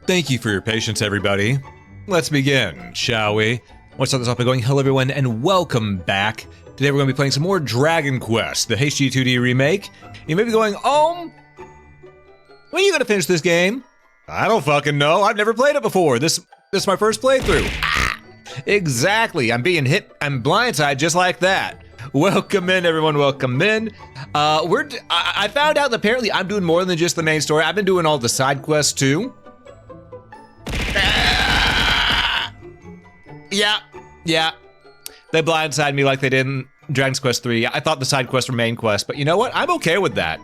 Thank you for your patience, everybody. Let's begin, shall we? Let's start this off by going, hello everyone, and welcome back. Today we're going to be playing some more Dragon Quest, the HD2D remake. You may be going, when are you going to finish this game? I don't fucking know. I've never played it before. This is my first playthrough. Exactly. I'm being hit. I'm blindsided just like that. Welcome in, everyone. Welcome in. I found out that apparently I'm doing more than just the main story. I've been doing all the side quests too. Yeah. They blindsided me like they did in Dragon Quest 3. I thought the side quests were main quests, but you know what? I'm okay with that.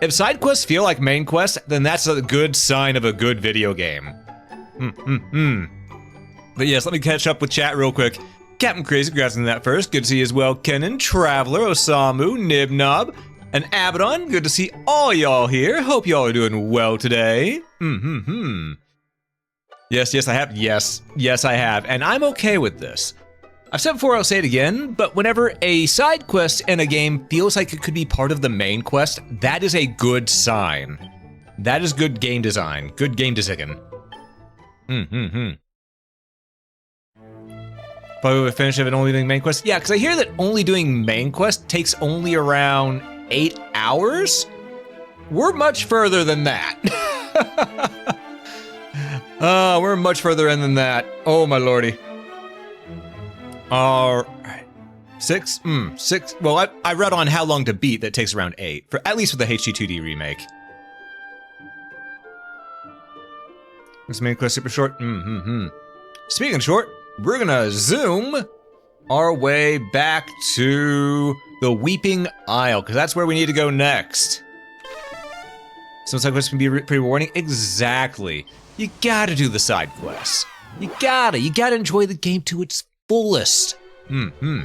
If side quests feel like main quests, then that's a good sign of a good video game. But yes, let me catch up with chat real quick. Captain Crazy, congrats on that first. Good to see you as well. Kenan, Traveler, Osamu, Nibnob, and Abaddon. Good to see all y'all here. Hope y'all are doing well today. Yes, I have. Yes, I have. And I'm okay with this. I've said before, I'll say it again, but whenever a side quest in a game feels like it could be part of the main quest, that is a good sign. That is good game design. Good game design. Probably would finish if it only doing main quest. Yeah, because I hear that only doing main quest takes only around 8 hours. We're much further than that. We're much further in than that. Oh my lordy. All right, 6. Well, I read on how long to beat that takes around 8, for at least for the HD2D remake. This main quest super short. Speaking of short, we're gonna zoom our way back to the Weeping Isle, because that's where we need to go next. Some side quests can be pretty rewarding. Exactly. You gotta do the side quests. You gotta enjoy the game to its fullest. And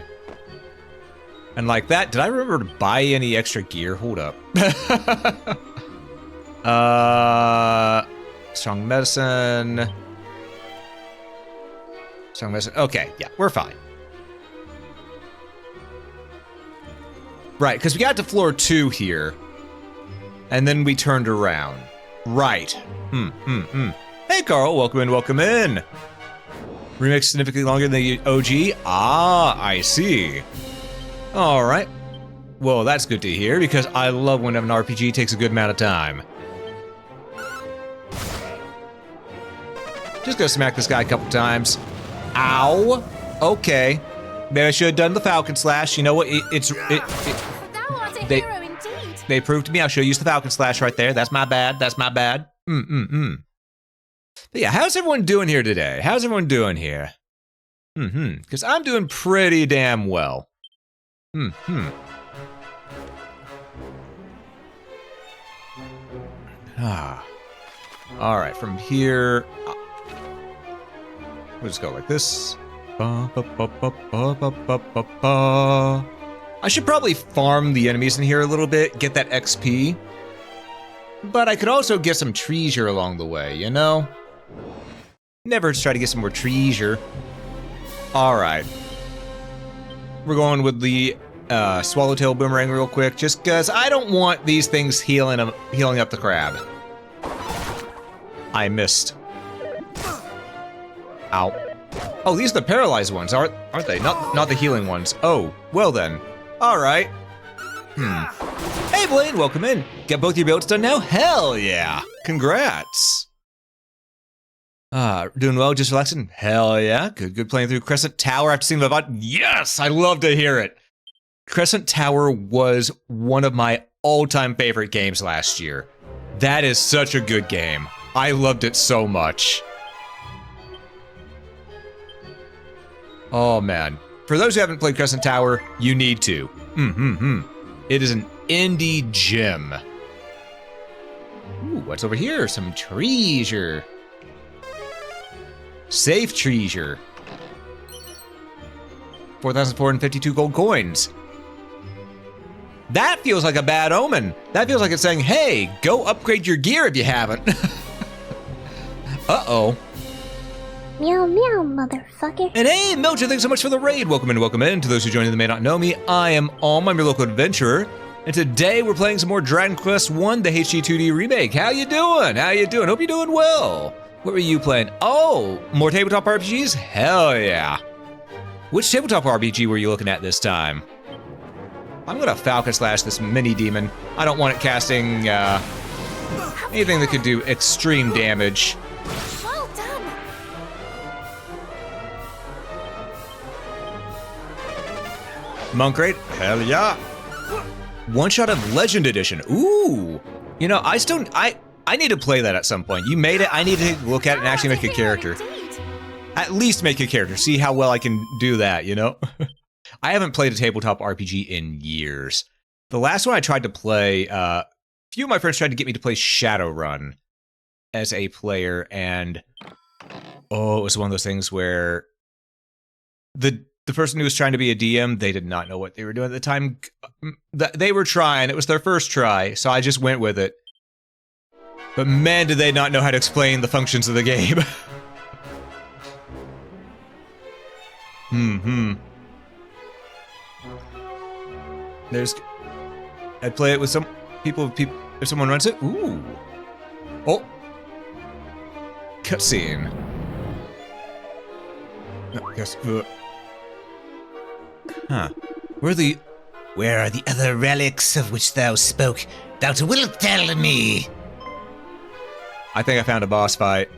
like that, did I remember to buy any extra gear? Hold up. Strong medicine. Okay, yeah, we're fine. Right, because we got to floor 2 here. And then we turned around. Right. Hey, Carl, welcome in. Remake significantly longer than the OG? Ah, I see. All right. Well, that's good to hear, because I love when an RPG takes a good amount of time. Just gonna smack this guy a couple times. Ow. Okay. Maybe I should have done the Falcon Slash. You know what? They proved to me I should have used the Falcon Slash right there. That's my bad. But yeah, how's everyone doing here today? How's everyone doing here? Because I'm doing pretty damn well. All right, from here, we'll just go like this. I should probably farm the enemies in here a little bit, get that XP. But I could also get some treasure along the way, you know? Never try to get some more treasure. Alright. We're going with the Swallowtail Boomerang real quick, just because I don't want these things healing up the crab. I missed. Ow. Oh, these are the paralyzed ones, aren't they? Not the healing ones. Oh, well then. Alright. Hey Blaine, welcome in. Got both your builds done now? Hell yeah. Congrats. Doing well, just relaxing? Hell yeah. Good playing through Crescent Tower after seeing the VOD. Yes, I love to hear it. Crescent Tower was one of my all-time favorite games last year. That is such a good game. I loved it so much. Oh man. For those who haven't played Crescent Tower, you need to. It is an indie gem. Ooh, what's over here? Some treasure. Safe treasure. 4,452 gold coins. That feels like a bad omen. That feels like it's saying, hey, go upgrade your gear if you haven't. Uh-oh. Meow meow, motherfucker. And hey, Melcher, thanks so much for the raid. Welcome in. To those who joined that may not know me, I am Alm, I'm your local adventurer. And today we're playing some more Dragon Quest 1, the HD2D remake. How you doing? Hope you're doing well. What were you playing? Oh, more tabletop RPGs? Hell yeah. Which tabletop RPG were you looking at this time? I'm gonna Falcon Slash this mini demon. I don't want it casting anything that could do extreme damage. Well done. Monk Raid? Hell yeah. One shot of Legend Edition. Ooh. You know, I need to play that at some point. You made it, I need to look at it and actually make a character. At least make a character, see how well I can do that, you know? I haven't played a tabletop RPG in years. The last one I tried to play, a few of my friends tried to get me to play Shadowrun as a player, and oh, it was one of those things where the person who was trying to be a DM, they did not know what they were doing at the time. They were trying, it was their first try, so I just went with it. But man, did they not know how to explain the functions of the game. I'd play it with some people, if someone runs it. Ooh. Oh. Cutscene. No, yes. Huh. Where are the other relics of which thou spoke? Thou wilt tell me. I think I found a boss fight.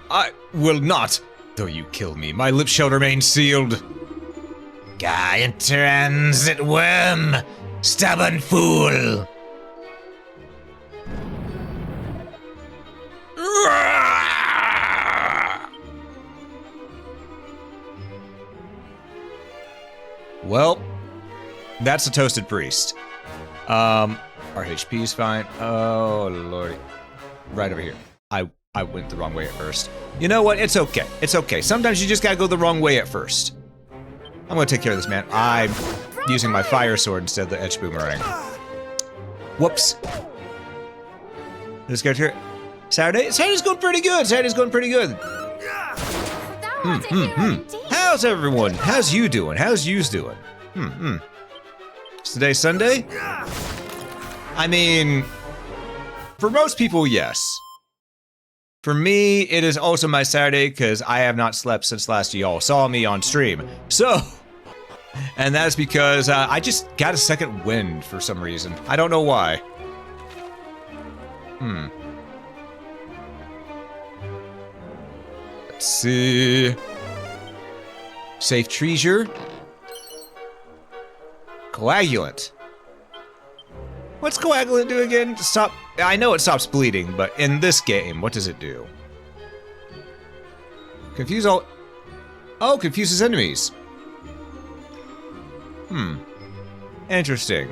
I will not, though you kill me. My lips shall remain sealed. Guy transit worm, stubborn fool. Well, that's a toasted priest. Our HP's fine. Oh lordy. Right over here. I went the wrong way at first. You know what? It's okay. It's okay. Sometimes you just gotta go the wrong way at first. I'm gonna take care of this man. I'm using my fire sword instead of the edge boomerang. Whoops. This guy here. Saturday's going pretty good. Saturday's going pretty good. How's everyone? How's you doing? How's yous doing? Is today Sunday? I mean, for most people, yes. For me, it is also my Saturday because I have not slept since last y'all saw me on stream. So, and that's because I just got a second wind for some reason. I don't know why. Let's see. Safe treasure. Coagulant. What's coagulant do again? Stop. I know it stops bleeding, but in this game, what does it do? Confuse all. Oh, confuses enemies. Interesting.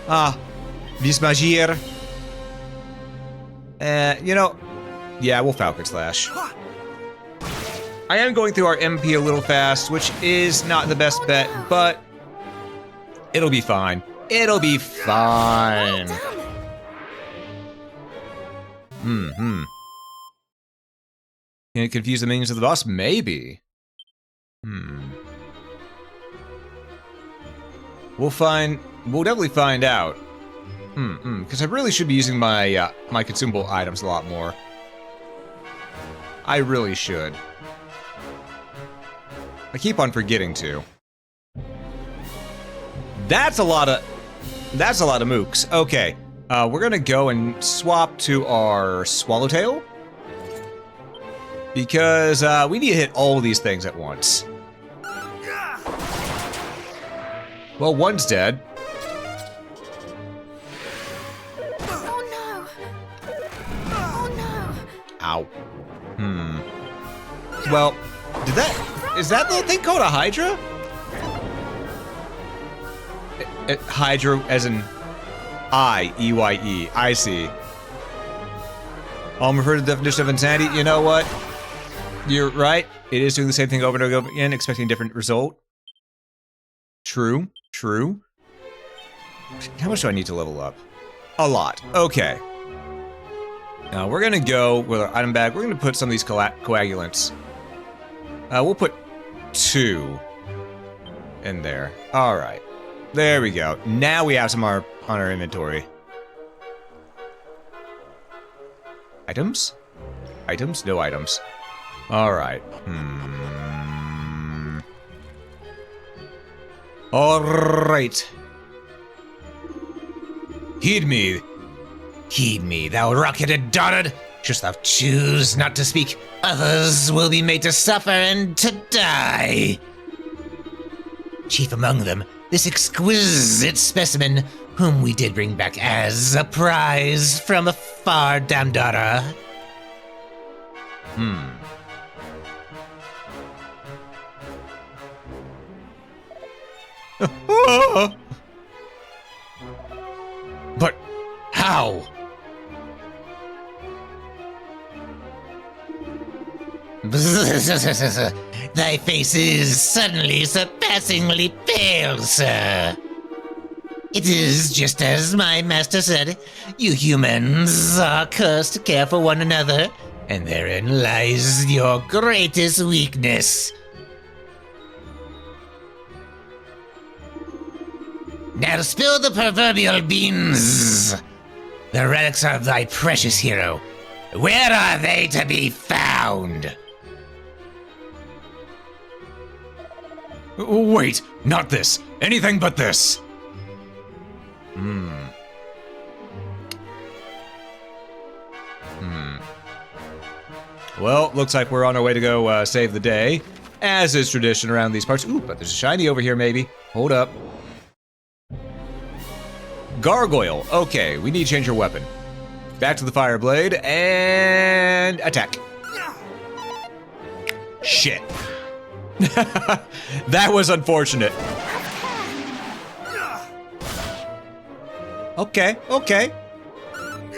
Ah, Bismagir. You know, yeah, we'll Falcon Slash. I am going through our MP a little fast, which is not the best bet, but it'll be fine. It'll be fine. Can it confuse the minions of the boss? Maybe. We'll definitely find out. Because I really should be using my my consumable items a lot more. I really should. I keep on forgetting to. That's a lot of mooks. Okay, we're gonna go and swap to our Swallowtail because we need to hit all of these things at once. Well, one's dead. Oh no! Oh no! Ow. Well, is that the thing called a Hydra? Hydra as in I-E-Y-E. I see. Refer to the definition of insanity. You know what? You're right. It is doing the same thing over and over again, expecting a different result. True. True. How much do I need to level up? A lot. Okay. Now we're gonna go with our item bag. We're gonna put some of these coagulants. We'll put 2 in there. All right. There we go. Now we have some on our inventory. Items? Items? No items. All right. All right. Heed me, thou rocketed dotard. Shouldst thou choose not to speak, others will be made to suffer and to die. Chief among them, this exquisite specimen, whom we did bring back as a prize from a far Damdara. But how? Thy face is suddenly surpassingly pale, sir. It is just as my master said. You humans are cursed to care for one another, and therein lies your greatest weakness. Now spill the proverbial beans. The relics of thy precious hero. Where are they to be found? Wait, not this. Anything but this. Well, looks like we're on our way to go save the day, as is tradition around these parts. Ooh, but there's a shiny over here, maybe. Hold up. Gargoyle. Okay, we need to change your weapon. Back to the fire blade, and attack. Shit. That was unfortunate. Okay.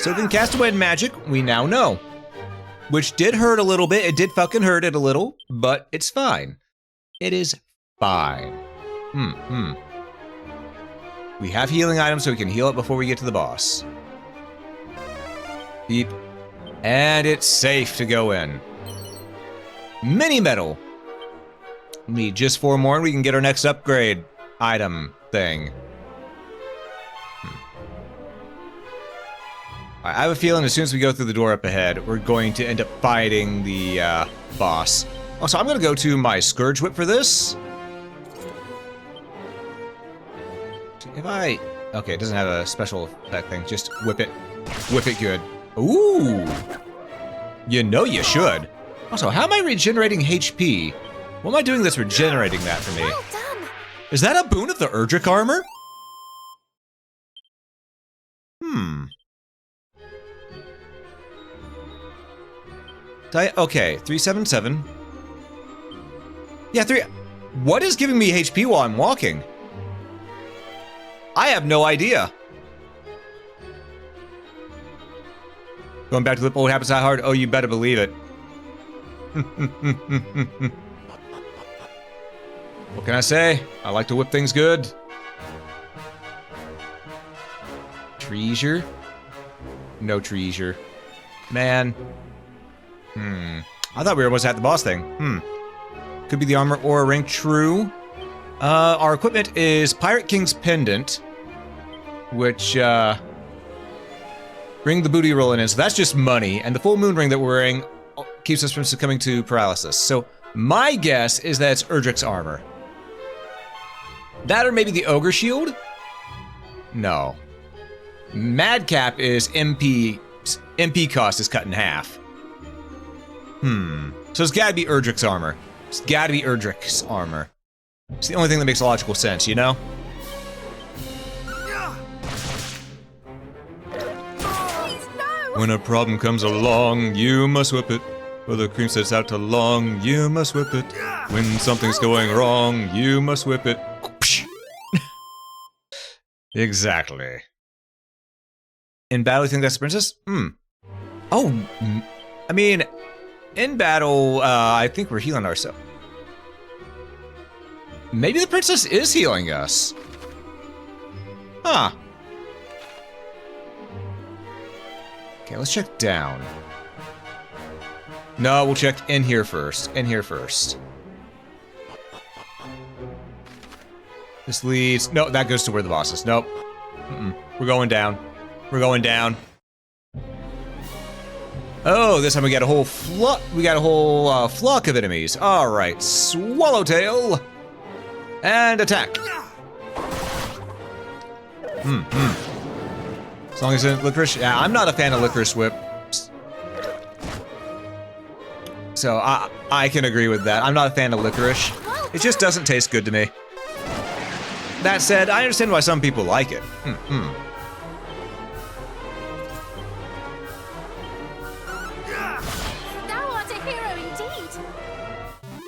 So then cast away magic, we now know. Which did hurt a little bit. It did fucking hurt it a little, but it's fine. It is fine. We have healing items so we can heal it before we get to the boss. Beep. And it's safe to go in. Mini medal. Need just 4 more and we can get our next upgrade item thing. I have a feeling as soon as we go through the door up ahead, we're going to end up fighting the boss. Also, I'm going to go to my Scourge Whip for this. If I... Okay, it doesn't have a special effect thing. Just whip it. Whip it good. Ooh! You know you should. Also, how am I regenerating HP? What am I doing that's regenerating that for me? Well done. Is that a boon of the Erdrick armor? Okay, 377. Yeah, 3... What is giving me HP while I'm walking? I have no idea. Going back to the what happens that hard? Oh, you better believe it. What can I say? I like to whip things good. Treasure? No treasure. Man. I thought we were almost at the boss thing. Could be the armor or a ring. True. Our equipment is Pirate King's Pendant, which, bring the booty rolling in. So that's just money. And the full moon ring that we're wearing keeps us from succumbing to paralysis. So my guess is that it's Erdrick's armor. That or maybe the Ogre Shield? No. Madcap is MP cost is cut in half. So it's gotta be Erdrick's armor. It's gotta be Erdrick's armor. It's the only thing that makes logical sense, you know? Please, no. When a problem comes along, you must whip it. Or the cream sets out too long, you must whip it. When something's going wrong, you must whip it. Exactly. In battle, you think that's the princess? Oh, I mean, in battle, I think we're healing ourselves. Maybe the princess is healing us. Huh. Okay, let's check down. No, we'll check in here first. In here first. This leads... No, that goes to where the boss is. Nope. We're going down. We're going down. Oh, this time we got a whole flock of enemies. All right, Swallowtail, and attack. As long as it's licorice. Yeah, I'm not a fan of licorice whips, so I can agree with that. I'm not a fan of licorice. It just doesn't taste good to me. That said, I understand why some people like it.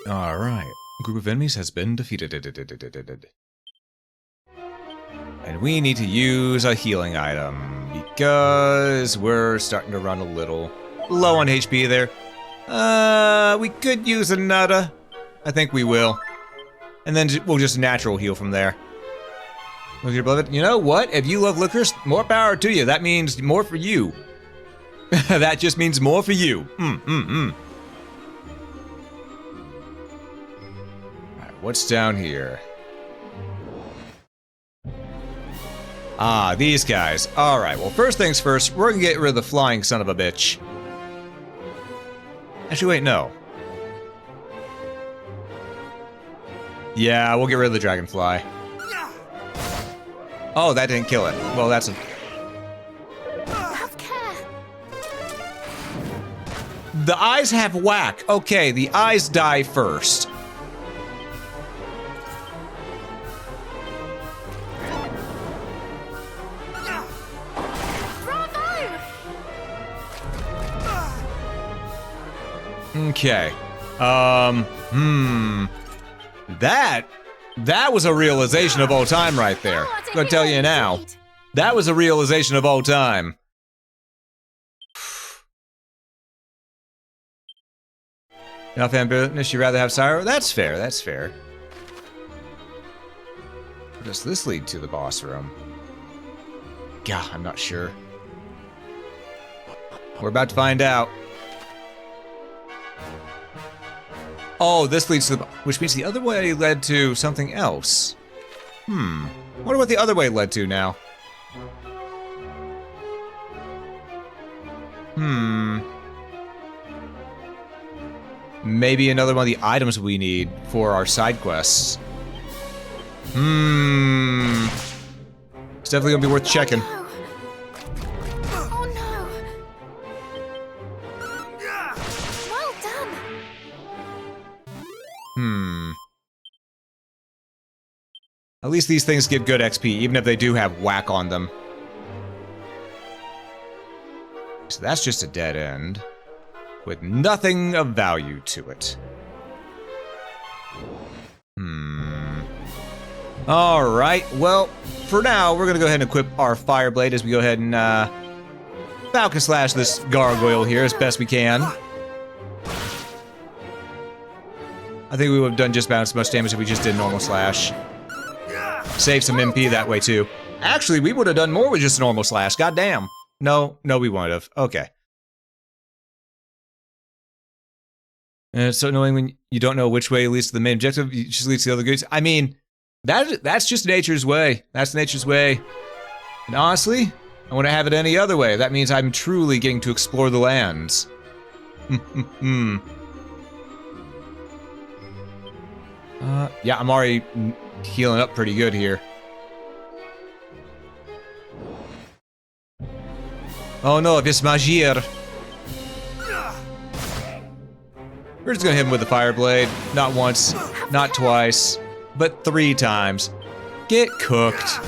Alright. Group of enemies has been defeated. And we need to use a healing item, because we're starting to run a little low on HP there. We could use another. I think we will. And then we'll just natural heal from there. Look, your beloved. You know what? If you love licorice, more power to you. That means more for you. That just means more for you. What's down here? Ah, these guys. Alright, well, first things first, we're gonna get rid of the flying son of a bitch. Actually, wait, no. Yeah, we'll get rid of the dragonfly. Oh, that didn't kill it. Well, that's a... Have care. The eyes have whack. Okay, the eyes die first. Okay. That was a realization of all time right there. I'm gonna tell you now. That was a realization of all time. Enough ambitious, you'd rather have Syro? That's fair, that's fair. Where does this lead to the boss room? God, I'm not sure. We're about to find out. Oh, this leads to the... Which means the other way led to something else. Wonder what the other way led to now. Maybe another one of the items we need for our side quests. It's definitely gonna be worth checking. Oh no. Well done. At least these things give good XP, even if they do have whack on them. So that's just a dead end, with nothing of value to it. Alright, well, for now, we're gonna go ahead and equip our Fireblade as we go ahead and, Falcon Slash this gargoyle here as best we can. I think we would have done just about as much damage if we just did normal slash. Save some MP that way too. Actually, we would have done more with just normal slash. Goddamn. No, we wouldn't have. Okay. And it's so annoying when you don't know which way leads to the main objective. It just leads to the other goods. I mean, that's just nature's way. That's nature's way. And honestly, I wouldn't have it any other way. That means I'm truly getting to explore the lands. Yeah, I'm already healing up pretty good here. Oh no, it's Magir. We're just gonna hit him with the Fireblade. Not once, not twice, but 3 times. Get cooked.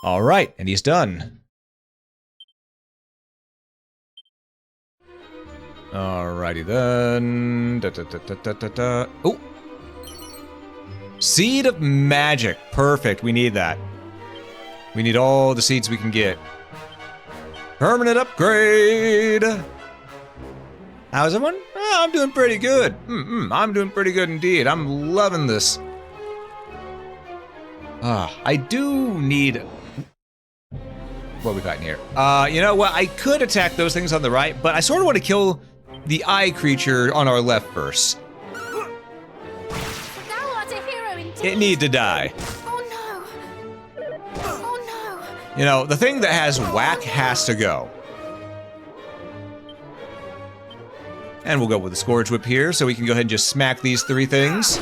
Alright, and he's done. Alrighty then. Oh! Seed of Magic. Perfect, we need that. We need all the seeds we can get. Permanent upgrade! How's everyone? Oh, I'm doing pretty good. I'm doing pretty good indeed. I'm loving this. I do need... What we got in here? You know what? I could attack those things on the right, but I sort of want to kill the eye creature on our left first. indeed. It need to die. Oh no. Oh no. You know, the thing that has whack has to go. And we'll go with the Scourge Whip here, so we can go ahead and just smack these 3 things.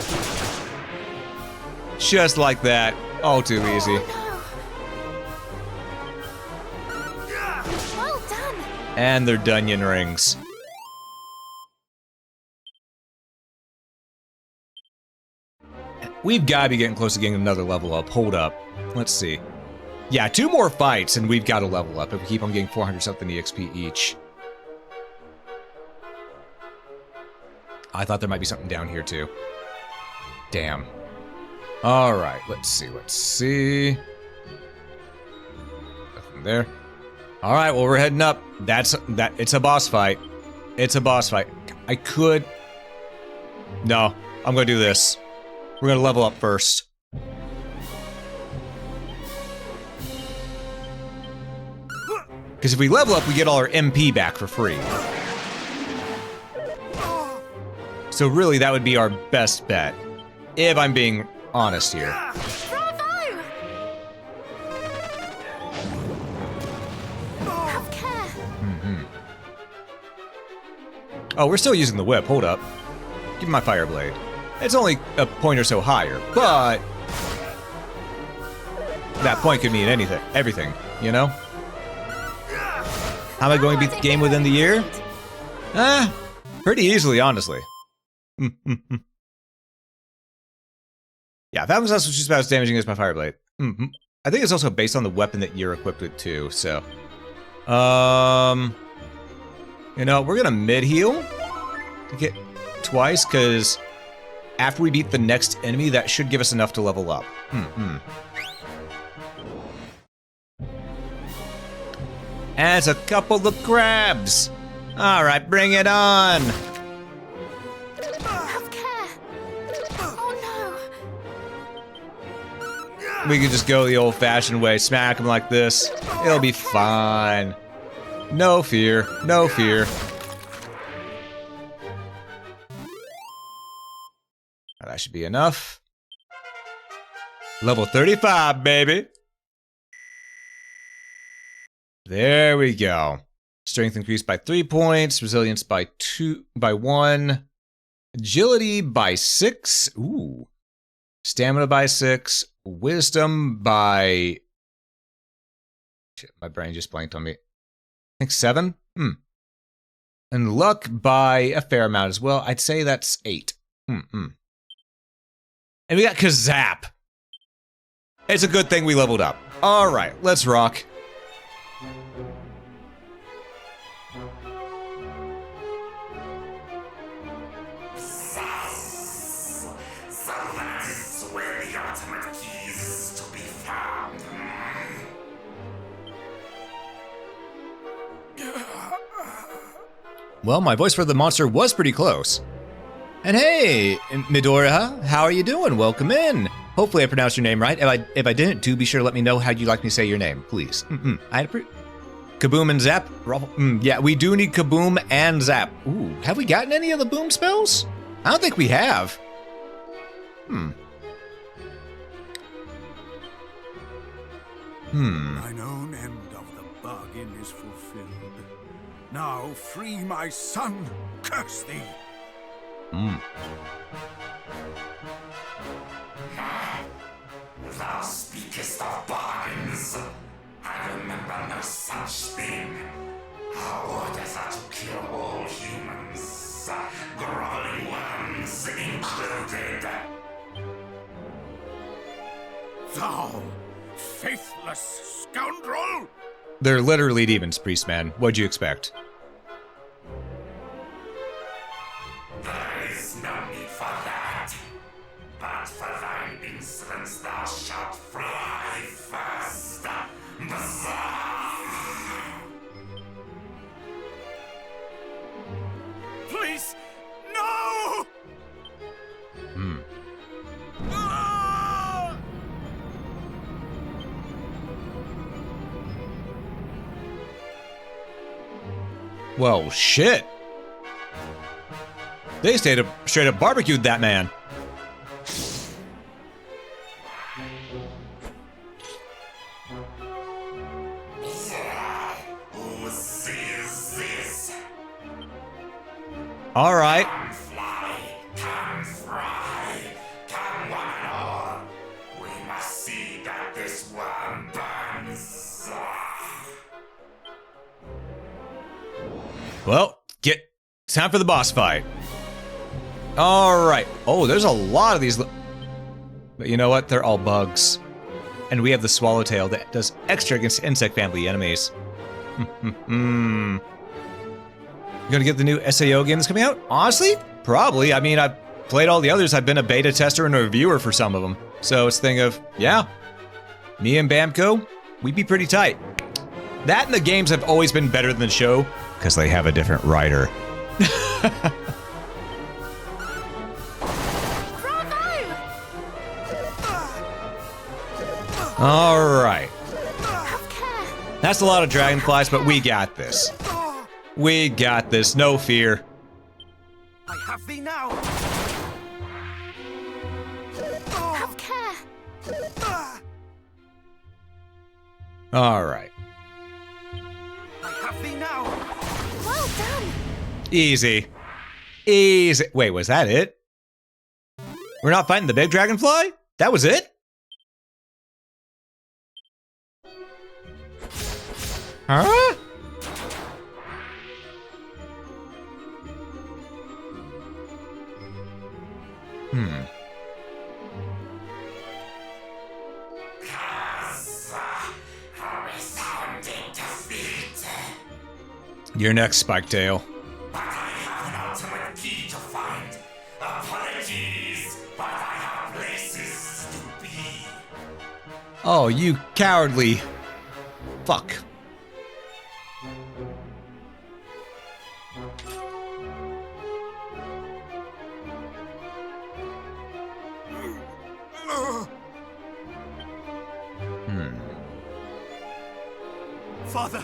Just like that. Oh, too easy. Well done. And they're Dunyan rings. We've got to be getting close to getting another level up. Hold up. Let's see. Yeah, 2 more fights and we've got to level up if we keep on getting 400 something EXP each. I thought there might be something down here too. Damn. Alright, let's see. Nothing there. Alright, well we're heading up. It's a boss fight. It's a boss fight. I could... No, I'm gonna do this. We're gonna level up first. Because if we level up, we get all our MP back for free. So really, that would be our best bet. If I'm being honest here. Bravo! Have care. Oh, we're still using the whip. Hold up. Give me my fire blade. It's only a point or so higher, but that point could mean anything, everything, you know? How am I going to beat the game within the year? Pretty easily, honestly. Yeah, Falcon's House was just about as damaging as my fire blade. I think it's also based on the weapon that you're equipped with too, so. You know, we're gonna mid-heal to get twice, because after we beat the next enemy, that should give us enough to level up. As a couple of crabs. Alright, bring it on. Have care. Oh no. We can just go the old-fashioned way, smack them like this. It'll be fine. No fear, no fear. That should be enough. Level 35, baby. There we go. Strength increased by 3 points, resilience by 1, agility by 6. Ooh. Stamina by 6, wisdom by... Shit, my brain just blanked on me. I think 7? And luck by a fair amount as well. I'd say that's 8. And we got Kazap. It's a good thing we leveled up. Alright, let's rock. So that is where the ultimate key is to be found. Well, my voice for the monster was pretty close. And hey, Midoriya, how are you doing? Welcome in. Hopefully I pronounced your name right. If I didn't, do be sure to let me know how you'd like me to say your name, please. Kaboom and Zap? Yeah, we do need Kaboom and Zap. Ooh, have we gotten any of the boom spells? I don't think we have. Mine own end of the bargain is fulfilled. Now free my son, curse thee! Thou speakest of bargains. I remember no such thing. Our orders are to kill all humans, groveling ones included. Thou faithless scoundrel! They're literally demons, priest man. What'd you expect? There is no need for that. But for thine insolence thou shalt fly first. Bazaar! Please, no! Ah! Well, shit. They straight up barbecued that man. All right. Come fly, come fry, come one and all. We must see that this worm burns. Well, time for the boss fight. All right. Oh, there's a lot of these. But you know what? They're all bugs. And we have the swallowtail that does extra against insect family enemies. You gonna get the new SAO game that's coming out? Honestly, probably. I mean, I've played all the others. I've been a beta tester and a reviewer for some of them. So it's a thing of, yeah, me and Bamco, we'd be pretty tight. That and the games have always been better than the show, because they have a different writer. Bravo! All right. Have care. That's a lot of dragonflies, but we got this. We got this, no fear. I have thee now. Have care. All right. I have thee now. Well done. Easy. Easy. Wait, was that it? We're not fighting the big dragonfly? That was it? Huh? A resounding defeat. You're next, Spiketail. But I have an ultimate key to find. Apologies, but I have places to be. Oh, you cowardly... Fuck. Father,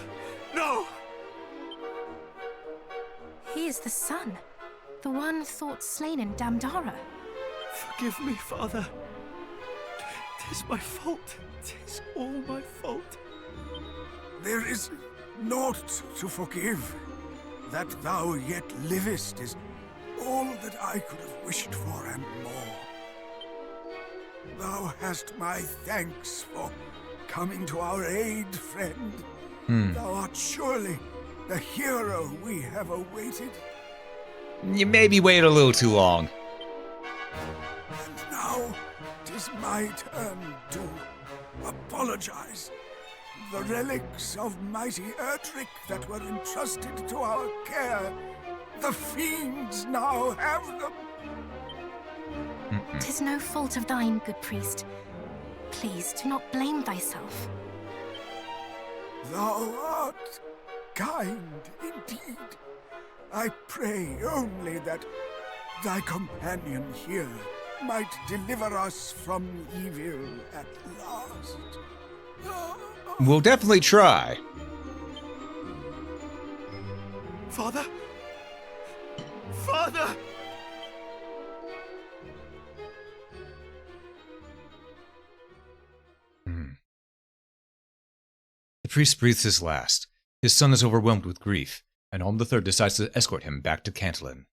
no! He is the son. The one thought slain in Damdara. Forgive me, Father. 'Tis my fault. 'Tis all my fault. There is naught to forgive. That thou yet livest is all that I could have wished for and more. Thou hast my thanks for coming to our aid, friend. Thou art surely the hero we have awaited. You maybe waited a little too long. And now 'tis my turn to apologize. The relics of mighty Erdrick that were entrusted to our care, the fiends now have them. 'Tis no fault of thine, good priest. Please do not blame thyself. Thou art kind indeed. I pray only that thy companion here might deliver us from evil at last. We'll definitely try. Father? Father! The priest breathes his last. His son is overwhelmed with grief, and Olm III decides to escort him back to Cantillon.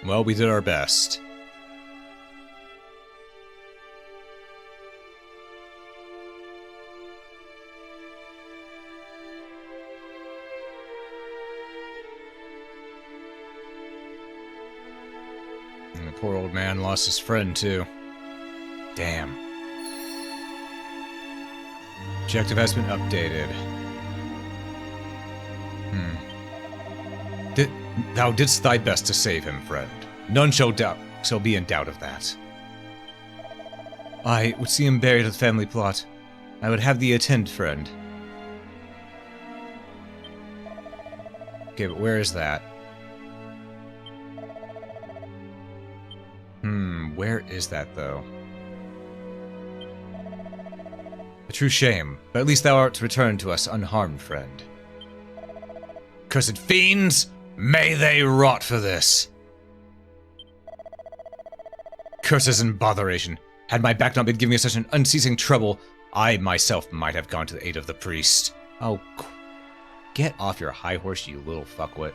Well, we did our best. And the poor old man lost his friend, too. Damn. Objective has been updated. Thou didst thy best to save him, friend. None shall be in doubt of that. I would see him buried at the family plot. I would have thee attend, friend. Okay, but where is that? Where is that, though? A true shame, but at least thou art returned to us unharmed, friend. Cursed fiends, may they rot for this. Curses and botheration. Had my back not been giving me such an unceasing trouble, I myself might have gone to the aid of the priest. Oh, get off your high horse, you little fuckwit.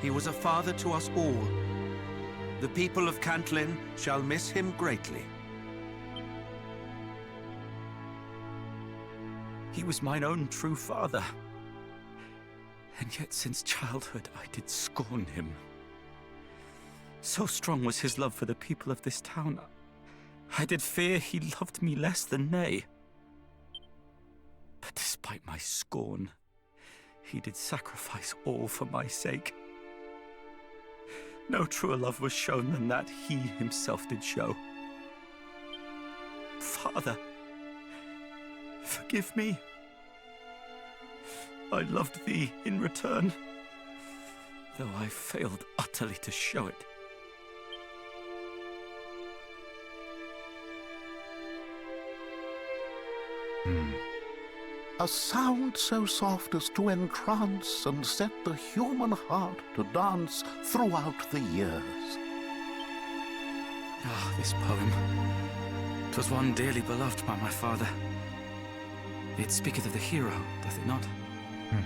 He was a father to us all. The people of Cantlin shall miss him greatly. He was mine own true father. And yet since childhood I did scorn him. So strong was his love for the people of this town, I did fear he loved me less than they. But despite my scorn, he did sacrifice all for my sake. No truer love was shown than that he himself did show. Father, forgive me. I loved thee in return, though I failed utterly to show it. A sound so soft as to entrance and set the human heart to dance throughout the years. Ah, this poem. 'Twas one dearly beloved by my father. It speaketh of the hero, doth it not?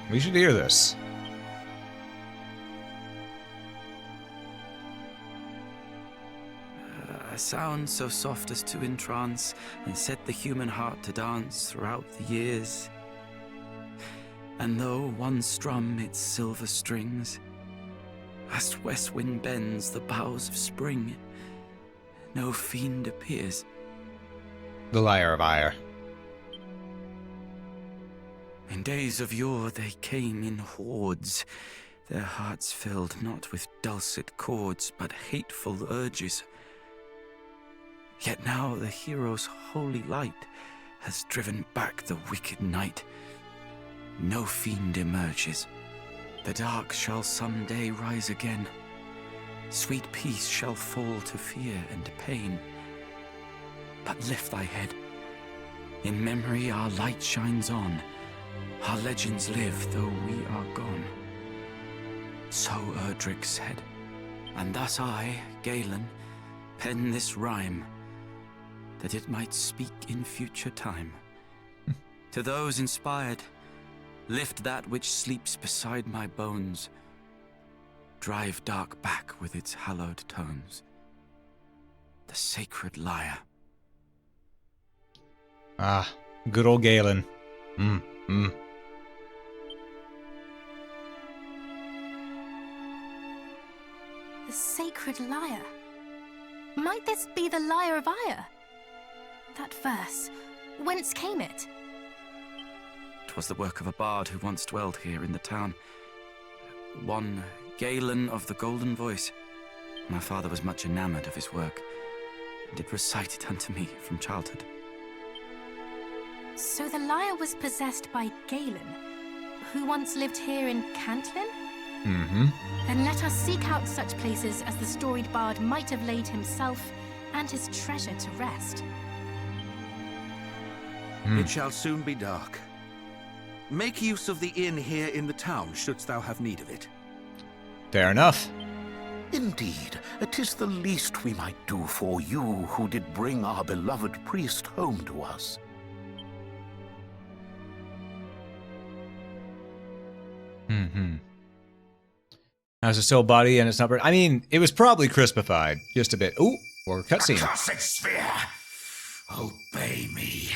We should hear this. A sound so soft as to entrance and set the human heart to dance throughout the years. And though one strum its silver strings, as west wind bends the boughs of spring, no fiend appears. The Lyre of Ire. In days of yore they came in hordes, their hearts filled not with dulcet chords, but hateful urges. Yet now the hero's holy light has driven back the wicked night. No fiend emerges. The dark shall some day rise again. Sweet peace shall fall to fear and pain. But lift thy head. In memory our light shines on. Our legends live though we are gone. So Erdrick said, and thus I, Galen, pen this rhyme, that it might speak in future time. To those inspired, lift that which sleeps beside my bones. Drive dark back with its hallowed tones. The sacred lyre. Ah, good old Galen. The sacred lyre. Might this be the Lyre of Ire? That verse, whence came it? 'Twas the work of a bard who once dwelled here in the town. One Galen of the Golden Voice. My father was much enamored of his work, and did recite it unto me from childhood. So the lyre was possessed by Galen, who once lived here in Cantlin? Then let us seek out such places as the storied bard might have laid himself and his treasure to rest. It shall soon be dark. Make use of the inn here in the town, shouldst thou have need of it. Fair enough. Indeed, it is the least we might do for you who did bring our beloved priest home to us. How's the soul body and it's not burnt? I mean, it was probably crispified just a bit. Ooh, or cutscene. Accursed sphere! Obey me.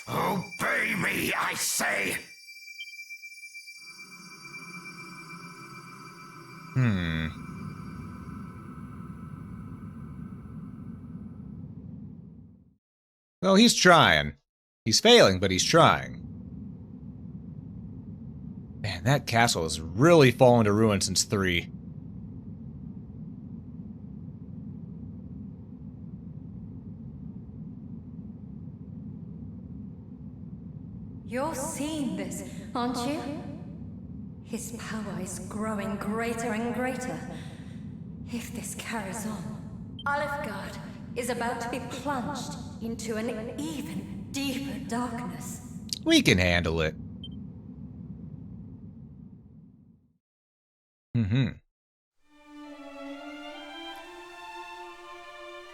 Obey me, I say! Well, he's trying. He's failing, but he's trying. Man, that castle has really fallen to ruin since 3. You're seeing this, aren't you? His power is growing greater and greater. If this carries on, Alefgard is about to be plunged into an even deeper darkness. We can handle it.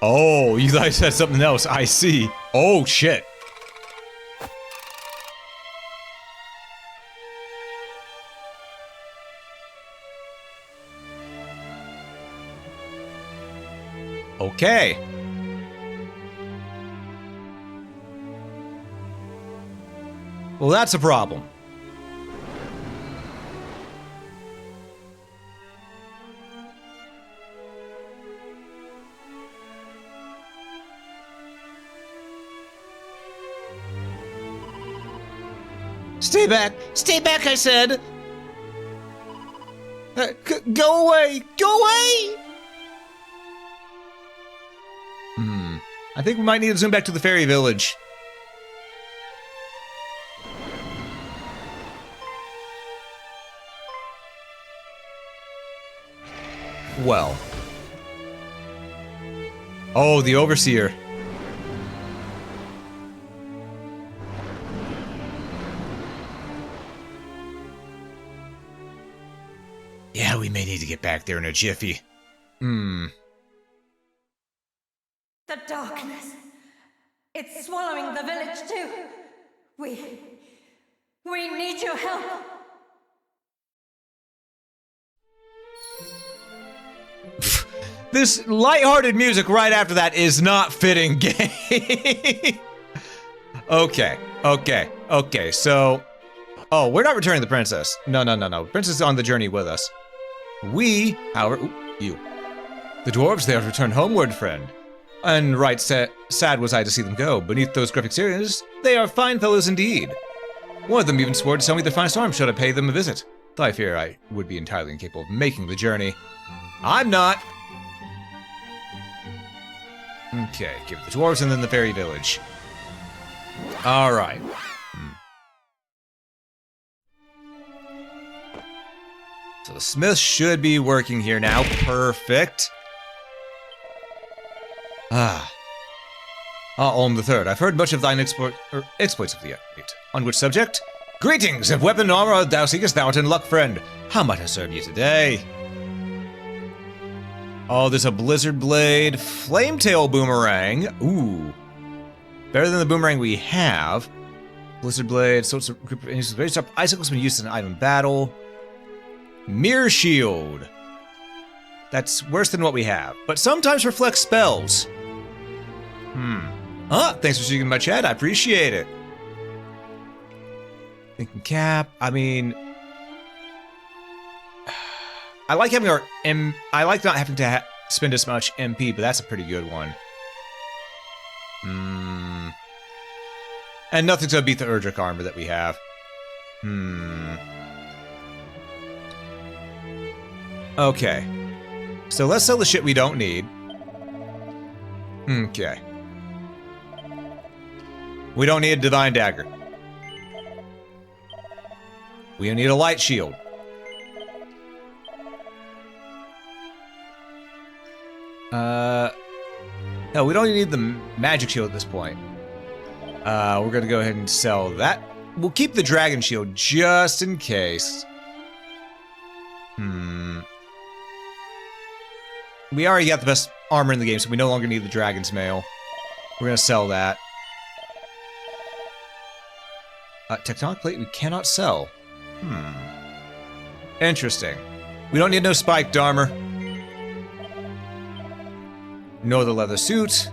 Oh, you guys said something else. I see. Oh, shit. Okay. Well, that's a problem. Stay back! Stay back, I said! Go away! Go away! I think we might need to zoom back to the fairy village. Well. Oh, the overseer. Yeah, we may need to get back there in a jiffy. The darkness. It's swallowing the village too. We need your help. This lighthearted music right after that is not fitting game. Okay, so... Oh, we're not returning the princess. No. Princess is on the journey with us. We, however... Ooh, you. The dwarves, they have returned homeward, friend. And right sad was I to see them go. Beneath those gruff exteriors, they are fine fellows indeed. One of them even swore to sell me their finest arms should I pay them a visit. Though I fear I would be entirely incapable of making the journey. I'm not. Okay, give it the dwarves and then the fairy village. Alright. So the smith should be working here now. Perfect. Olm the Third, I've heard much of thine exploits of the update. On which subject? Greetings, of weapon armor thou seekest, thou art in luck, friend. How might I serve you today? Oh, there's a Blizzard Blade, Flametail Boomerang. Ooh. Better than the boomerang we have. Blizzard Blade, so it's a group of very sharp icicles when used in an item battle. Mirror Shield. That's worse than what we have, but sometimes reflects spells. Thanks for speaking in my chat, I appreciate it. Thinking cap, I mean... I like having our I like not having to spend as much MP, but that's a pretty good one. And nothing's gonna beat the Erdrick armor that we have. Okay. So let's sell the shit we don't need. Okay. We don't need a Divine Dagger. We need a Light Shield. Hell, we don't even need the Magic Shield at this point. We're gonna go ahead and sell that. We'll keep the Dragon Shield just in case. We already got the best armor in the game, so we no longer need the Dragon's Mail. We're gonna sell that. Tectonic Plate we cannot sell. Interesting. We don't need no spiked armor. Nor the leather suit.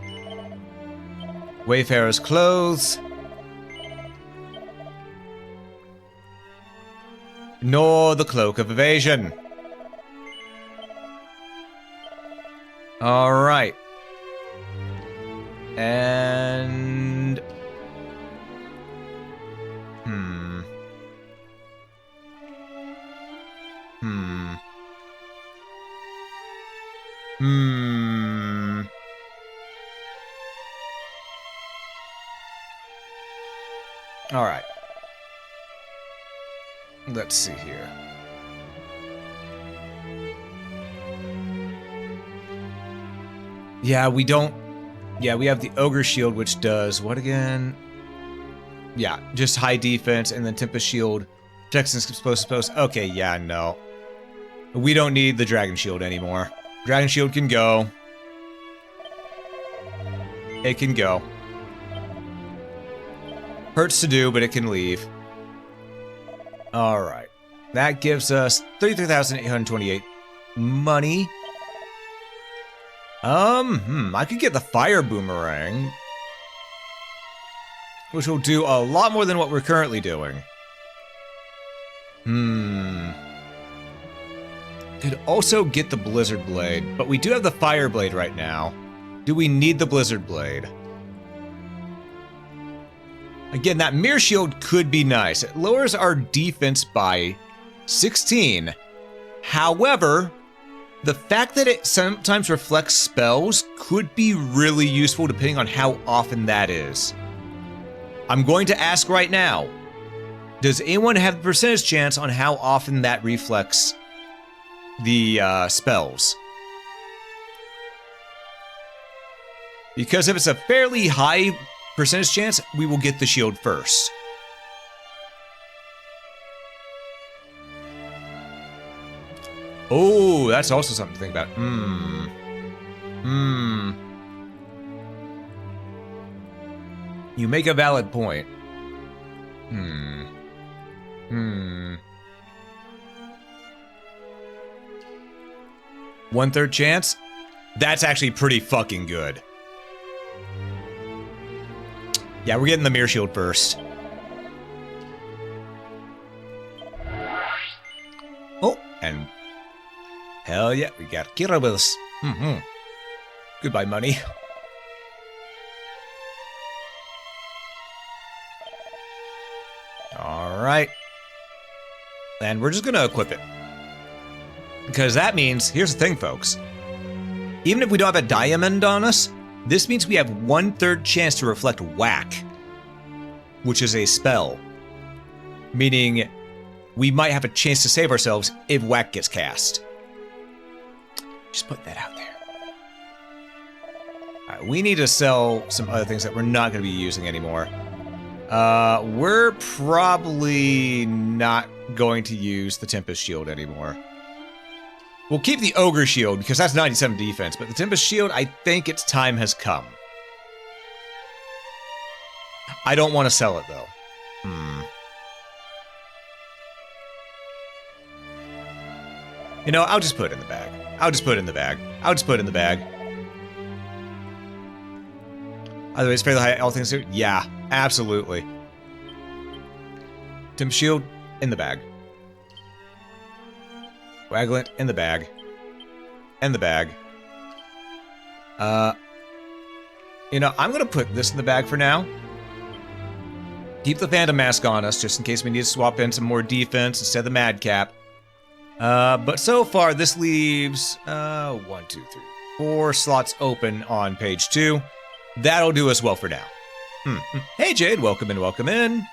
Wayfarer's clothes. Nor the cloak of evasion. Alright. And... Alright. Let's see here. Yeah, we don't... Yeah, we have the Ogre Shield, which does what again? Yeah, just high defense, and then Tempest Shield. Texans supposed. Okay, yeah, no. We don't need the Dragon Shield anymore. Dragon Shield can go. It can go. Hurts to do, but it can leave. Alright. That gives us 33,828 money. I could get the Fire Boomerang, which will do a lot more than what we're currently doing. Could also get the Blizzard Blade, but we do have the Fire Blade right now. Do we need the Blizzard Blade? Again, that Mirror Shield could be nice. It lowers our defense by 16. However, the fact that it sometimes reflects spells could be really useful depending on how often that is. I'm going to ask right now, does anyone have a percentage chance on how often that reflects the spells? Because if it's a fairly high percentage chance, we will get the shield first. Oh, that's also something to think about. You make a valid point. 1/3 chance? That's actually pretty fucking good. Yeah, we're getting the Mirror Shield first. Oh, and hell yeah, we got Kira with us. Goodbye, money. Alright. And we're just gonna equip it. Because that means, here's the thing, folks. Even if we don't have a diamond on us, this means we have 1/3 chance to reflect whack, which is a spell. Meaning, we might have a chance to save ourselves if whack gets cast. Just put that out there. Alright, we need to sell some other things that we're not going to be using anymore. We're probably not going to use the Tempest Shield anymore. We'll keep the Ogre Shield because that's 97 defense, but the Tempest Shield, I think its time has come. I don't want to sell it though. You know, I'll just put it in the bag. I'll just put it in the bag. I'll just put it in the bag. Otherwise, fairly high, all things. Yeah, absolutely. Tempest Shield in the bag. Wagglet in the bag. In the bag. You know, I'm gonna put this in the bag for now. Keep the Phantom Mask on us, just in case we need to swap in some more defense instead of the Madcap. But so far, this leaves, 1, 2, 3, 4 slots open on page 2. That'll do us well for now. Hey, Jade, welcome in, welcome in.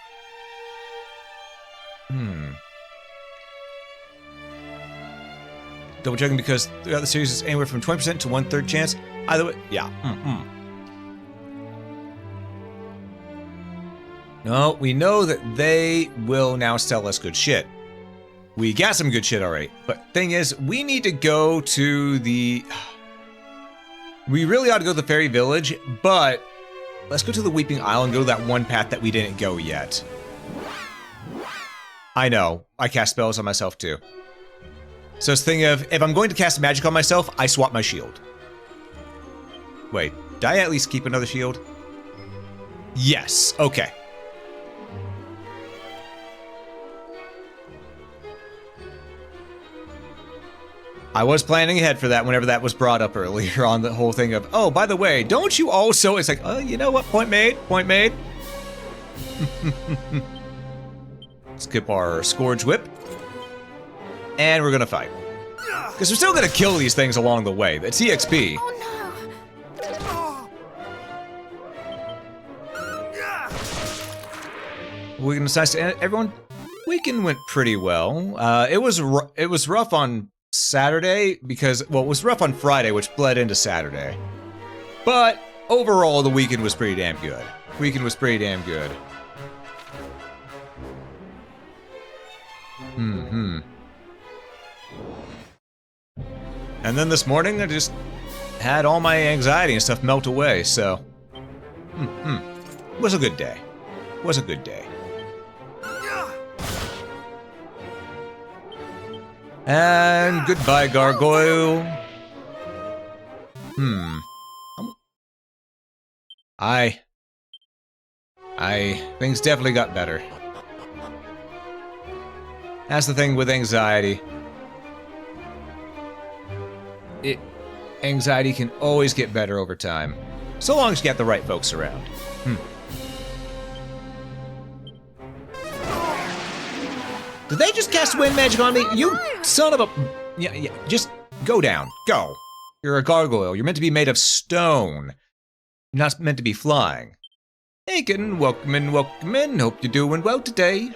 Double checking because throughout the series is anywhere from 20% to 1/3 chance. Either way, yeah. No, we know that they will now sell us good shit. We got some good shit already. But thing is, we need to go to the... We really ought to go to the Fairy Village, but let's go to the Weeping Isle and go to that one path that we didn't go yet. I know. I cast spells on myself too. So it's the thing of, if I'm going to cast magic on myself, I swap my shield. Wait, did I at least keep another shield? Yes, okay. I was planning ahead for that whenever that was brought up earlier on the whole thing of, oh, by the way, don't you also, it's like, oh, you know what, point made, point made. Skip our Scourge Whip. And we're gonna fight. Because we're still gonna kill these things along the way. It's EXP. Oh no! Weekend was nice to everyone. Weekend went pretty well. It was rough on Saturday because, well, it was rough on Friday, which bled into Saturday. But overall, the weekend was pretty damn good. Weekend was pretty damn good. And then this morning, I just had all my anxiety and stuff melt away, so... Was a good day. Was a good day. And goodbye, gargoyle. Things definitely got better. That's the thing with anxiety. Anxiety can always get better over time. So long as you get the right folks around. Did they just cast wind magic on me? You son of a... Yeah, just go down. Go. You're a gargoyle. You're meant to be made of stone. You're not meant to be flying. Hey, kitten. Welcome in, welcome in. Hope you're doing well today.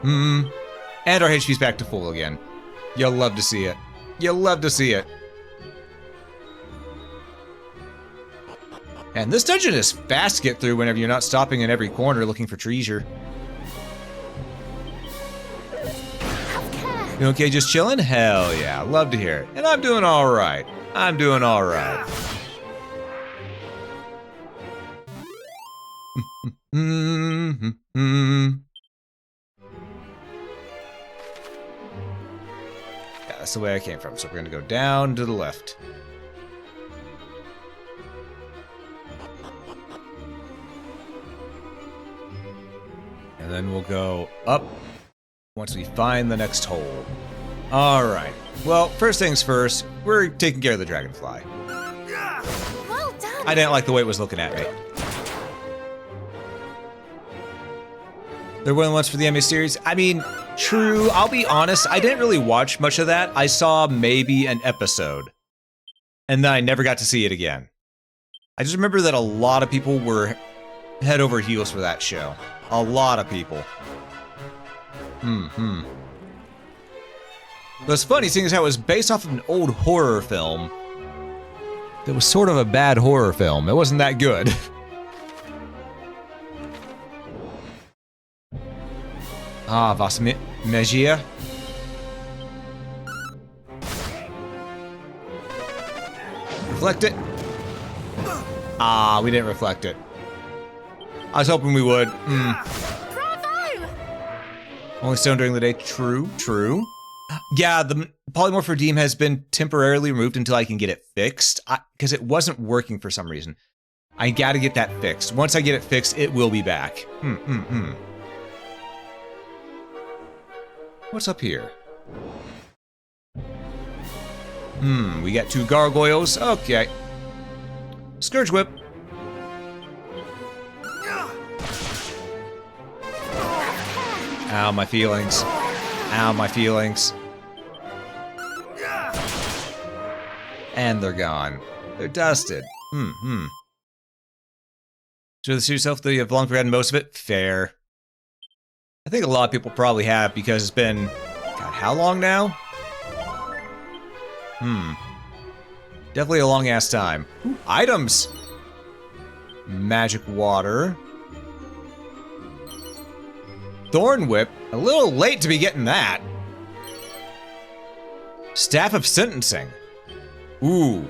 And our HP's back to full again. You'll love to see it. You'll love to see it. And this dungeon is fast to get through whenever you're not stopping in every corner looking for treasure. You okay just chilling? Hell yeah, love to hear it. And I'm doing alright. I'm doing alright. Yeah, that's the way I came from, so we're gonna go down to the left. And then we'll go up once we find the next hole. Alright. Well, first things first, we're taking care of the dragonfly. Well done. I didn't like the way it was looking at me. They're one of the ones for the anime series. I mean, true, I'll be honest, I didn't really watch much of that. I saw maybe an episode. And then I never got to see it again. I just remember that a lot of people were head over heels for that show. A lot of people. But it's funny, seeing as how it was based off of an old horror film. It was sort of a bad horror film. It wasn't that good. Was Magia? Reflect it. We didn't reflect it. I was hoping we would. Bravo! Only stone during the day. True, true. Yeah, the polymorph redeem has been temporarily removed until I can get it fixed. Because it wasn't working for some reason. I gotta get that fixed. Once I get it fixed, it will be back. What's up here? We got 2 gargoyles. Okay. Scourge whip. Ow, my feelings. Ow, my feelings. And they're gone. They're dusted. So this yourself that you have long forgotten most of it? Fair. I think a lot of people probably have because it's been... God, how long now? Definitely a long-ass time. Ooh, items! Magic water. Thorn whip. A little late to be getting that. Staff of sentencing. Ooh.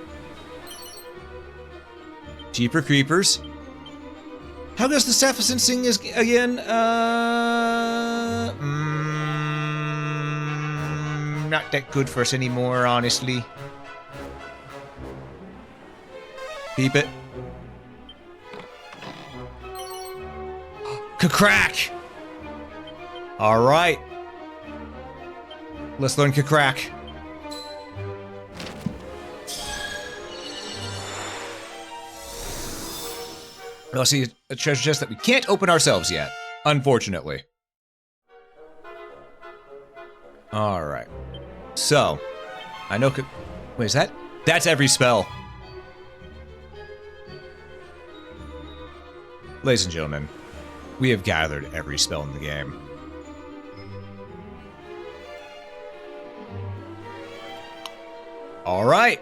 Jeeper creepers. How does the staff of sentencing is again? Not that good for us anymore, honestly. Keep it. Crack. All right. Let's learn crack. I'll see a treasure chest that we can't open ourselves yet, unfortunately. All right. So, I know. Wait, is that? That's every spell. Ladies and gentlemen, we have gathered every spell in the game. All right.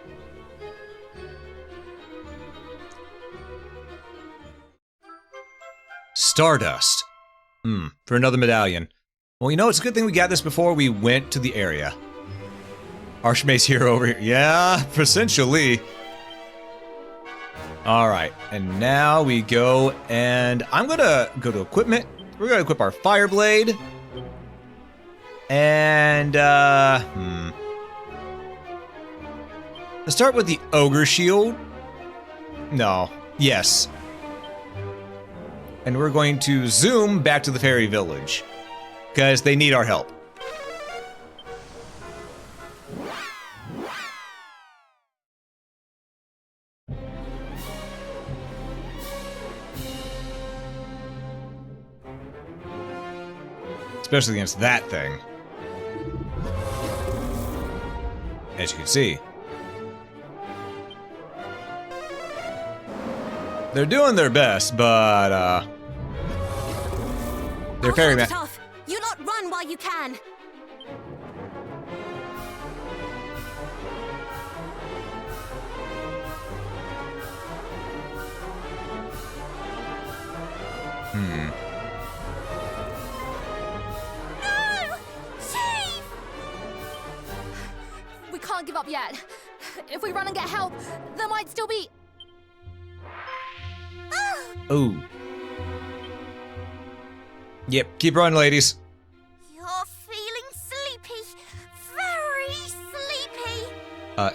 Stardust. For another medallion. Well, you know, it's a good thing we got this before we went to the area. Archmage's hero over here. Yeah, essentially. All right, and now we go, and I'm gonna go to equipment. We're gonna equip our Fireblade. And, let's start with the Ogre Shield. No. Yes. And we're going to zoom back to the Fairy Village, because they need our help. Especially against that thing. As you can see. They're doing their best, but, they're fairy man. Tough. You lot run while you can. No! Chief! We can't give up yet. If we run and get help, there might still be... Ooh. Yep, keep running, ladies. You're feeling sleepy. Very sleepy.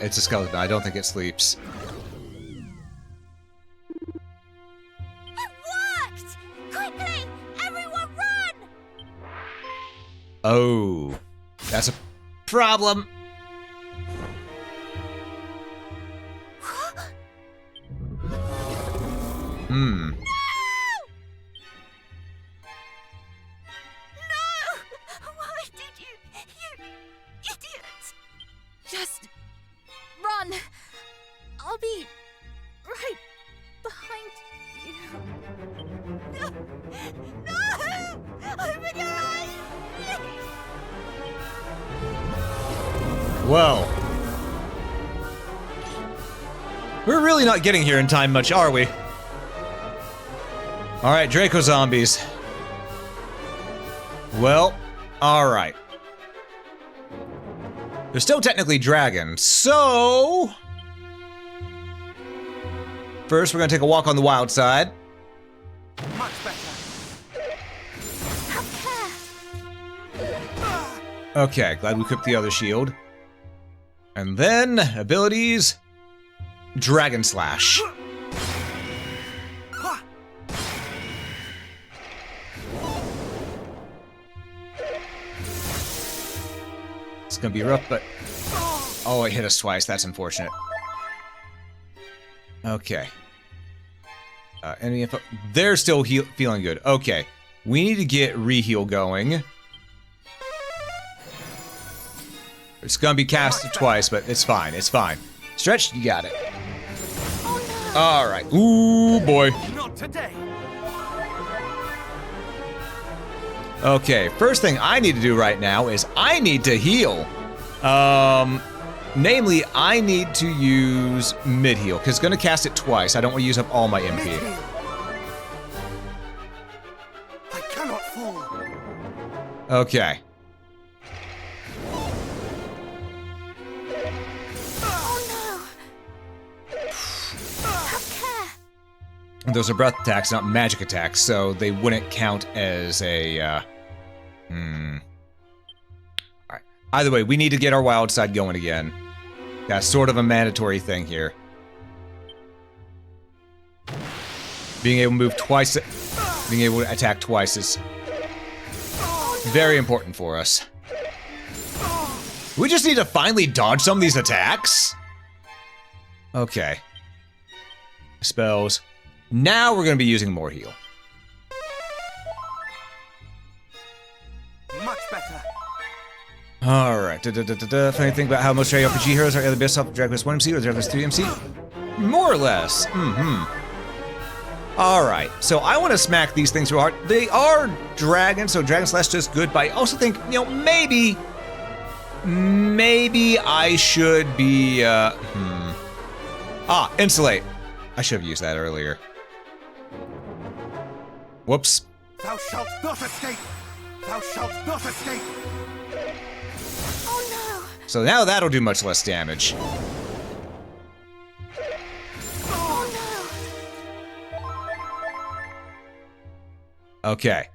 It's a skeleton. I don't think it sleeps. It worked! Quickly! Everyone run! Oh. That's a problem. Hmm. Why did you idiot? Just run. I'll be right behind you. No! Open your eyes! Whoa. We're really not getting here in time much, are we? Alright, Draco zombies. Well, alright. They're still technically dragons, so... First, we're gonna take a walk on the wild side. Much better. Okay, glad we equipped the other shield. And then, abilities... Dragon Slash. It's gonna be rough, but... Oh, it hit us twice. That's unfortunate. Okay. Enemy info... They're still feeling good. Okay. We need to get re-heal going. It's gonna be casted twice, but it's fine. It's fine. Stretch, you got it. Oh, no. Alright. Ooh, boy. Not today. Okay, first thing I need to do right now is I need to heal. Namely, I need to use mid-heal, because it's going to cast it twice. I don't want to use up all my MP. Mid-heal. I cannot fall. Okay. Oh, no. Have care. Those are breath attacks, not magic attacks, so they wouldn't count as a, Alright. Either way, we need to get our wild side going again. That's sort of a mandatory thing here. Being able to move twice, being able to attack twice is very important for us. We just need to finally dodge some of these attacks? Okay. Spells. Now we're going to be using more heal. Much better. Alright. Funny thing about how most JRPG heroes are either based off of Dragon Quest 1 MC or Dragon Quest 3 MC? More or less. Alright, so I want to smack these things real hard. They are dragons, so Dragon Slash is good, but I also think, you know, maybe maybe I should be, insulate. I should have used that earlier. Whoops. Thou shalt not escape! Thou shalt not escape! Oh no! So now that'll do much less damage. Oh no! Okay.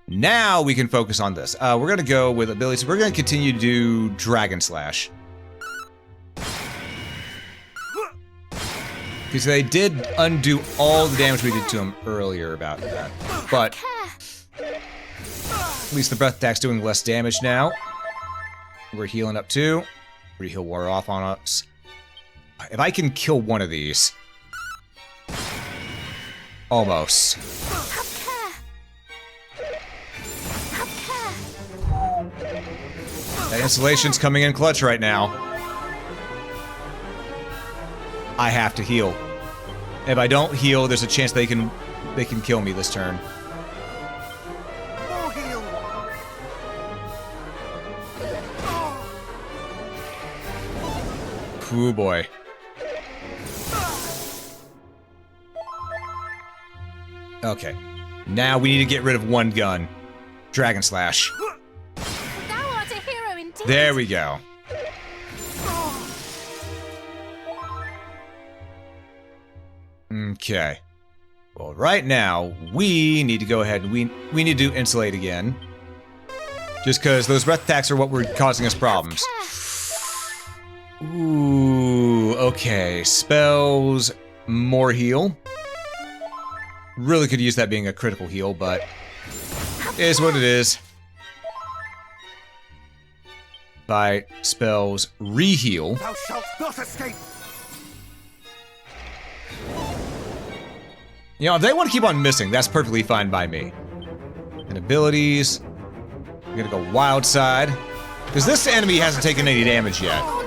Now we can focus on this. We're gonna go with abilities. We're gonna continue to do Dragon Slash. Because they did undo all the damage we did to them earlier about that. But at least the breath attack's doing less damage now. We're healing up too. Reheal wore off on us. If I can kill one of these. Almost. Have care! Have care! That insulation's coming in clutch right now. I have to heal. If I don't heal, there's a chance they can kill me this turn. More heal! Ooh boy. Okay. Now we need to get rid of one gun. Dragon Slash. Thou art a hero indeed! There we go. Okay. Well, right now, we need to go ahead and we need to do Insulate again. Just because those breath attacks are what were causing us problems. Ooh, okay. Spells, more heal. Really could use that being a critical heal, but it is what it is. By spells, re-heal. Thou shalt not escape! You know, if they want to keep on missing, that's perfectly fine by me. And abilities. I'm gonna go Wild Side. Because this enemy hasn't taken any damage yet. Oh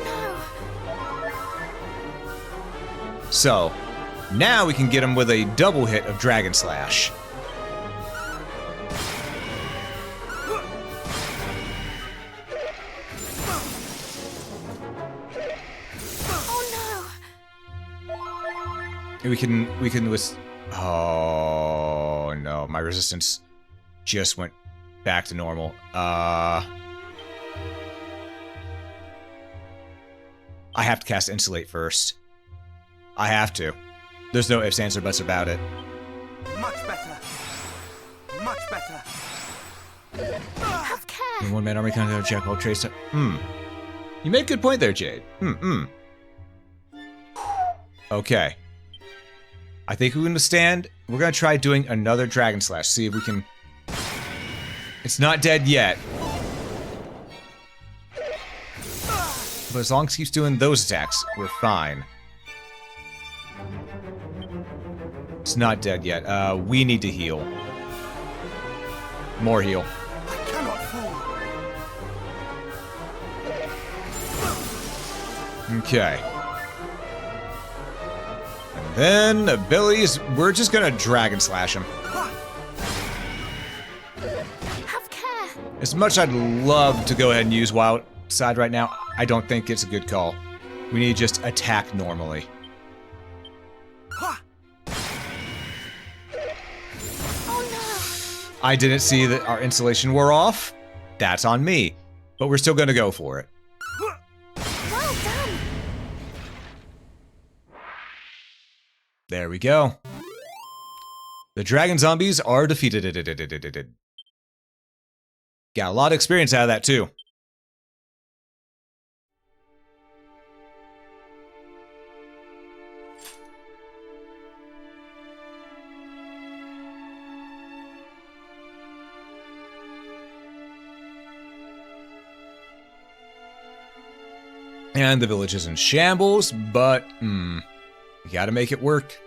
So, now we can get him with a double hit of Dragon Slash. We can with. Oh no, my resistance just went back to normal. I have to cast Insulate first. I have to. There's no ifs, ands, or buts about it. Much better. Much better. Have care! In one man army contact check all trace. You made a good point there, Jade. Okay. I think we can withstand. We're gonna try doing another Dragon Slash. See if we can. It's not dead yet. But as long as it keeps doing those attacks, we're fine. It's not dead yet. We need to heal. More heal. I cannot fall. Okay. And then abilities, we're just gonna Dragon Slash him. Have care! As much I'd love to go ahead and use Wild Side right now, I don't think it's a good call. We need to just attack normally. I didn't see that our insulation wore off. That's on me. But we're still gonna go for it. Well done! There we go. The dragon zombies are defeated. Got a lot of experience out of that too. And the village is in shambles, but, you gotta make it work.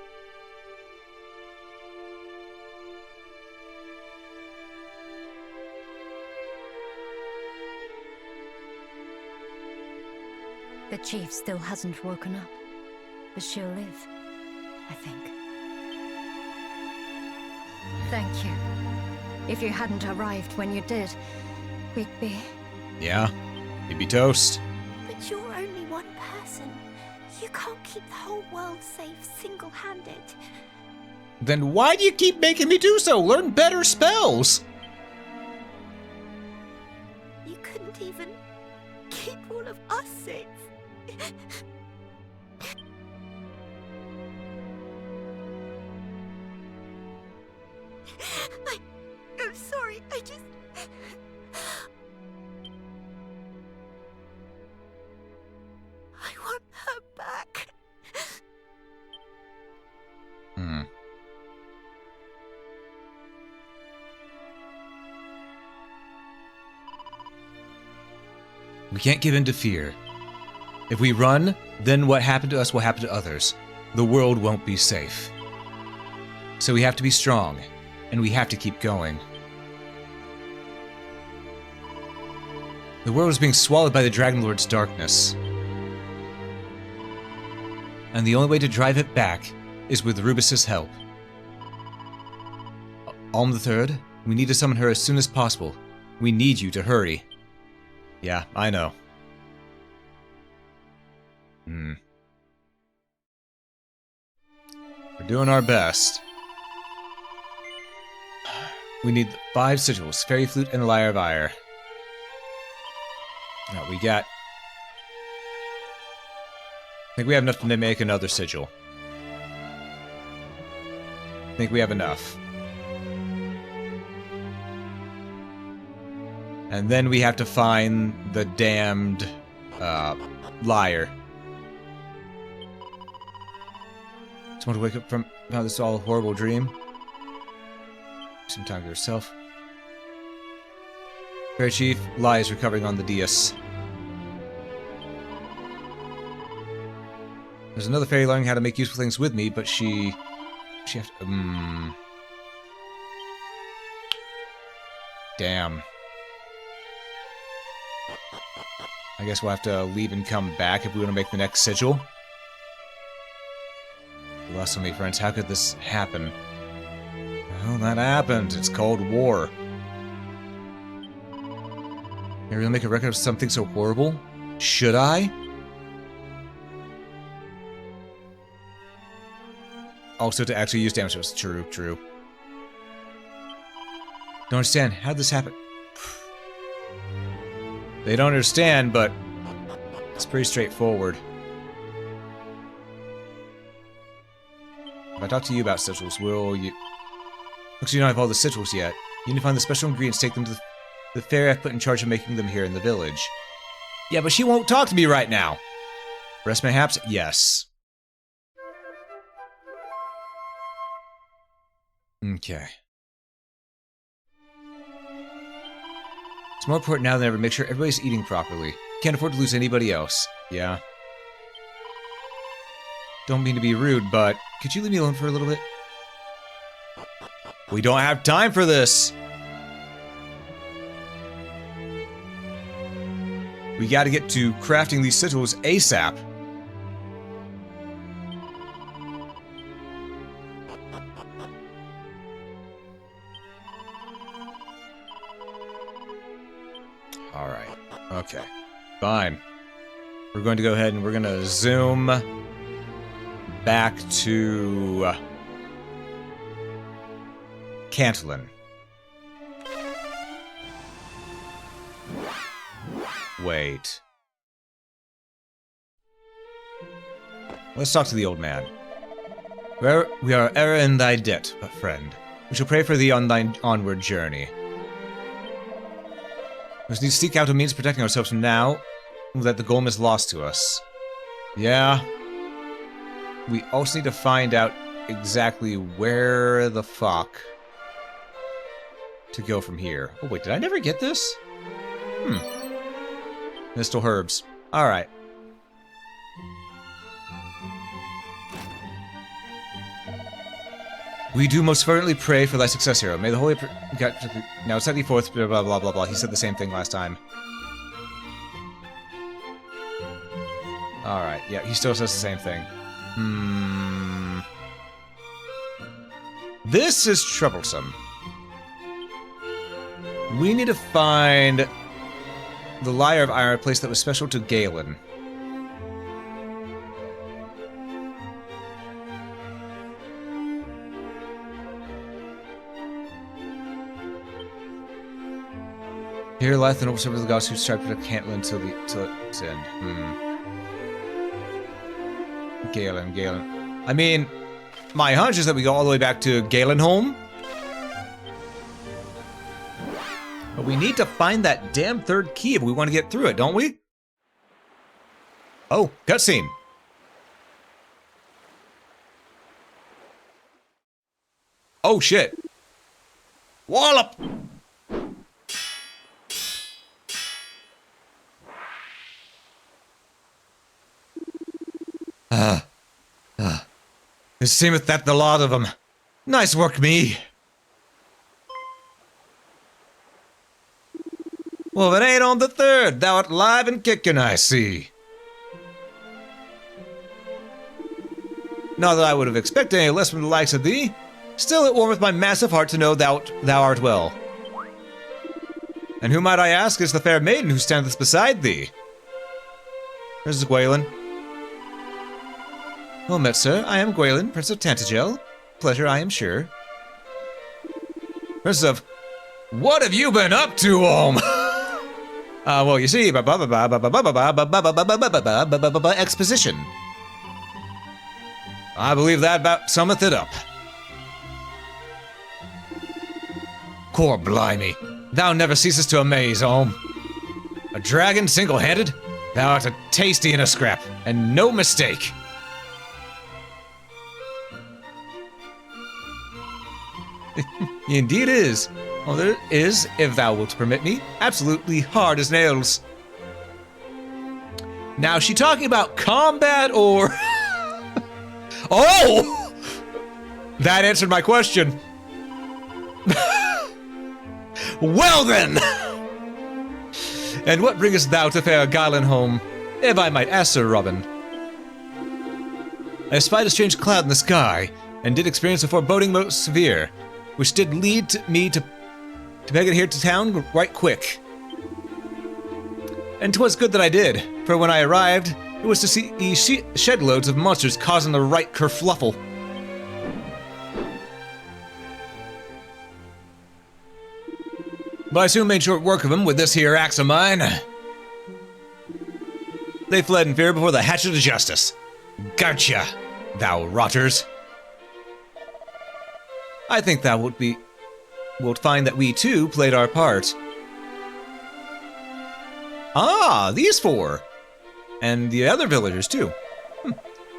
The chief still hasn't woken up, but she'll live, I think. Thank you. If you hadn't arrived when you did, we'd be... Yeah. You'd be toast. But you're only one person. You can't keep the whole world safe single-handed. Then why do you keep making me do so? Learn better spells! You couldn't even keep all of us safe. I'm sorry, I want her back. We can't give in to fear. If we run, then what happened to us will happen to others. The world won't be safe. So we have to be strong, and we have to keep going. The world is being swallowed by the Dragon Lord's darkness. And the only way to drive it back is with Rubus's help. Alm the Third, we need to summon her as soon as possible. We need you to hurry. Yeah, I know. We're doing our best. We need 5 sigils, Fairy Flute and Lyre of Ire. Now we got... I think we have enough to make another sigil. I think we have enough. And then we have to find the damned lyre. Just want to wake up from this all horrible dream. Some time to yourself. Fair Chief, Lai is recovering on the dais. There's another fairy learning how to make useful things with me, but she has to... Damn. I guess we'll have to leave and come back if we want to make the next sigil. We lost so many friends. How could this happen? Well, that happened. It's called war. Can I really make a record of something so horrible? Should I? Also, to actually use damage was true. Don't understand. How did this happen? They don't understand, but it's pretty straightforward. If I talk to you about sigils, will you... Looks like you don't have all the sigils yet. You need to find the special ingredients, take them to the fairy I've put in charge of making them here in the village. Yeah, but she won't talk to me right now. Rest mayhaps? Yes. Okay. It's more important now than ever. Make sure everybody's eating properly. Can't afford to lose anybody else. Yeah. Don't mean to be rude, but could you leave me alone for a little bit? We don't have time for this! We gotta get to crafting these sigils ASAP. Alright. Okay. Fine. We're going to go ahead and we're going to zoom back to Cantlin. Wait. Let's talk to the old man. We are ever in thy debt, but friend. We shall pray for thee on thine onward journey. We need to seek out a means of protecting ourselves from now that the golem is lost to us. Yeah. We also need to find out exactly where the fuck to go from here. Oh wait, did I never get this? Mistle herbs. Alright. We do most fervently pray for thy success, hero. May the holy... Now, it's 74th, blah, blah, blah, blah, blah. He said the same thing last time. Alright, yeah, he still says the same thing. This is troublesome. We need to find the Lyre of Iron, a place that was special to Galen. Here lieth the noble servant of the gods who strive to protect Cantlin till its end. Galen. I mean, my hunch is that we go all the way back to Galenholm. But we need to find that damn third key if we want to get through it, don't we? Oh, cutscene. Oh shit. Wallop! It seemeth that the lot of them. Nice work, me. Well, if it ain't on the third, thou art live and kicking, I see. Not that I would have expected any less from the likes of thee. Still, it warmeth my massive heart to know thou art well. And who might I ask is the fair maiden who standeth beside thee? This is Gwaelin. Well met, sir. I am Gwaelin, Prince of Tantagel. Pleasure, I am sure. Prince of... What have you been up to, well, you see, exposition. I believe that about summeth it up. Cor blimey, thou never ceasest to amaze, Olm. A dragon single-handed? Thou art a tasty in a scrap, and no mistake. Indeed is. Well, there is, if thou wilt permit me, absolutely hard as nails. Now, is she talking about combat or... Oh! That answered my question. Well then! And what bringest thou to fair Galenholm, if I might ask, Sir Robin? I espied a strange cloud in the sky, and did experience a foreboding most severe, which did lead me to make it here to town right quick. And 'twas good that I did, for when I arrived, it was to see shed loads of monsters causing the right kerfluffle. But I soon made short work of them with this here axe of mine. They fled in fear before the hatchet of justice. Gotcha, thou rotters. I think thou wilt find that we too played our part. Ah, these four! And the other villagers too.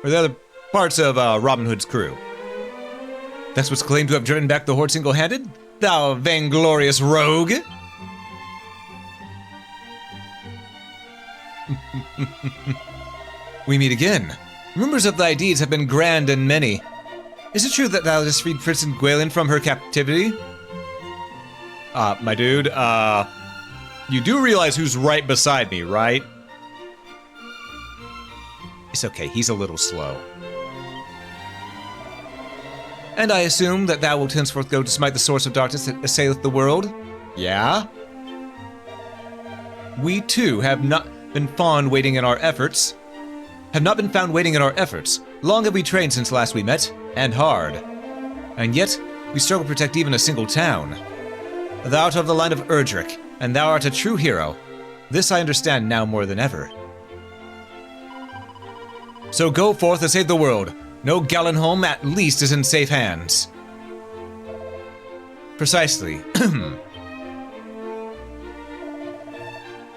Or the other parts of Robin Hood's crew. That's what's claimed to have driven back the horde single-handed? Thou vainglorious rogue! We meet again. Rumors of thy deeds have been grand and many. Is it true that thou just freed Princess Gwaelin from her captivity? My dude, you do realize who's right beside me, right? It's okay, he's a little slow. And I assume that thou wilt henceforth go to smite the source of darkness that assaileth the world? Yeah? We too have not been found waiting in our efforts. Long have we trained since last we met, and hard. And yet, we struggle to protect even a single town. Thou art of the line of Erdrick, and thou art a true hero. This I understand now more than ever. So go forth and save the world. No Galenholm at least is in safe hands. Precisely.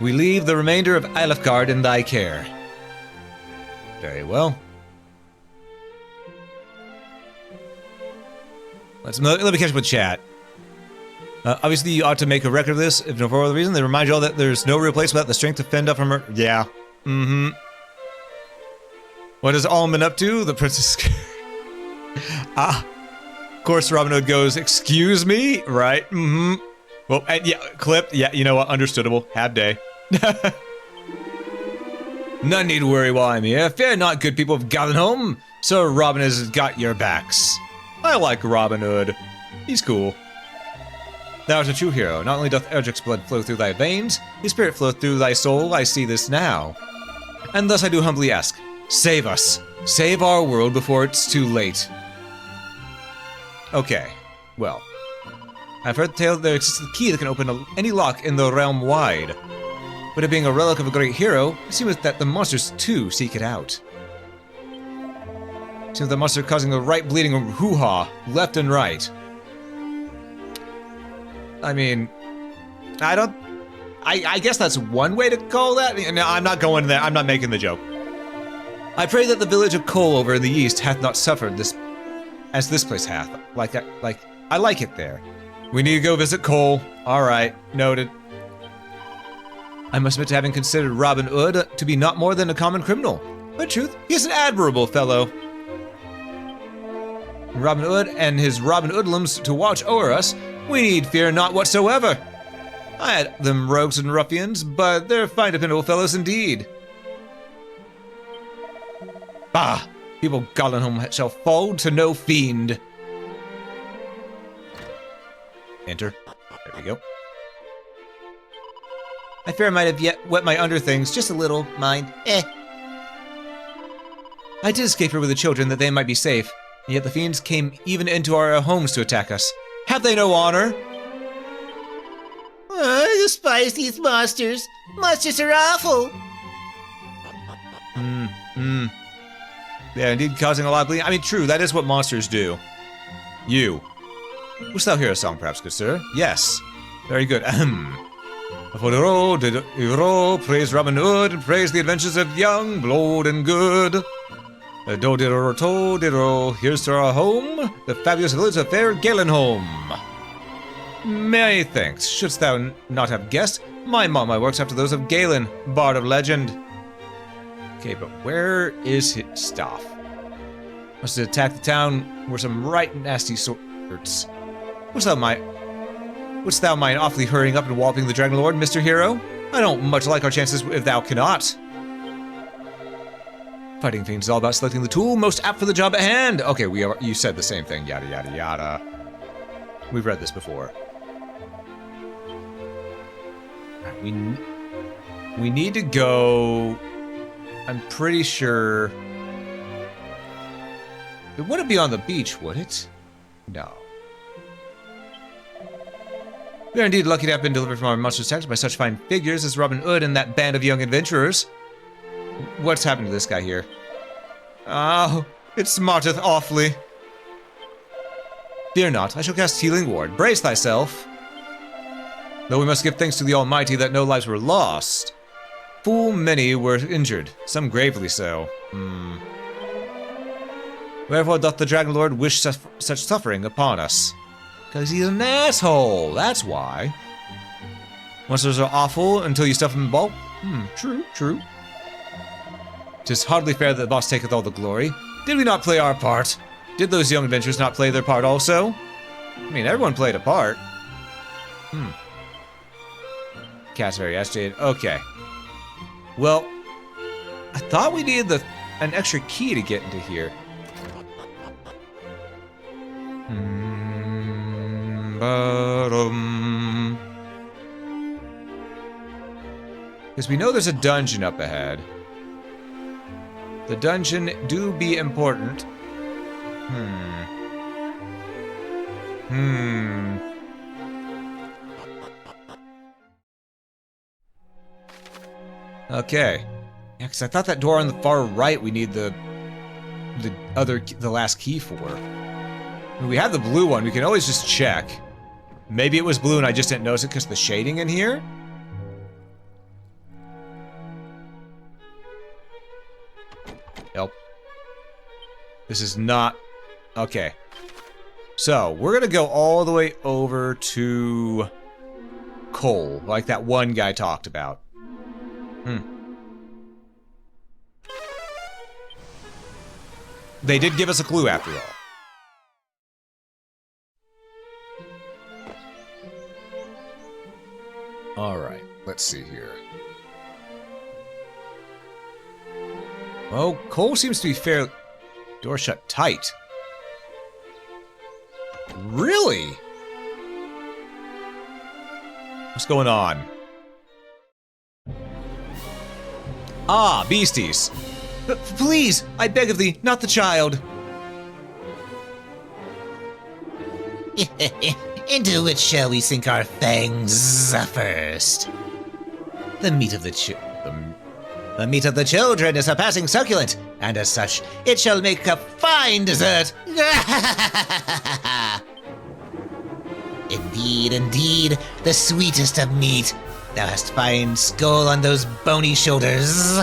We leave the remainder of Eilifgard in thy care. Very well. Let me catch up with chat. Obviously, you ought to make a record of this, if no for other reason. They remind you all that there's no real place without the strength to fend up from her. Yeah. Mm-hmm. What has Alm been up to? The princess... Of course, Robin Hood goes, excuse me? Right? Mm-hmm. Well, yeah, clip. Yeah, you know what? Understandable. Have day. None need worry while I'm here. Fear not, good people of Galenholm. Sir Robin has got your backs. I like Robin Hood. He's cool. Thou art a true hero. Not only doth Erdrick's blood flow through thy veins, his spirit floweth through thy soul. I see this now. And thus I do humbly ask, save us. Save our world before it's too late. Okay, well. I've heard the tale that there exists a key that can open any lock in the realm wide. But it being a relic of a great hero, it seemeth that the monsters too seek it out. It seems the monster causing a right bleeding hoo-ha, left and right. I mean, I guess that's one way to call that. No, I'm not going there. I'm not making the joke. I pray that the village of Cole over in the east hath not suffered this, as this place hath. I like it there. We need to go visit Cole. All right, noted. I must admit to having considered Robin Hood to be not more than a common criminal. But truth, he is an admirable fellow. Robin Hood and his Robin Hoodlums to watch o'er us, we need fear not whatsoever. I had them rogues and ruffians, but they're fine dependable fellows indeed. Bah! People Gallenholm shall fall to no fiend. Enter. There we go. I fear I might have yet wet my underthings just a little, mind. I did escape here with the children that they might be safe, and yet the fiends came even into our homes to attack us. Have they no honor? I despise these monsters. Monsters are awful. Yeah, indeed causing a lot of bleeding. I mean, true, that is what monsters do. You. Wouldst thou hear a song, perhaps, good sir? Yes. Very good. For the road, did hero, praise Robin Hood, and praise the adventures of young, bold, and good. Do-diddle-to-diddle, here's to our home, the fabulous village of fair Galenholm. Many thanks. Shouldst thou not have guessed, my works after those of Galen, bard of legend. Okay, but where is his stuff? Must have attacked the town were some right nasty sorts. Wouldst thou mind awfully hurrying up and walloping the Dragon Lord, Mr. Hero? I don't much like our chances if thou cannot. Fighting fiends is all about selecting the tool most apt for the job at hand. Okay, you said the same thing, yada yada yada. We've read this before. We need to go. I'm pretty sure it wouldn't be on the beach, would it? No. We are indeed lucky to have been delivered from our monstrous attacks by such fine figures as Robin Hood and that band of young adventurers. What's happened to this guy here? Oh, it smarteth awfully. Fear not, I shall cast Healing Ward. Brace thyself. Though we must give thanks to the Almighty that no lives were lost. Full many were injured, some gravely so. Wherefore doth the Dragon Lord wish such suffering upon us? Because he's an asshole, that's why. Monsters are awful until you stuff them in bulk. True. 'Tis hardly fair that the boss taketh all the glory. Did we not play our part? Did those young adventurers not play their part also? I mean, everyone played a part. Cat's very agitated. Okay. Well, I thought we needed an extra key to get into here. Because we know there's a dungeon up ahead. The dungeon do be important. Okay. Yeah, because I thought that door on the far right we need the last key for. I mean, we have the blue one. We can always just check. Maybe it was blue and I just didn't notice it because of the shading in here. Nope. This is not... Okay. So, we're gonna go all the way over to Cole, like that one guy talked about. They did give us a clue after all. Alright, let's see here. Oh, Cole seems to be fair. Door shut tight. Really? What's going on? Ah, beasties. Please, I beg of thee, not the child. Into which shall we sink our fangs first? The meat of the children is surpassing succulent, and as such, it shall make a fine dessert. Indeed, indeed, the sweetest of meat. Thou hast fine skull on those bony shoulders.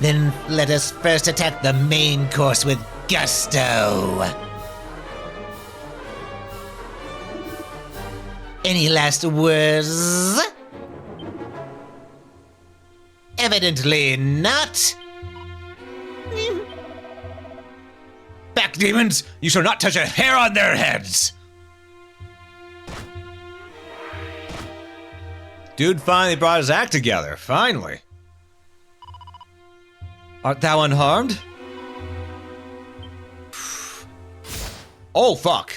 Then let us first attack the main course with gusto. Any last words? Evidently not. Back, demons! You shall not touch a hair on their heads! Dude finally brought his act together, finally. Art thou unharmed? Oh, fuck.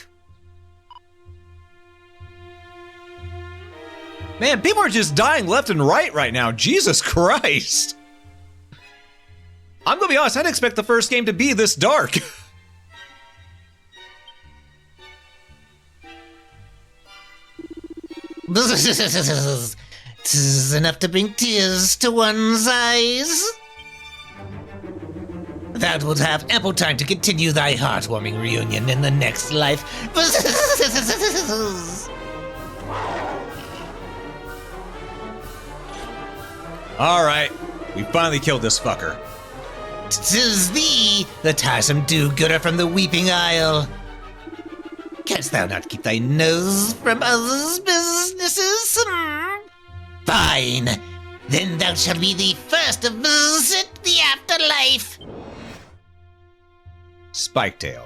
Man, people are just dying left and right now. Jesus Christ. I'm gonna be honest, I didn't expect the first game to be this dark. Tis enough to bring tears to one's eyes. Thou wilt have ample time to continue thy heartwarming reunion in the next life. Alright, we finally killed this fucker. 'Tis thee, the tiresome do-gooder from the Weeping Isle. Canst thou not keep thy nose from others' businesses? Fine, then thou shalt be the first to visit the afterlife. Spiketail.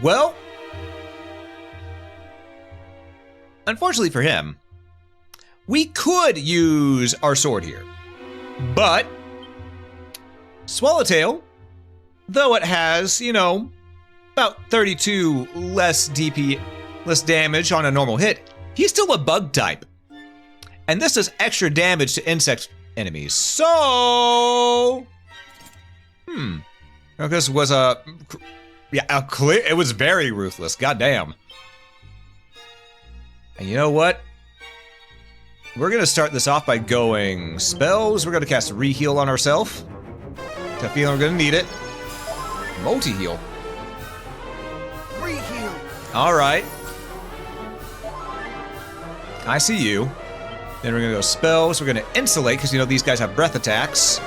Well, unfortunately for him, we could use our sword here, but Swallowtail, though it has, you know, about 32 less damage on a normal hit, he's still a bug type. And this does extra damage to insect enemies. So, this was it was very ruthless, goddamn. And you know what? We're gonna start this off by going spells. We're gonna cast Reheal on ourselves. I feel we're gonna need it. Multi-heal. Reheal. Alright. I see you. Then we're gonna go spells. We're gonna insulate, because you know these guys have breath attacks.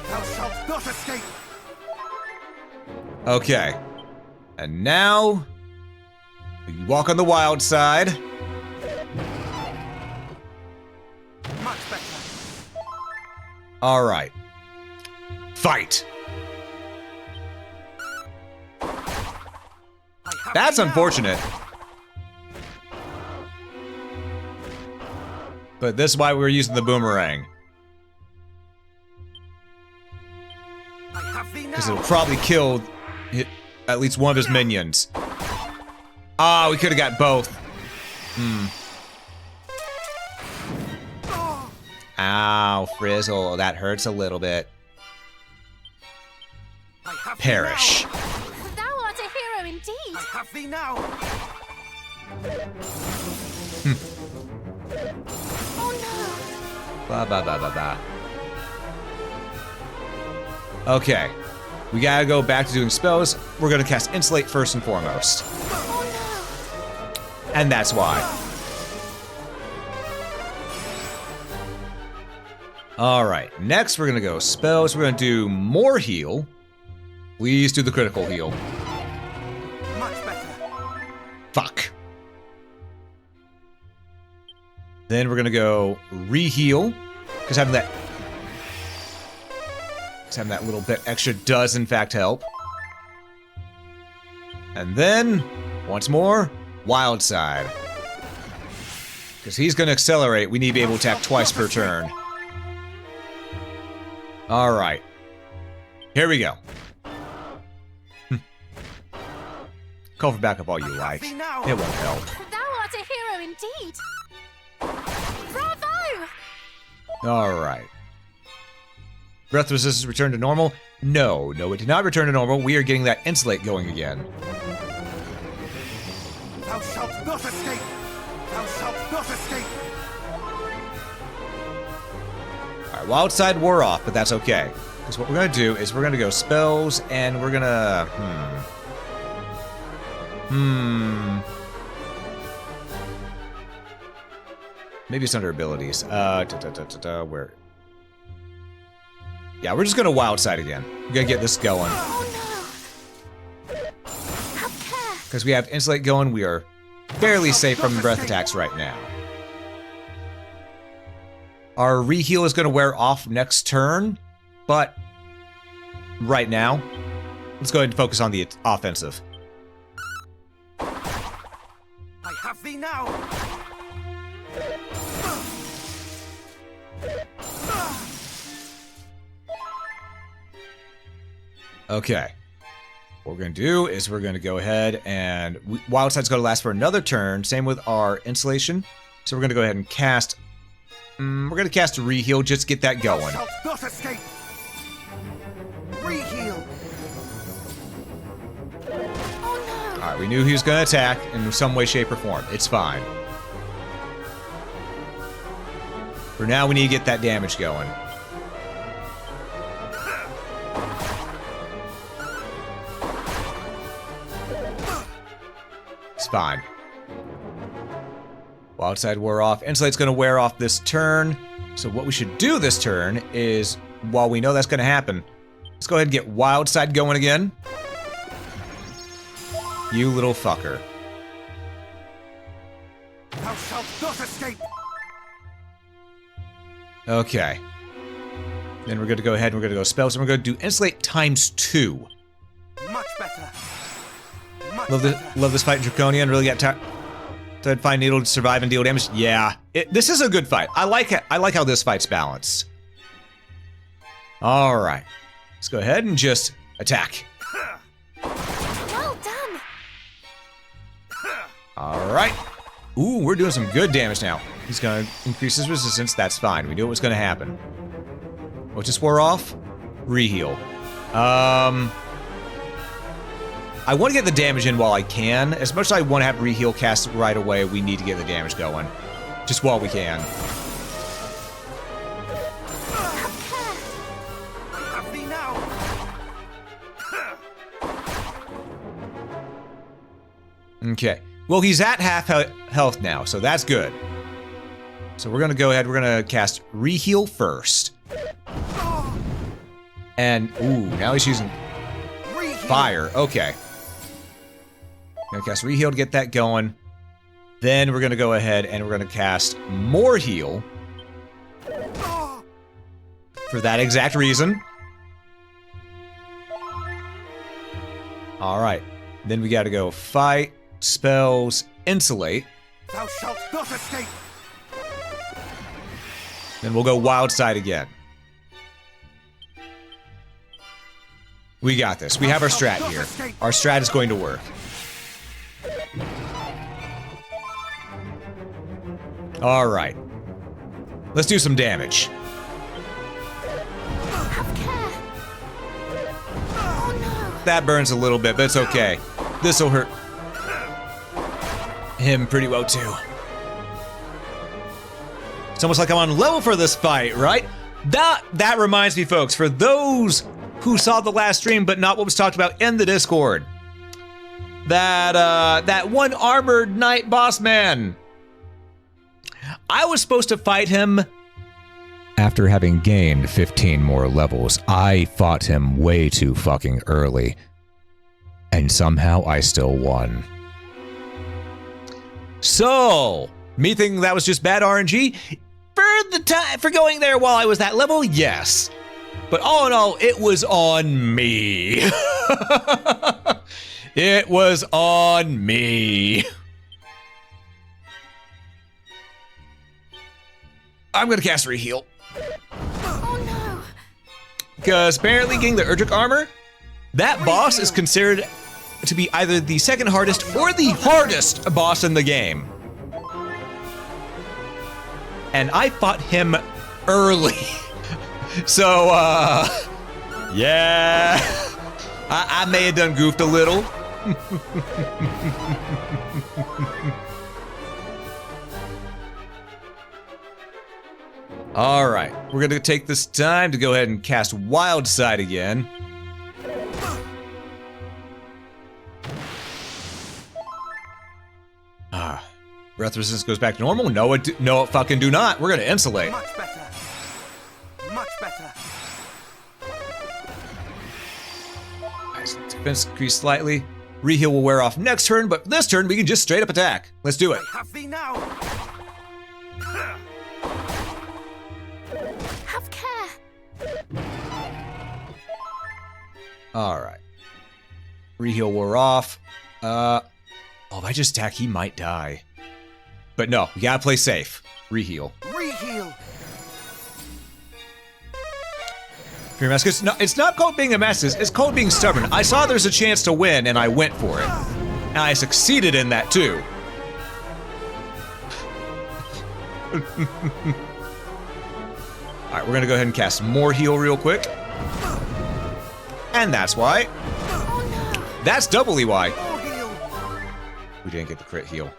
Thou shalt not escape. Okay. And now we walk on the wild side. Much better. Alright. Fight! That's unfortunate. But this is why we're using the boomerang. Because it'll probably kill at least one of his minions. Ah, we could have got both. Ow, Frizzle, that hurts a little bit. Perish. Thou art a hero indeed. I have thee now. Oh no. Ba ba ba ba ba. Okay. We gotta go back to doing spells. We're gonna cast Insulate first and foremost. Oh no. And that's why. Alright, next we're gonna go spells. We're gonna do more heal. Please do the critical heal. Much better. Fuck. Then we're gonna go re-heal. Because having that little bit extra does in fact help. And then, once more, wild side. Because he's gonna accelerate, we need to be able to attack twice per turn. Alright. Here we go. Call for backup all you like. It won't help. Thou art a hero indeed. Alright. Breath resistance returned to normal? No, it did not return to normal. We are getting that insulate going again. Thou shalt not escape! Thou shalt not escape! Alright, wild side wore off, but that's okay. Because what we're going to do is we're going to go spells, and we're going to... Maybe it's under abilities. Where? Yeah, we're just going to wild side again. We're going to get this going. Oh no! Have care! Because we have insulate going, we are fairly safe from breath attacks right now. Our reheal is going to wear off next turn, but right now, let's go ahead and focus on the offensive. I have thee now! Okay. What we're going to do is we're going to go ahead and... Wild Side's going to last for another turn. Same with our insulation. So we're going to go ahead and cast... we're going to cast a reheal, just get that going. Thou shalt not escape! Reheal! Oh no! Alright, we knew he was going to attack in some way, shape, or form. It's fine. For now, we need to get that damage going. It's fine. Wild Side wore off. Insulate's going to wear off this turn. So what we should do this turn is, while we know that's going to happen, let's go ahead and get Wild Side going again. You little fucker. Thou shalt not escape! Okay. Then we're going to go ahead and we're going to go spells, and we're going to do Insulate ×2. Much better. Love this fight in Draconian. Really got tired. To find Needle to survive and deal damage. Yeah, this is a good fight. I like it. I like how this fight's balanced. All right, let's go ahead and just attack. Well done! All right. Ooh, we're doing some good damage now. He's gonna increase his resistance. That's fine. We knew it was gonna happen. What just wore off? Reheal. I want to get the damage in while I can. As much as I want to have reheal cast right away, we need to get the damage going. Just while we can. Have thee now! Okay. Well, he's at half health now, so that's good. So we're going to go ahead. We're going to cast reheal first. And, ooh, now he's using fire. Okay. Gonna cast reheal to get that going. Then we're gonna go ahead and we're gonna cast more heal. For that exact reason. Alright. Then we gotta go fight, spells, insulate. Thou shalt not escape! Then we'll go wild side again. We got this. We have our strat here. Our strat is going to work. All right. Let's do some damage. Have care! Oh no! That burns a little bit, but it's okay. This will hurt him pretty well too. It's almost like I'm on level for this fight, right? That reminds me, folks, for those who saw the last stream but not what was talked about in the Discord, that one armored knight boss man, I was supposed to fight him after having gained 15 more levels. I fought him way too fucking early, and somehow I still won. So, me thinking that was just bad RNG for going there while I was that level, yes. But all in all, it was on me. It was on me. I'm gonna cast reheal. Oh no! Because apparently getting the Erdrick armor, that boss is considered to be either the second hardest or the hardest boss in the game. And I fought him early. So, yeah. I may have done goofed a little. All right, we're gonna take this time to go ahead and cast Wild Side again. Breath resistance goes back to normal. No, it fucking do not. We're gonna insulate. Much better. Much better. Nice. Defense increase slightly. Reheal will wear off next turn, but this turn we can just straight up attack. Let's do it. I have thee now. Have care. All right. Reheal wore off. Oh, if I just attack, he might die. But no, we gotta play safe. Reheal. Reheal. Fear Mask. It's not called being a mess. It's called being stubborn. I saw there's a chance to win, and I went for it. And I succeeded in that, too. Alright, we're gonna go ahead and cast more heal real quick. And that's why. Oh no. That's doubly why. More heal. We didn't get the crit heal.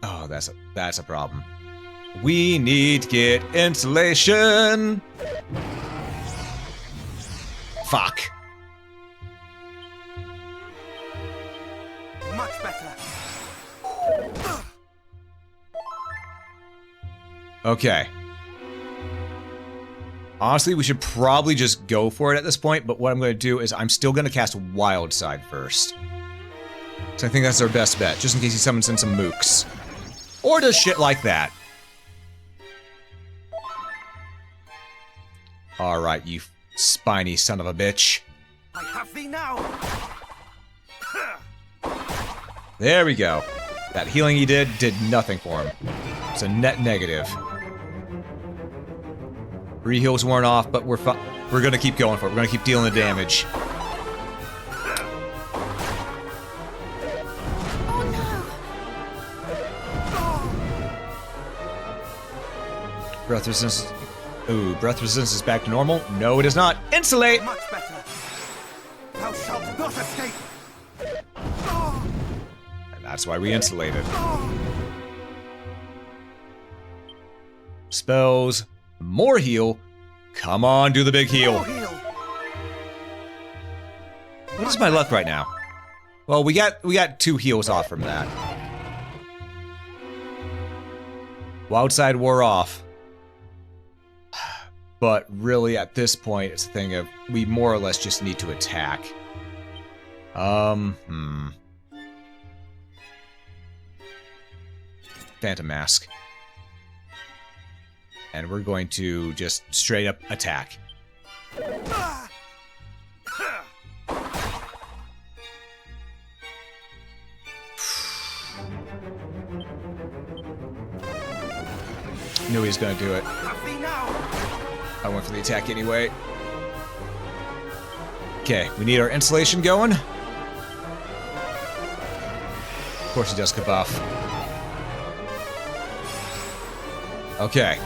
Oh, that's a problem. We need to get insulation. Fuck. Much better. Okay. Honestly, we should probably just go for it at this point, but what I'm going to do is I'm still going to cast Wild Side first. So I think that's our best bet, just in case he summons in some mooks. Or does shit like that. Alright, you spiny son of a bitch. I have thee now. There we go. That healing he did nothing for him. It's a net negative. Reheal's worn off, but we're gonna keep going for it. We're gonna keep dealing the damage. Breath resistance. Ooh, breath resistance is back to normal. No, it is not. Insulate! Much better. Thou shalt not escape. And that's why we insulated. Spells. More heal. Come on, do the big heal. More heal. What is my luck right now? Well, we got 2 heals off from that. Wild Side wore off. But really, at this point, it's a thing of we more or less just need to attack. Phantom Mask. And we're going to just straight up attack. Knew he was gonna do it. I went for the attack anyway. Okay, we need our insulation going. Of course he does kabuff. Okay.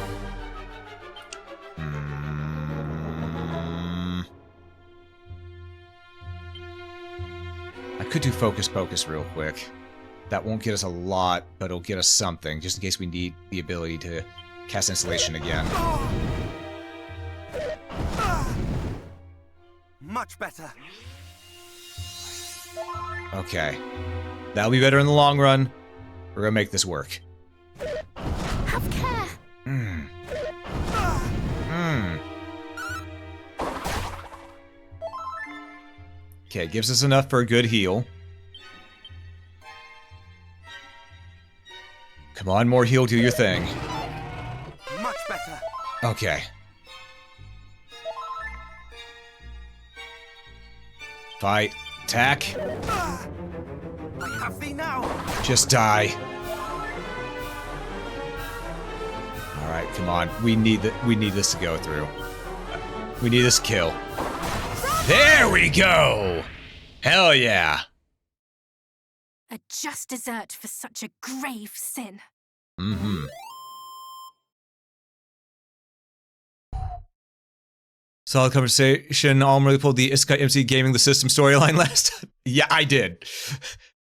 I could do Focus Pocus real quick. That won't get us a lot, but it'll get us something, just in case we need the ability to cast insulation again. Much better. Okay. That'll be better in the long run. We're gonna make this work. Have care. Okay, gives us enough for a good heal. Come on, more heal, do your thing. Much better. Okay. Fight. Attack. I have thee now. Just die. Alright, come on. We need this to go through. We need this kill. There we go! Hell yeah! A just desert for such a grave sin. Solid conversation. Alm really pulled the Isekai MC gaming the system storyline last time. Yeah, I did.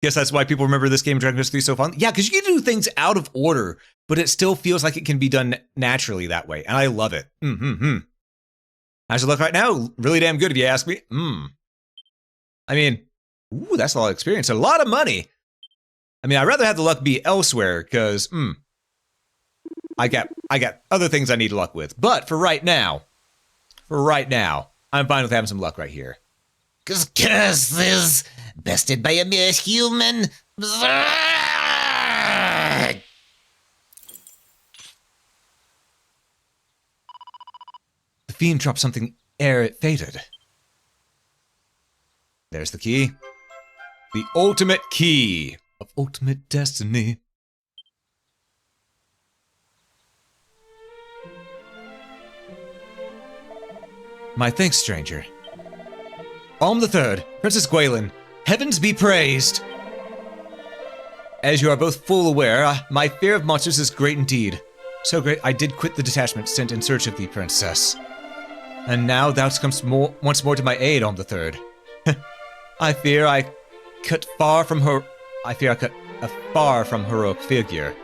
Guess that's why people remember this game Dragon Quest 3 so fondly. Yeah, because you can do things out of order, but it still feels like it can be done naturally that way, and I love it. How's your luck right now? Really damn good if you ask me. I mean, ooh, that's a lot of experience. A lot of money. I mean, I'd rather have the luck be elsewhere, because, I got other things I need luck with. But for right now, I'm fine with having some luck right here. Cause curses, bested by a mere human. Berserk! The fiend dropped something ere it faded. There's the key. The ultimate key of ultimate destiny. My thanks, stranger. Alm the Third, Princess Gwaelin, heavens be praised! As you are both full aware, my fear of monsters is great indeed. So great, I did quit the detachment sent in search of thee, princess. And now thou comes once more to my aid, Alm the Third. I fear I cut a far from heroic figure.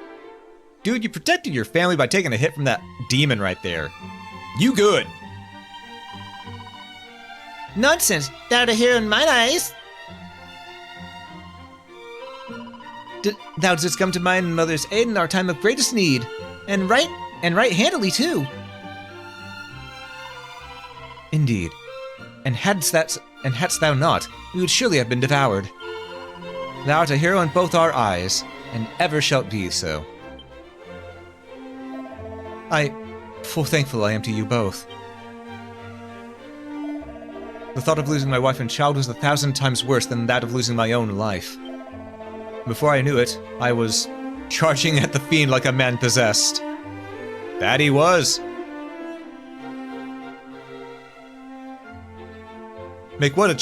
Dude, you protected your family by taking a hit from that demon right there. You good. Nonsense, thou'rt a hero in mine eyes. Thou didst come to mine mother's aid in our time of greatest need, and right handily too. Indeed, and hadst thou not, we would surely have been devoured. Thou art a hero in both our eyes, and ever shalt be so. Full thankful I am to you both. The thought of losing my wife and child was 1,000 times worse than that of losing my own life. Before I knew it, I was charging at the fiend like a man possessed. That he was. Make what a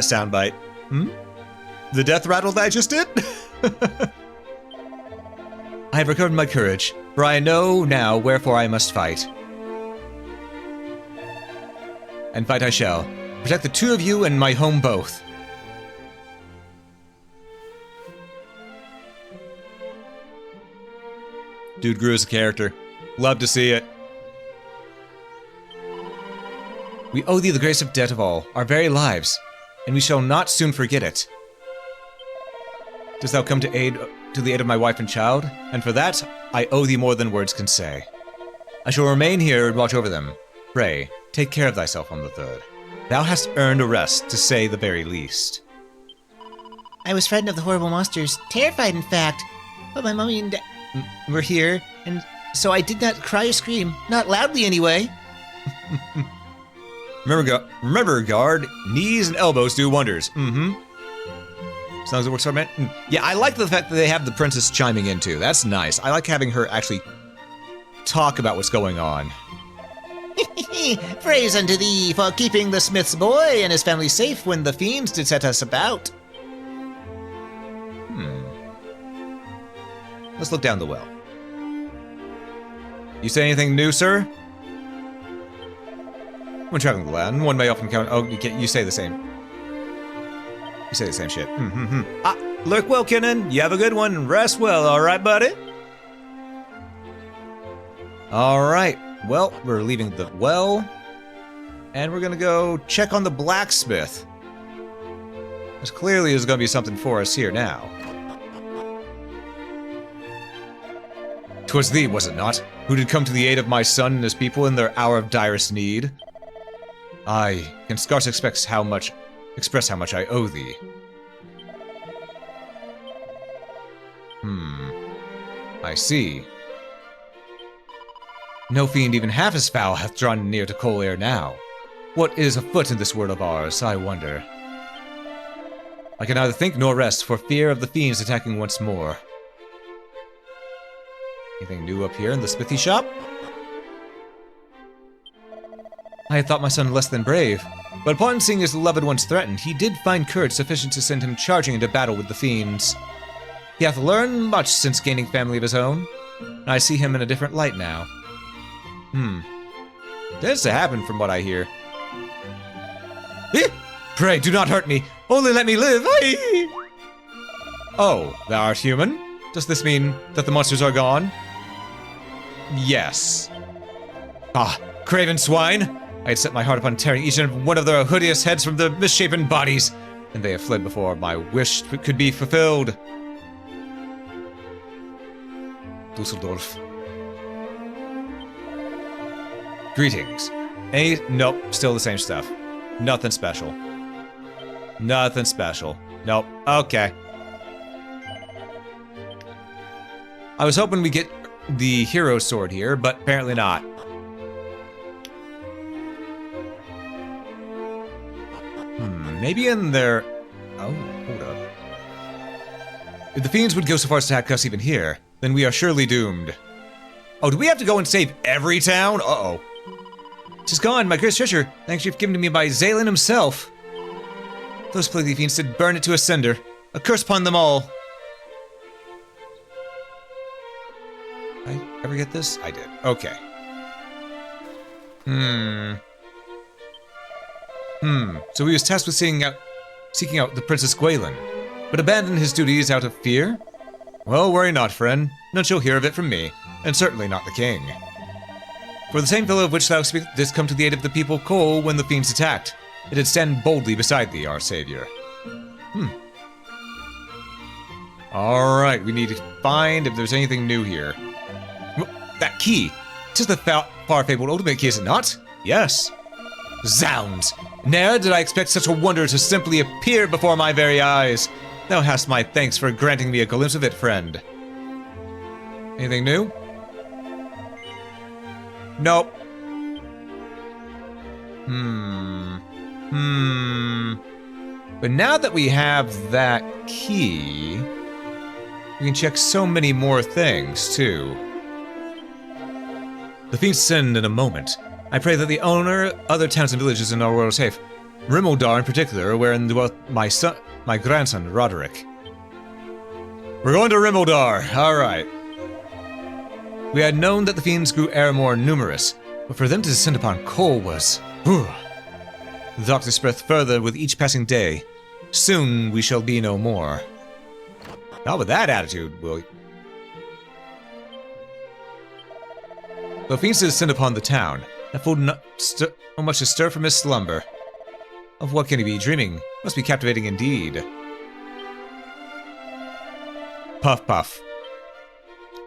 soundbite? The death rattle that I just did? I have recovered my courage, for I know now wherefore I must fight. And fight I shall. Protect the two of you and my home both. Dude grew as a character. Love to see it. We owe thee the grace of debt of all, our very lives, and we shall not soon forget it. Dost thou come to the aid of my wife and child? And for that, I owe thee more than words can say. I shall remain here and watch over them. Pray, take care of thyself on the third. Thou hast earned a rest, to say the very least. I was frightened of the horrible monsters, terrified in fact, but my mommy and dad were here, and so I did not cry or scream, not loudly anyway. Remember, guard, knees and elbows do wonders. As long as it works hard, man. Yeah, I like the fact that they have the princess chiming in too. That's nice. I like having her actually talk about what's going on. Praise unto thee for keeping the smith's boy and his family safe when the fiends did set us about. Let's look down the well. You say anything new, sir? When traveling the land, one may often count. Oh, you say the same. You say the same shit. Lurk well, Kinnan. You have a good one and rest well, alright, buddy? Alright. Well, we're leaving the well. And we're gonna go check on the blacksmith. Because clearly there's gonna be something for us here now. 'Twas thee, was it not, who did come to the aid of my son and his people in their hour of direst need? I can scarce express how much I owe thee. I see. No fiend even half as foul hath drawn near to Cole ere now. What is afoot in this world of ours, I wonder? I can neither think nor rest for fear of the fiends attacking once more. Anything new up here in the smithy shop? I had thought my son less than brave, but upon seeing his loved ones threatened, he did find courage sufficient to send him charging into battle with the fiends. He hath learned much since gaining family of his own, and I see him in a different light now. Tends to happen from what I hear. Pray, do not hurt me. Only let me live. Oh, thou art human? Does this mean that the monsters are gone? Yes. Ah, craven swine! I had set my heart upon tearing each and every one of their hideous heads from their misshapen bodies, and they have fled before my wish could be fulfilled. Dusseldorf. Greetings. Nope, still the same stuff. Nothing special. Nothing special. Nope, okay. I was hoping we'd get the hero sword here, but apparently not. Maybe in their... Oh, hold up. If the fiends would go so far as to attack us even here, then we are surely doomed. Oh, do we have to go and save every town? Uh-oh. "'Tis gone, my greatest treasure, thanks you've given to me by Zalen himself. Those plaguey fiends did burn it to a cinder. A curse upon them all." Did I ever get this? I did. Okay. So he was tasked with seeking out the Princess Gwaelin, but abandoned his duties out of fear? Well, worry not, friend. None shall hear of it from me, and certainly not the king. For the same fellow of which thou speakest didst come to the aid of the people of Cole when the fiends attacked. It did stand boldly beside thee, our savior. Alright, we need to find if there's anything new here. That key! 'Tis the far-fabled ultimate key, is it not? Yes. Zounds! Ne'er did I expect such a wonder to simply appear before my very eyes. Thou hast my thanks for granting me a glimpse of it, friend. Anything new? Nope. But now that we have that key, we can check so many more things, too. The fiends send in a moment. I pray that the owner, other towns and villages in our world are safe. Rimeldar in particular, wherein dwelt my grandson, Roderick. We're going to Rimeldar, alright. We had known that the fiends grew ever more numerous, but for them to descend upon Cole was... The darkness spread further with each passing day. Soon we shall be no more. Not with that attitude, will you? The fiends descend upon the town, that fool not so much to stir from his slumber. Of what can he be dreaming? Must be captivating indeed. Puff puff.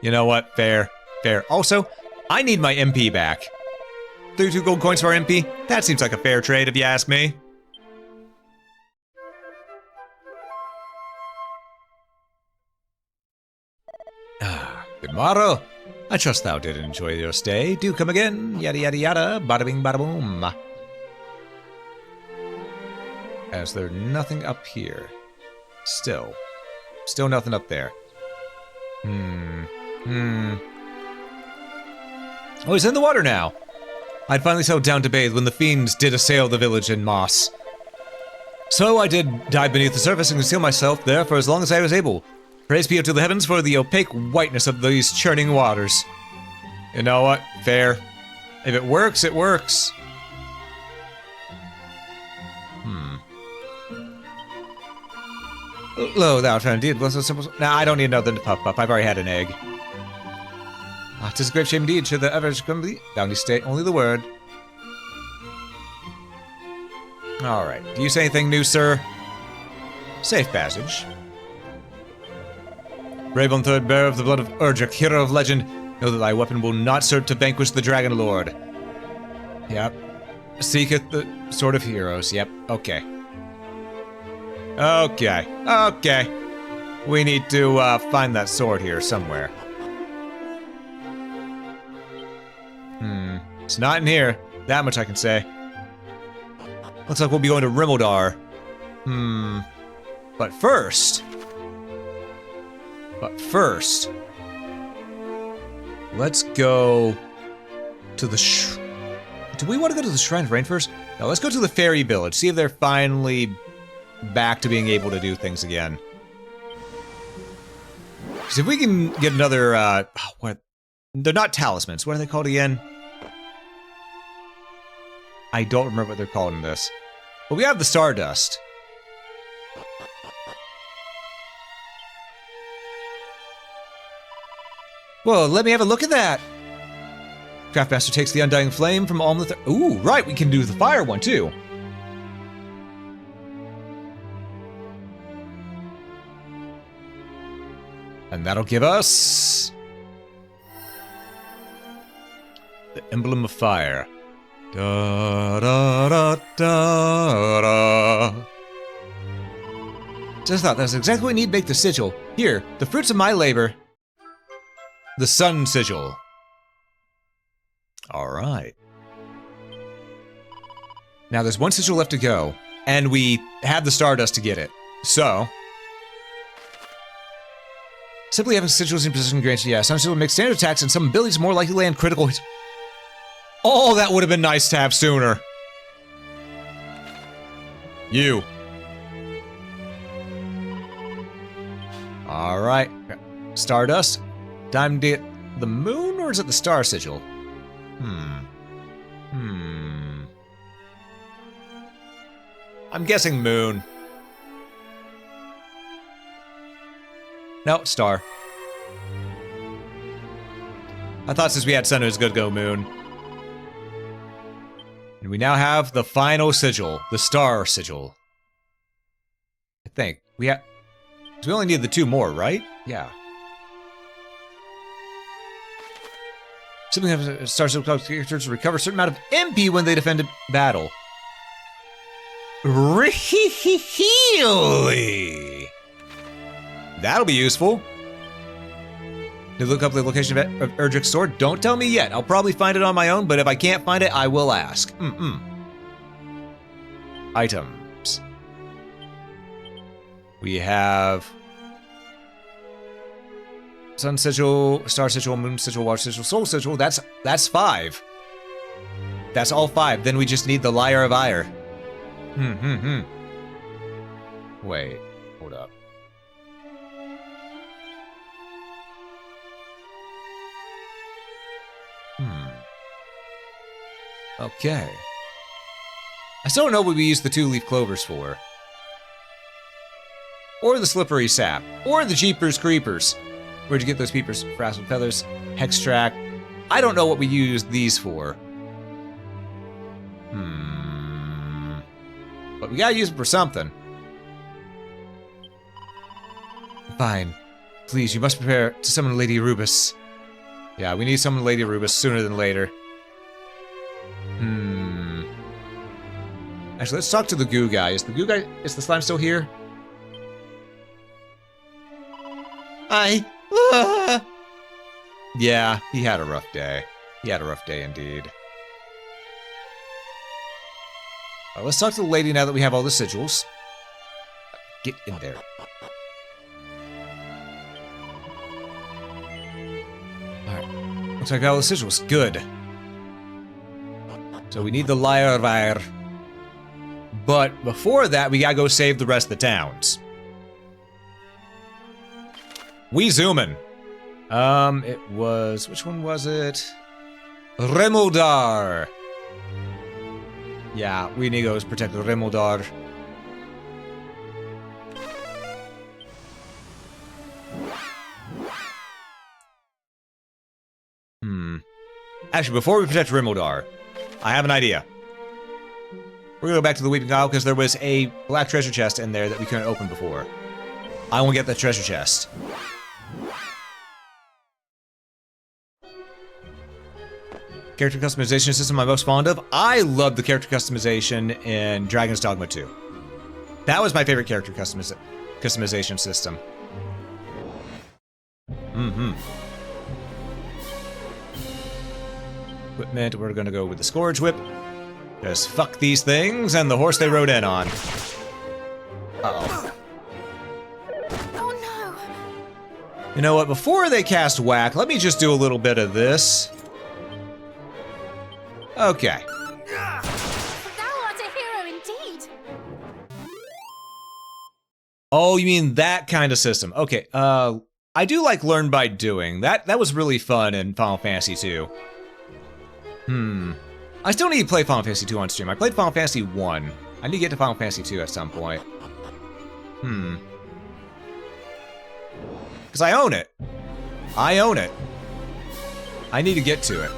You know what? Fair. Fair. Also, I need my MP back. 32 gold coins for our MP? That seems like a fair trade if you ask me. Good morrow. I trust thou did enjoy your stay. Do come again. Yada yada yada. Bada bing bada boom. Is there nothing up here? Still nothing up there. Oh, he's in the water now. I'd finally settled down to bathe when the fiends did assail the village in Moss. So I did dive beneath the surface and conceal myself there for as long as I was able. Praise be unto the heavens for the opaque whiteness of these churning waters. You know what? Fair. If it works, it works. Lo, thou friend, indeed, was so simple. Nah, I don't need nothing to puff up. I've already had an egg. Ah, 'tis a great shame indeed, should the average complete. Thou need state only the word. Alright, do you say anything new, sir? Safe passage. Brave on third bearer of the blood of Urgic, hero of legend, know that thy weapon will not serve to vanquish the Dragon Lord. Yep. Seeketh the sword of heroes. Yep, okay. Okay. We need to find that sword here somewhere. It's not in here. That much I can say. Looks like we'll be going to Rimeldar. But first, let's go to the do we want to go to the Shrine of Rain first? No, let's go to the Fairy Village. See if they're finally back to being able to do things again. Because if we can get another, what? They're not talismans. What are they called again? I don't remember what they're called in this. But we have the Stardust. Well, let me have a look at that. Craftmaster takes the Undying Flame from Almleth. Ooh, right, we can do the fire one too. And that'll give us the Emblem of Fire. Da da da da da. Just thought that's exactly what we need to make the sigil. Here, the fruits of my labor. The Sun Sigil. Alright. Now there's one sigil left to go, and we have the Stardust to get it. So, simply having sigils in position grants you, some sigil makes standard attacks and some abilities more likely to land critical hits. Oh, that would have been nice to have sooner. You. Alright. Stardust. Time to get the moon, or is it the star sigil? I'm guessing moon. No, star. I thought since we had sun, it was good to go moon. And we now have the final sigil, the star sigil. I think. We only need the 2 more, right? Yeah. Simply have star sigil characters recover a certain amount of MP when they defend a battle. Really? That'll be useful. Did you look up the location of Erdrick's sword? Don't tell me yet. I'll probably find it on my own, but if I can't find it, I will ask. Items. We have Sun Sigil, Star Sigil, Moon Sigil, Water Sigil, Soul Sigil. That's 5. That's all 5. Then we just need the Lyre of Ire. Wait, hold up. Okay. I still don't know what we use the 2-leaf clovers for. Or the slippery sap. Or the Jeepers Creepers. Where'd you get those peepers? Frazzled feathers, hex track. I don't know what we use these for. But we gotta use them for something. Fine. Please, you must prepare to summon Lady Arubis. Yeah, we need to summon Lady Arubis sooner than later. Actually, let's talk to the goo guy. Is the slime still here? Yeah, he had a rough day. He had a rough day indeed. Let's talk to the lady now that we have all the sigils. Get in there. Alright. Looks like I got all the sigils. Good. So we need the Lyre of Ire. But before that, we gotta go save the rest of the towns. We zoomin'. It was... Which one was it? Remoldar. Yeah, we need to go protect the Remoldar. Actually, before we protect Remoldar, I have an idea. We're gonna go back to the Weeping Isle because there was a black treasure chest in there that we couldn't open before. I want to get that treasure chest. Character customization system I'm most fond of. I love the character customization in Dragon's Dogma 2. That was my favorite character customization system. Equipment, we're gonna go with the Scourge Whip. Just fuck these things and the horse they rode in on. Uh-oh. Oh no! You know what, before they cast Whack, let me just do a little bit of this. Okay. Thou art a hero indeed! Oh, you mean that kind of system. Okay, I do like Learn by Doing. That was really fun in Final Fantasy 2. I still need to play Final Fantasy 2 on stream. I played Final Fantasy 1. I need to get to Final Fantasy 2 at some point. Because I own it. I own it. I need to get to it.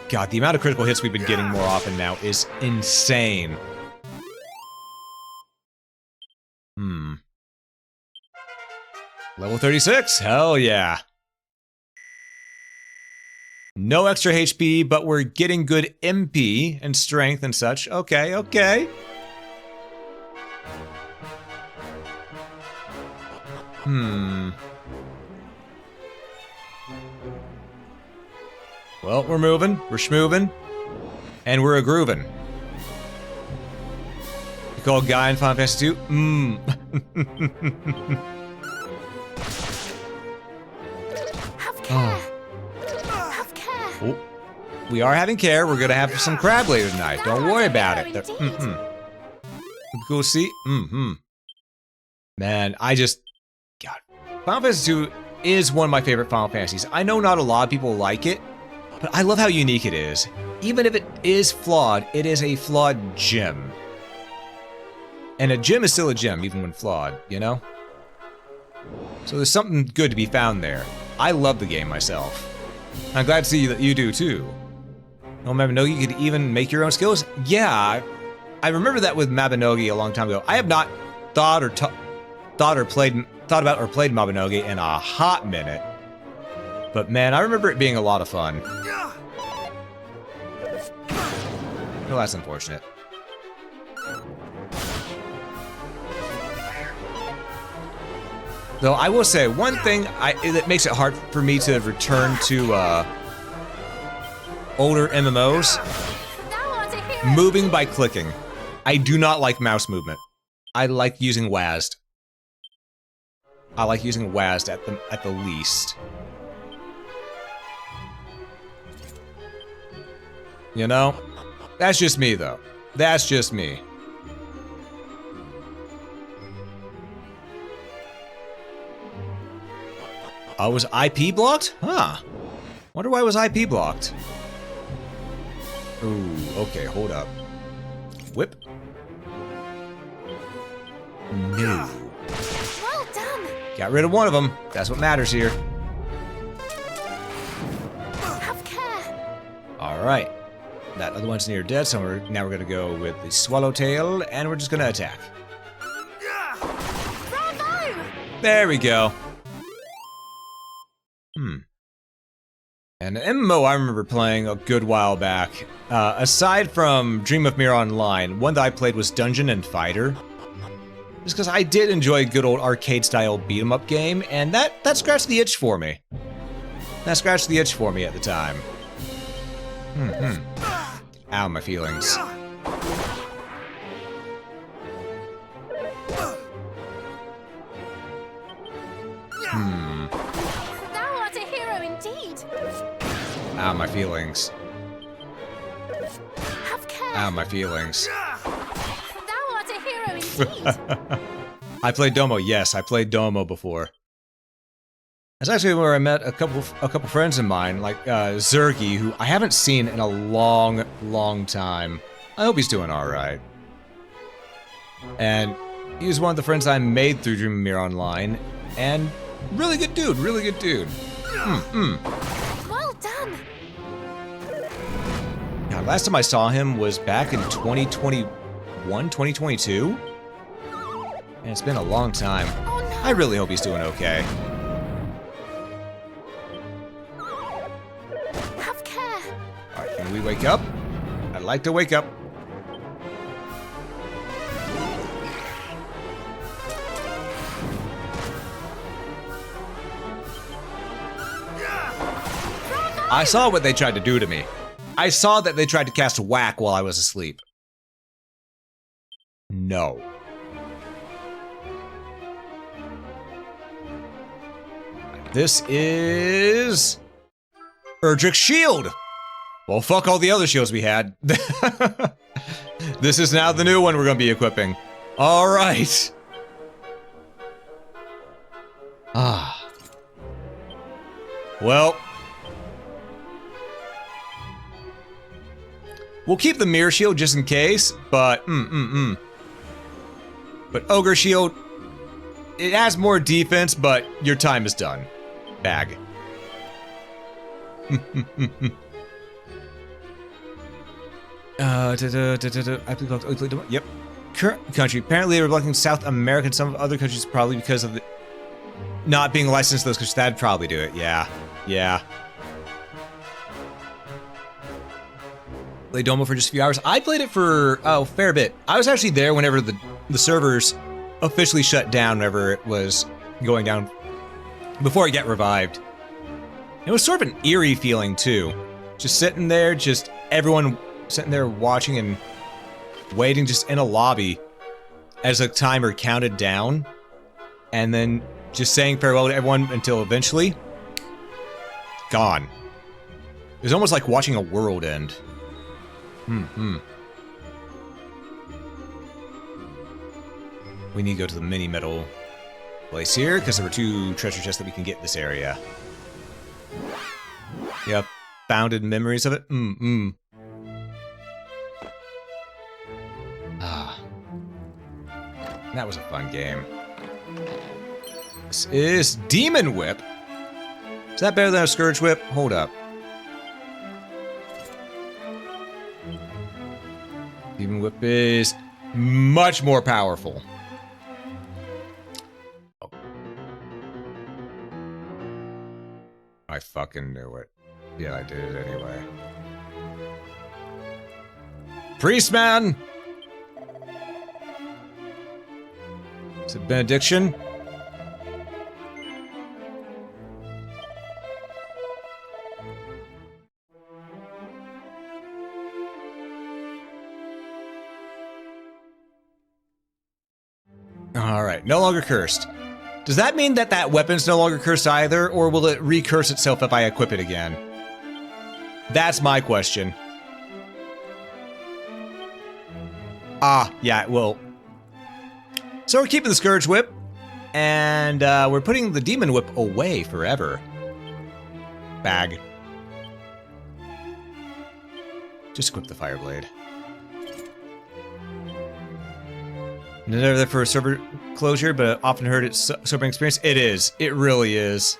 God, the amount of critical hits we've been getting more often now is insane. Level 36, hell yeah. No extra HP, but we're getting good MP and strength and such. Okay, okay. Well, we're moving, we're schmoving, and we're a-groovin'. You call Guy in Final Fantasy 2? Have care. Have care. Oh, we are having care. We're gonna have some crab later tonight. Don't worry about it. Cool, see? Man, God. Final Fantasy 2 is one of my favorite Final Fantasies. I know not a lot of people like it, but I love how unique it is. Even if it is flawed, it is a flawed gem. And a gem is still a gem, even when flawed, you know? So there's something good to be found there. I love the game myself. I'm glad to see that you do too. Oh, Mabinogi, you could even make your own skills? Yeah, I remember that with Mabinogi a long time ago. I have not thought about or played Mabinogi in a hot minute. But man, I remember it being a lot of fun. Well, that's unfortunate. Though I will say, one thing that makes it hard for me to return to older MMOs, moving by clicking. I do not like mouse movement. I like using WASD. I like using WASD at the least. You know? That's just me, though. That's just me. I was IP blocked? Huh. Wonder why I was IP blocked. Ooh, okay, hold up. Whip. No. Well done. Got rid of one of them. That's what matters here. Have care. Alright. That other one's near dead, so now we're gonna go with the Swallowtail, and we're just gonna attack. Bravo! There we go. And an MMO I remember playing a good while back. Aside from Dream of Mirror Online, one that I played was Dungeon and Fighter. Just because I did enjoy a good old arcade-style beat-em-up game, and that scratched the itch for me. That scratched the itch for me at the time. Ow, my feelings. Thou art a hero indeed. Ow, my feelings. Have care. Ow, my feelings. Thou art a hero indeed. I played Domo. Yes, I played Domo before. That's actually where I met a couple friends of mine, like Zergy, who I haven't seen in a long, long time. I hope he's doing all right. And he was one of the friends I made through Dream of Mirror Online, and really good dude, really good dude. Well done. Now, last time I saw him was back in 2021, 2022. And it's been a long time. Oh no. I really hope he's doing okay. Have care. Alright, can we wake up? I'd like to wake up. I saw what they tried to do to me. I saw that they tried to cast whack while I was asleep. No. This is... Erdrick's shield! Well, fuck all the other shields we had. This is now the new one we're gonna be equipping. Alright. Ah. Well. We'll keep the mirror shield just in case, but But ogre shield, it has more defense, but your time is done. Bag. Yep. Current country. Apparently they're blocking South America and some other countries probably because of the not being licensed to those countries. That'd probably do it. Yeah. Yeah. Played Domo for just a few hours. I played it for, a fair bit. I was actually there whenever the servers officially shut down, whenever it was going down, before it got revived. It was sort of an eerie feeling, too. Just sitting there, just everyone sitting there watching and waiting just in a lobby as a timer counted down, and then just saying farewell to everyone until eventually gone. It was almost like watching a world end. We need to go to the mini metal place here, because there were 2 treasure chests that we can get in this area. Yep, founded memories of it. Ah. That was a fun game. This is Demon Whip. Is that better than a Scourge Whip? Hold up. Demon Whip is much more powerful. Oh. I fucking knew it. Yeah, I did it anyway. Priestman! Is it benediction? Alright, no longer cursed. Does that mean that that weapon's no longer cursed either, or will it recurse itself if I equip it again? That's my question. Ah, yeah, it will. So we're keeping the Scourge Whip, and we're putting the Demon Whip away forever. Bag. Just equip the Fire Blade. Never there for a server closure, but I've often heard it's sobering experience. It is. It really is.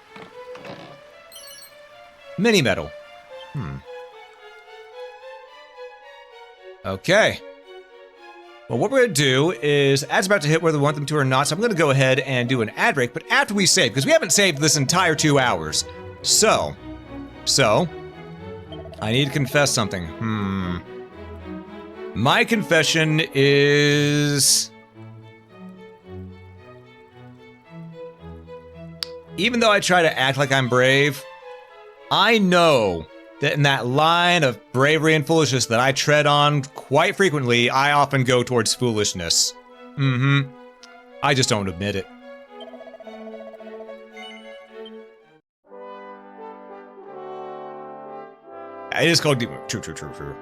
Mini metal. Okay. Well, what we're going to do is, ads about to hit whether we want them to or not, so I'm going to go ahead and do an ad break, but after we save, because we haven't saved this entire 2 hours. So, I need to confess something. My confession is... even though I try to act like I'm brave, I know that in that line of bravery and foolishness that I tread on quite frequently, I often go towards foolishness. I just don't admit it. It is called True.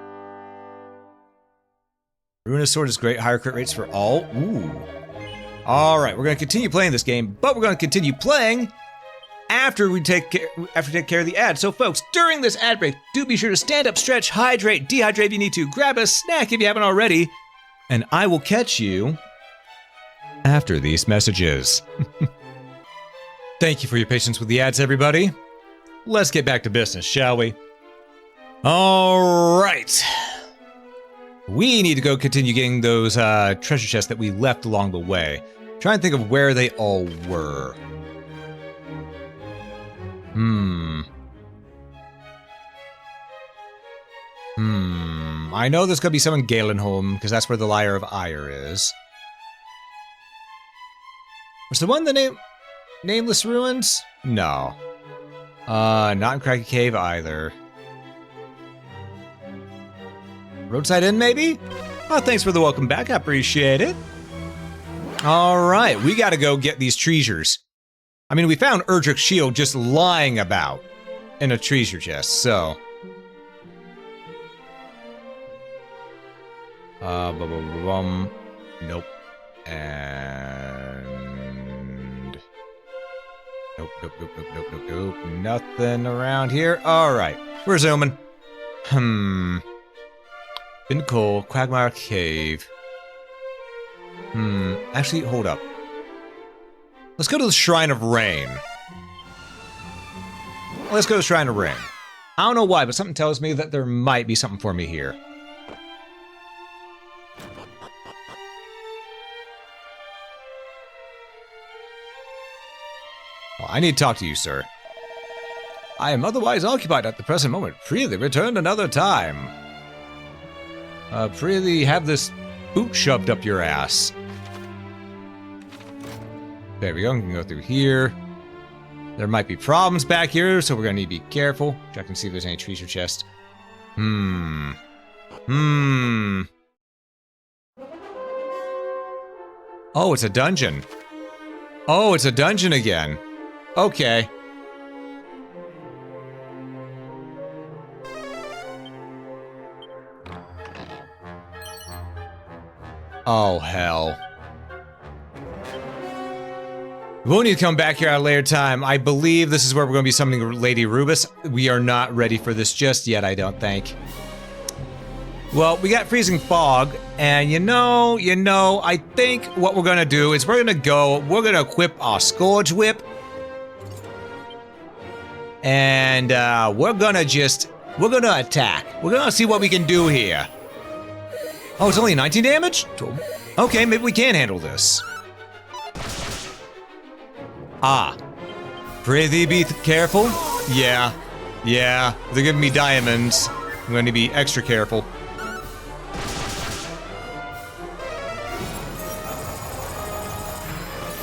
Ruinous Sword is great. Higher crit rates for all. Ooh. Alright, we're going to continue playing this game, but we're going to continue playing after we take care of the ad. So folks, during this ad break, do be sure to stand up, stretch, hydrate, dehydrate if you need to, grab a snack if you haven't already, and I will catch you after these messages. Thank you for your patience with the ads, everybody. Let's get back to business, shall we? Alright. We need to go continue getting those treasure chests that we left along the way. Try and think of where they all were. I know there's gonna be some in Galenholm, because that's where the Lyre of Ire is. Was the one the Nameless Ruins? No. Not in Cracky Cave either. Roadside Inn, maybe? Oh, thanks for the welcome back. I appreciate it. Alright, we gotta go get these treasures. I mean, we found Erdrick's shield just lying about in a treasure chest, so... Nope. And... Nope. Nothing around here. Alright, we're zooming. Been Coal, Quagmire Cave. Actually, hold up. Let's go to the Shrine of Rain. Let's go to the Shrine of Rain. I don't know why, but something tells me that there might be something for me here. Well, I need to talk to you, sir. I am otherwise occupied at the present moment. Freely return another time. Freely have this boot shoved up your ass. There we go, we can go through here. There might be problems back here, so we're gonna need to be careful. Check and see if there's any treasure chest. Oh, it's a dungeon. Oh, it's a dungeon again. Okay. Oh, hell. We'll need to come back here at a later time. I believe this is where we're going to be summoning Lady Rubus. We are not ready for this just yet, I don't think. Well, we got Freezing Fog, and you know, I think what we're going to do is we're going to equip our Scourge Whip. And we're going to attack. We're going to see what we can do here. Oh, it's only 19 damage? Okay, maybe we can handle this. Ah. Pray thee be careful? Yeah. Yeah. They're giving me diamonds. I'm going to be extra careful.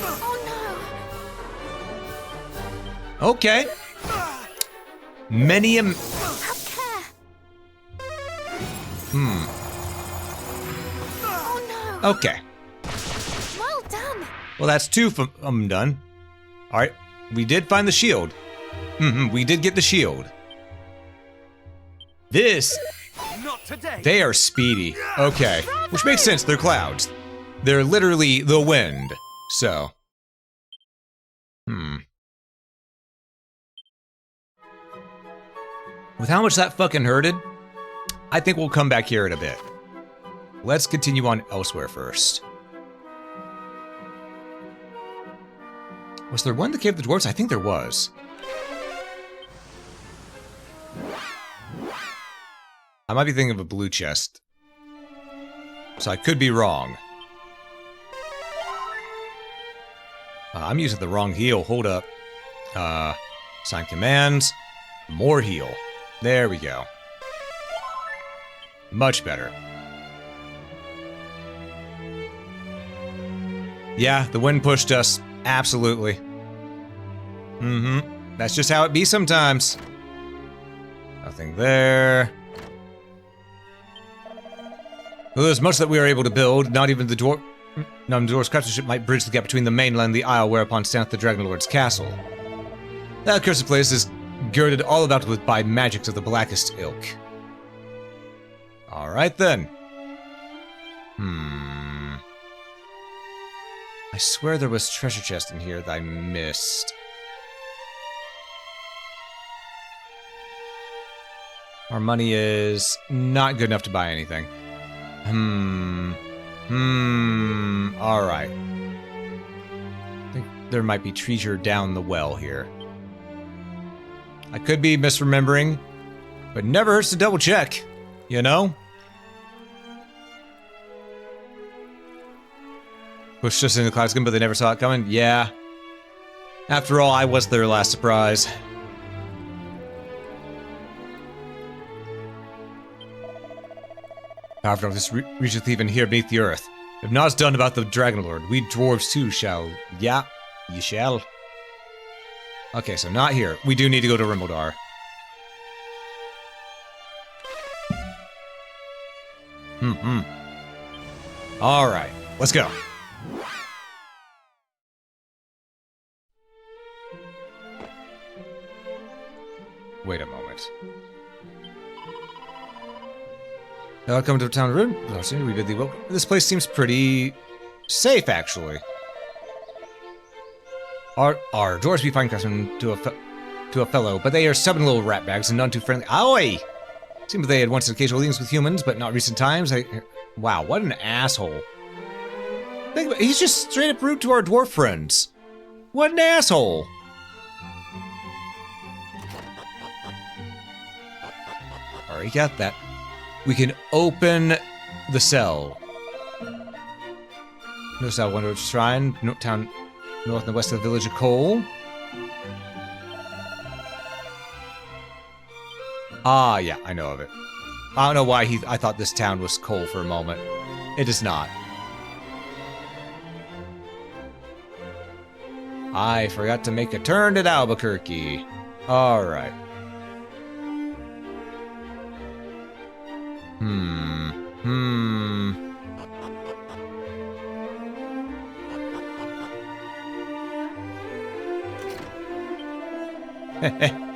Oh no. Okay. Many Have care. Oh no. Okay. Well done. Well, that's two from done. All right. We did find the shield. We did get the shield. This. Not today. They are speedy. Okay. Which makes sense. They're clouds. They're literally the wind. So. With how much that fucking hurted, I think we'll come back here in a bit. Let's continue on elsewhere first. Was there one in the Cave of the Dwarves? I think there was. I might be thinking of a blue chest. So I could be wrong. I'm using the wrong heal. Hold up. Assign commands. More heal. There we go. Much better. Yeah, the wind pushed us. Absolutely. That's just how it be sometimes. Nothing there. Well, there's much that we are able to build. Not even the dwarf's craftsmanship might bridge the gap between the mainland and the isle whereupon standeth the Dragon Lord's castle. That accursed place is girded all about with by magics of the blackest ilk. Alright then. I swear there was treasure chest in here that I missed. Our money is not good enough to buy anything. Alright. I think there might be treasure down the well here. I could be misremembering, but never hurts to double check, you know? Pushed us into the clouds again, but they never saw it coming? Yeah. After all, I was their last surprise. Power of darkness reacheth even here beneath the earth. If naught's done about the Dragon Lord, we dwarves too shall. Yeah, ye shall. Okay, so not here. We do need to go to Rimbledar. Alright, let's go. Wait a moment. Welcome to town room. We bid thee welcome. This place seems pretty safe, actually. Our dwarves be fine craftsmen to a fellow, but they are stubborn little ratbags and none too friendly. Oi! Seemed they had once occasional dealings with humans, but not recent times. Wow, what an asshole. Think about it, he's just straight up rude to our dwarf friends. What an asshole. Alright, got that. We can open the cell. No South Wonder Shrine, town north and west of the village of Cole. Ah, yeah, I know of it. I don't know why I thought this town was Cole for a moment. It is not. I forgot to make a turn at Albuquerque. Alright.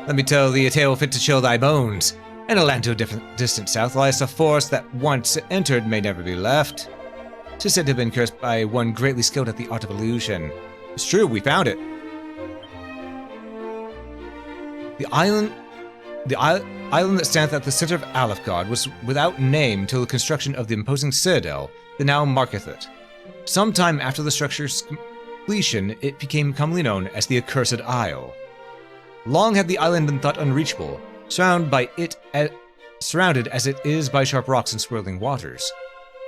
Let me tell thee a tale fit to chill thy bones. In a land to a distant south lies a forest that once entered may never be left. 'Tis said to have been cursed by one greatly skilled at the art of illusion. It's true, we found it. The island that standeth at the center of Alefgard was without name till the construction of the imposing citadel that now marketh it. Sometime after the structure's completion, it became commonly known as the Accursed Isle. Long had the island been thought unreachable, surrounded as it is by sharp rocks and swirling waters.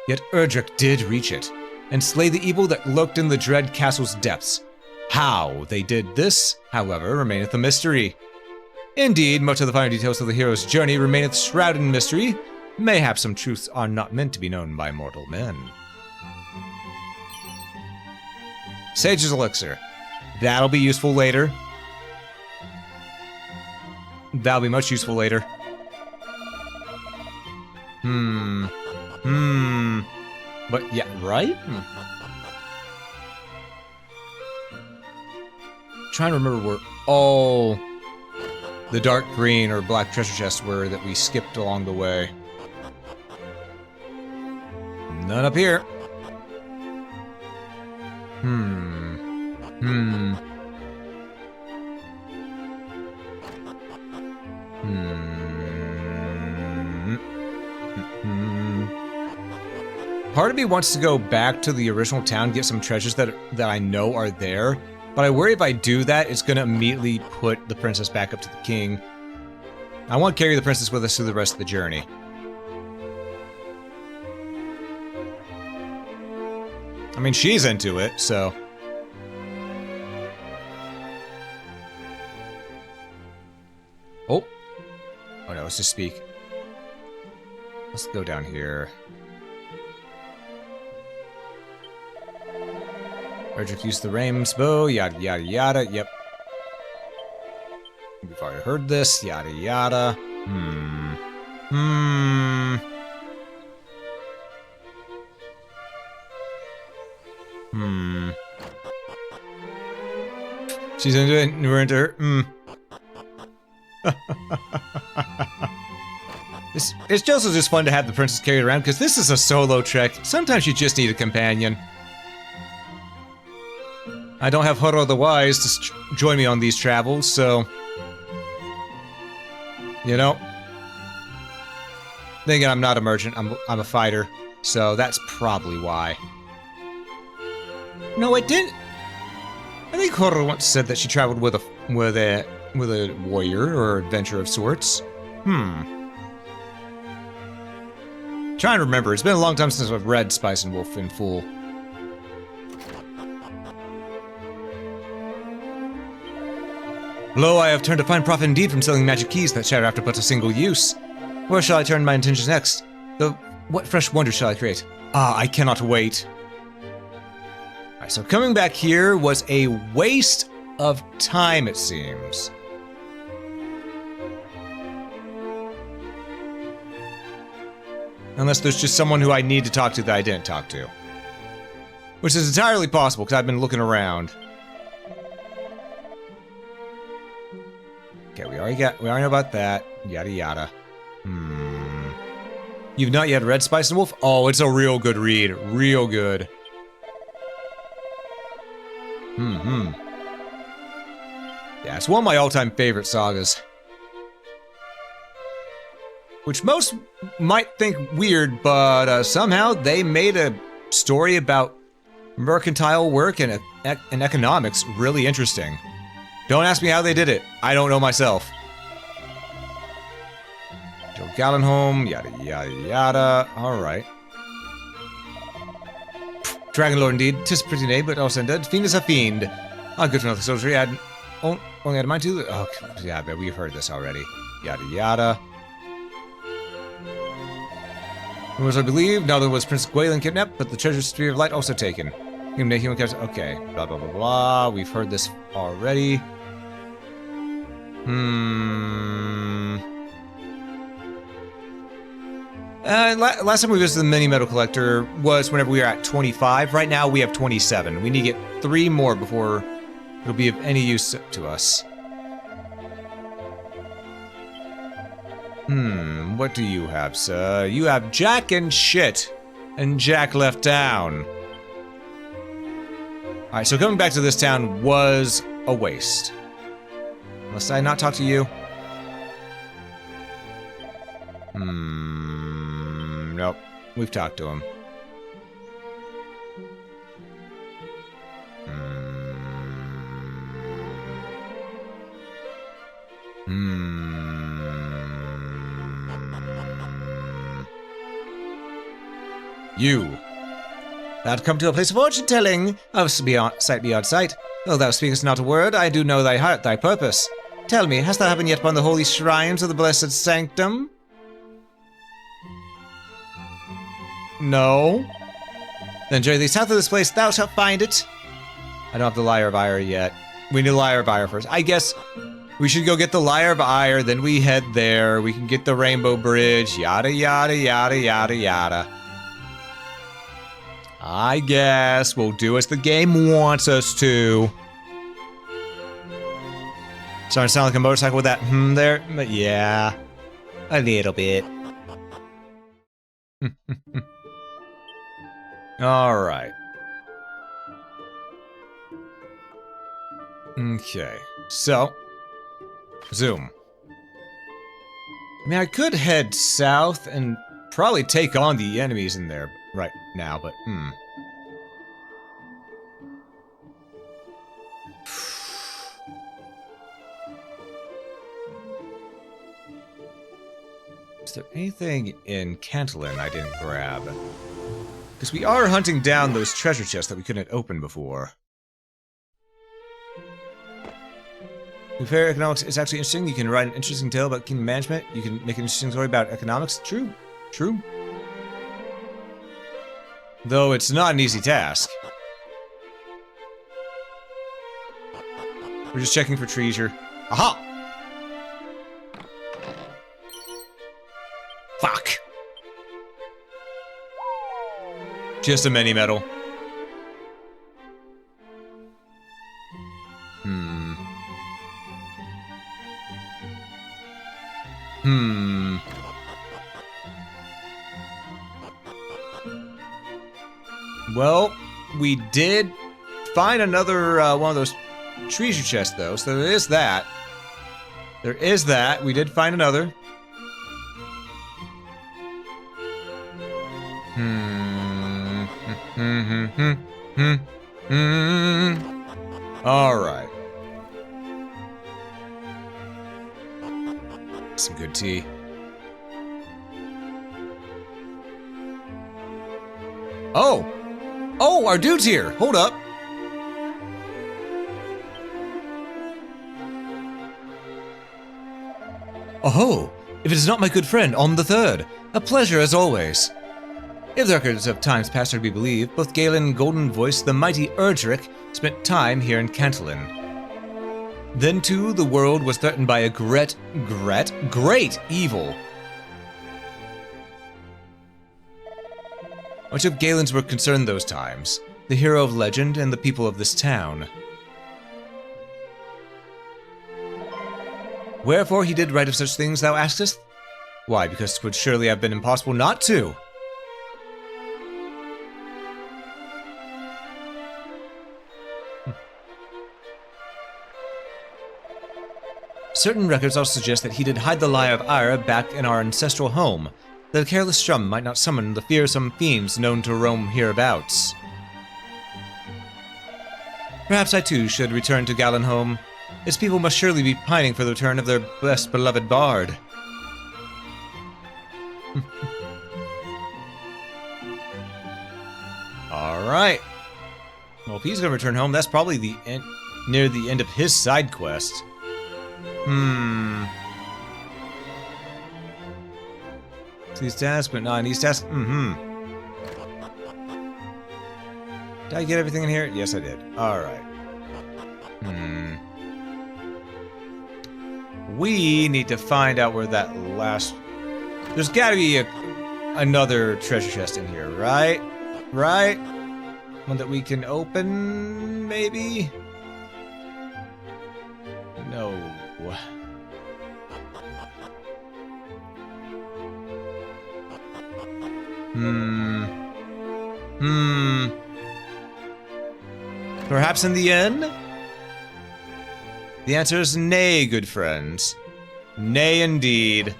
Yet Erdrick did reach it, and slay the evil that lurked in the dread castle's depths. How they did this, however, remaineth a mystery. Indeed, much of the finer details of the hero's journey remaineth shrouded in mystery. Mayhap some truths are not meant to be known by mortal men. Sage's Elixir. That'll be useful later. That'll be much useful later. But yeah, right? Trying to remember where all the dark green or black treasure chests were that we skipped along the way. None up here. Part of me wants to go back to the original town, get some treasures that I know are there, but I worry if I do that, it's gonna immediately put the princess back up to the king. I want to carry the princess with us through the rest of the journey. I mean, she's into it, so... Oh. Oh no, let's just speak. Let's go down here. Erdrick used the Raim's bow, yada yada yada, yep. We've already heard this, yada yada. She's into it, and we're into her. It's also just fun to have the princess carried around, because this is a solo trek. Sometimes you just need a companion. I don't have Horo the Wise to join me on these travels, so... You know? Then again, I'm not a merchant, I'm a fighter, so that's probably why. No, I didn't... I think Horo once said that she traveled with a warrior or adventurer of sorts. Trying to remember, it's been a long time since I've read Spice and Wolf in full. Lo, I have turned a fine profit indeed from selling magic keys that shatter after but a single use. Where shall I turn my intentions next? What fresh wonders shall I create? Ah, I cannot wait. Alright, so coming back here was a waste of time, it seems. Unless there's just someone who I need to talk to that I didn't talk to. Which is entirely possible, because I've been looking around. Okay, we already know about that. Yada yada. You've not yet read Spice and Wolf? Oh, it's a real good read. Real good. Yeah, it's one of my all-time favorite sagas. which most might think weird, but somehow they made a story about mercantile work and economics really interesting. Don't ask me how they did it. I don't know myself. Joe Gallenholm, yada yada yada. Alright. Dragon Lord indeed. 'Tis a pretty name, but also indeed. Fiend is a fiend. Ah, good for nothing soldier. I only had mine too. Oh, yeah, but we've heard this already. Yada yada. Rumors I believe, not only was Prince Gwaelin kidnapped, but the treasure Sphere of Light also taken. Human character. Okay. Blah blah blah blah. We've heard this already. Last time we visited the mini metal collector was whenever we were at 25. Right now we have 27. We need to get 3 more before it'll be of any use to us. What do you have, sir? You have Jack and shit. And Jack left town. Alright, so coming back to this town was a waste. Must I not talk to you? Nope. We've talked to him. You. Thou'rt come to a place of fortune-telling, of sight beyond sight. Though thou speakest not a word, I do know thy heart, thy purpose. Tell me, hast thou happened yet upon the holy shrines of the blessed sanctum? No. Then journey thee south of this place, thou shalt find it. I don't have the Lyre of Ire yet. We need the Lyre of Ire first. I guess we should go get the Lyre of Ire, then we head there. We can get the Rainbow Bridge, yada yada yada yada yada. I guess we'll do as the game wants us to. Starting to sound like a motorcycle with that there, but yeah, a little bit. All right. Okay, so zoom. I mean, I could head south and probably take on the enemies in there right now, but Is there anything in Cantlin I didn't grab? Because we are hunting down those treasure chests that we couldn't open before. Fair economics is actually interesting. You can write an interesting tale about kingdom management. You can make an interesting story about economics. True. True. Though it's not an easy task. We're just checking for treasure. Aha! Fuck. Just a mini metal. Well, we did find another one of those treasure chests, though, so there is that. There is that. We did find another. All right. Some good tea. Oh! Oh, our dude's here! Hold up! Oh, if it is not my good friend, On the Third. A pleasure as always. If the records of times past are to be believed, both Galen and Golden Voice, the mighty Erdrick, spent time here in Cantlin. Then too, the world was threatened by a great evil. Much of Galen's were concerned those times, the hero of legend and the people of this town. Wherefore he did write of such things, thou askest? Why, because 'twould surely have been impossible not to. Certain records also suggest that he did hide the Lie of Ira back in our ancestral home. The careless strum might not summon the fearsome fiends known to roam hereabouts. Perhaps I too should return to Galenholm. Its people must surely be pining for the return of their best beloved bard. Alright. Well, if he's gonna return home, that's probably the end, near the end of his side quest. These tasks, but not these tasks. Did I get everything in here? Yes, I did. Alright. We need to find out where that last... There's gotta be another treasure chest in here, right? Right? One that we can open, maybe? No. Perhaps in the end? The answer is nay, good friends. Nay, indeed.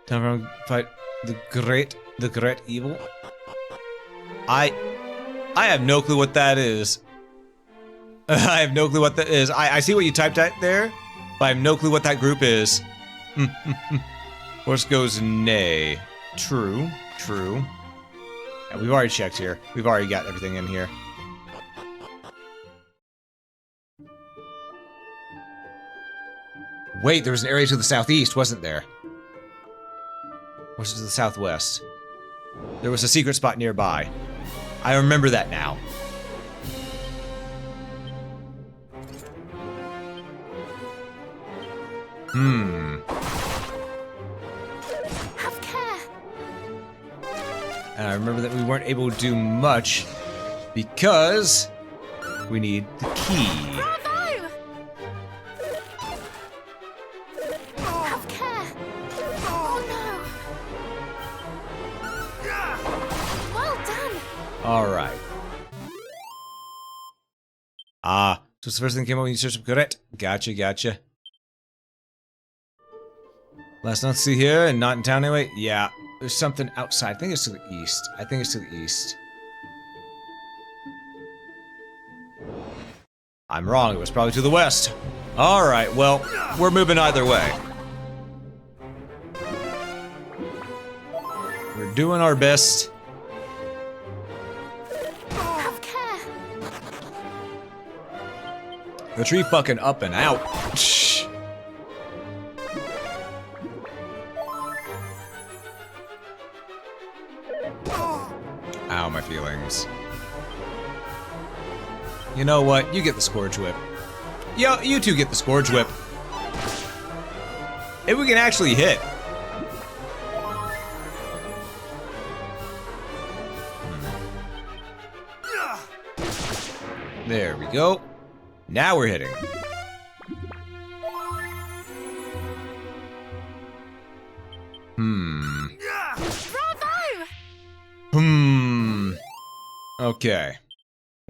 Time to fight the great evil. I have no clue what that is. I have no clue what that is. I see what you typed out there, but I have no clue what that group is. Horse goes nay. True. Yeah, we've already checked here. We've already got everything in here. Wait, there was an area to the southeast, wasn't there? Or was it to the southwest? There was a secret spot nearby. I remember that now. Have care. And I remember that we weren't able to do much because we need the key. Bravo! Have care. Oh no. Well done. Alright. So it's the first thing that came up when you searched up correct. Gotcha. Let's not see here and not in town anyway. Yeah, there's something outside. I think it's to the east. I'm wrong. It was probably to the west. Alright, well, we're moving either way. We're doing our best. Have care. The tree fucking up and out. Shh. Ow, my feelings. You know what? You get the Scourge Whip. Yo, you two get the Scourge Whip. If we can actually hit. There we go. Now we're hitting. Bravo! Okay.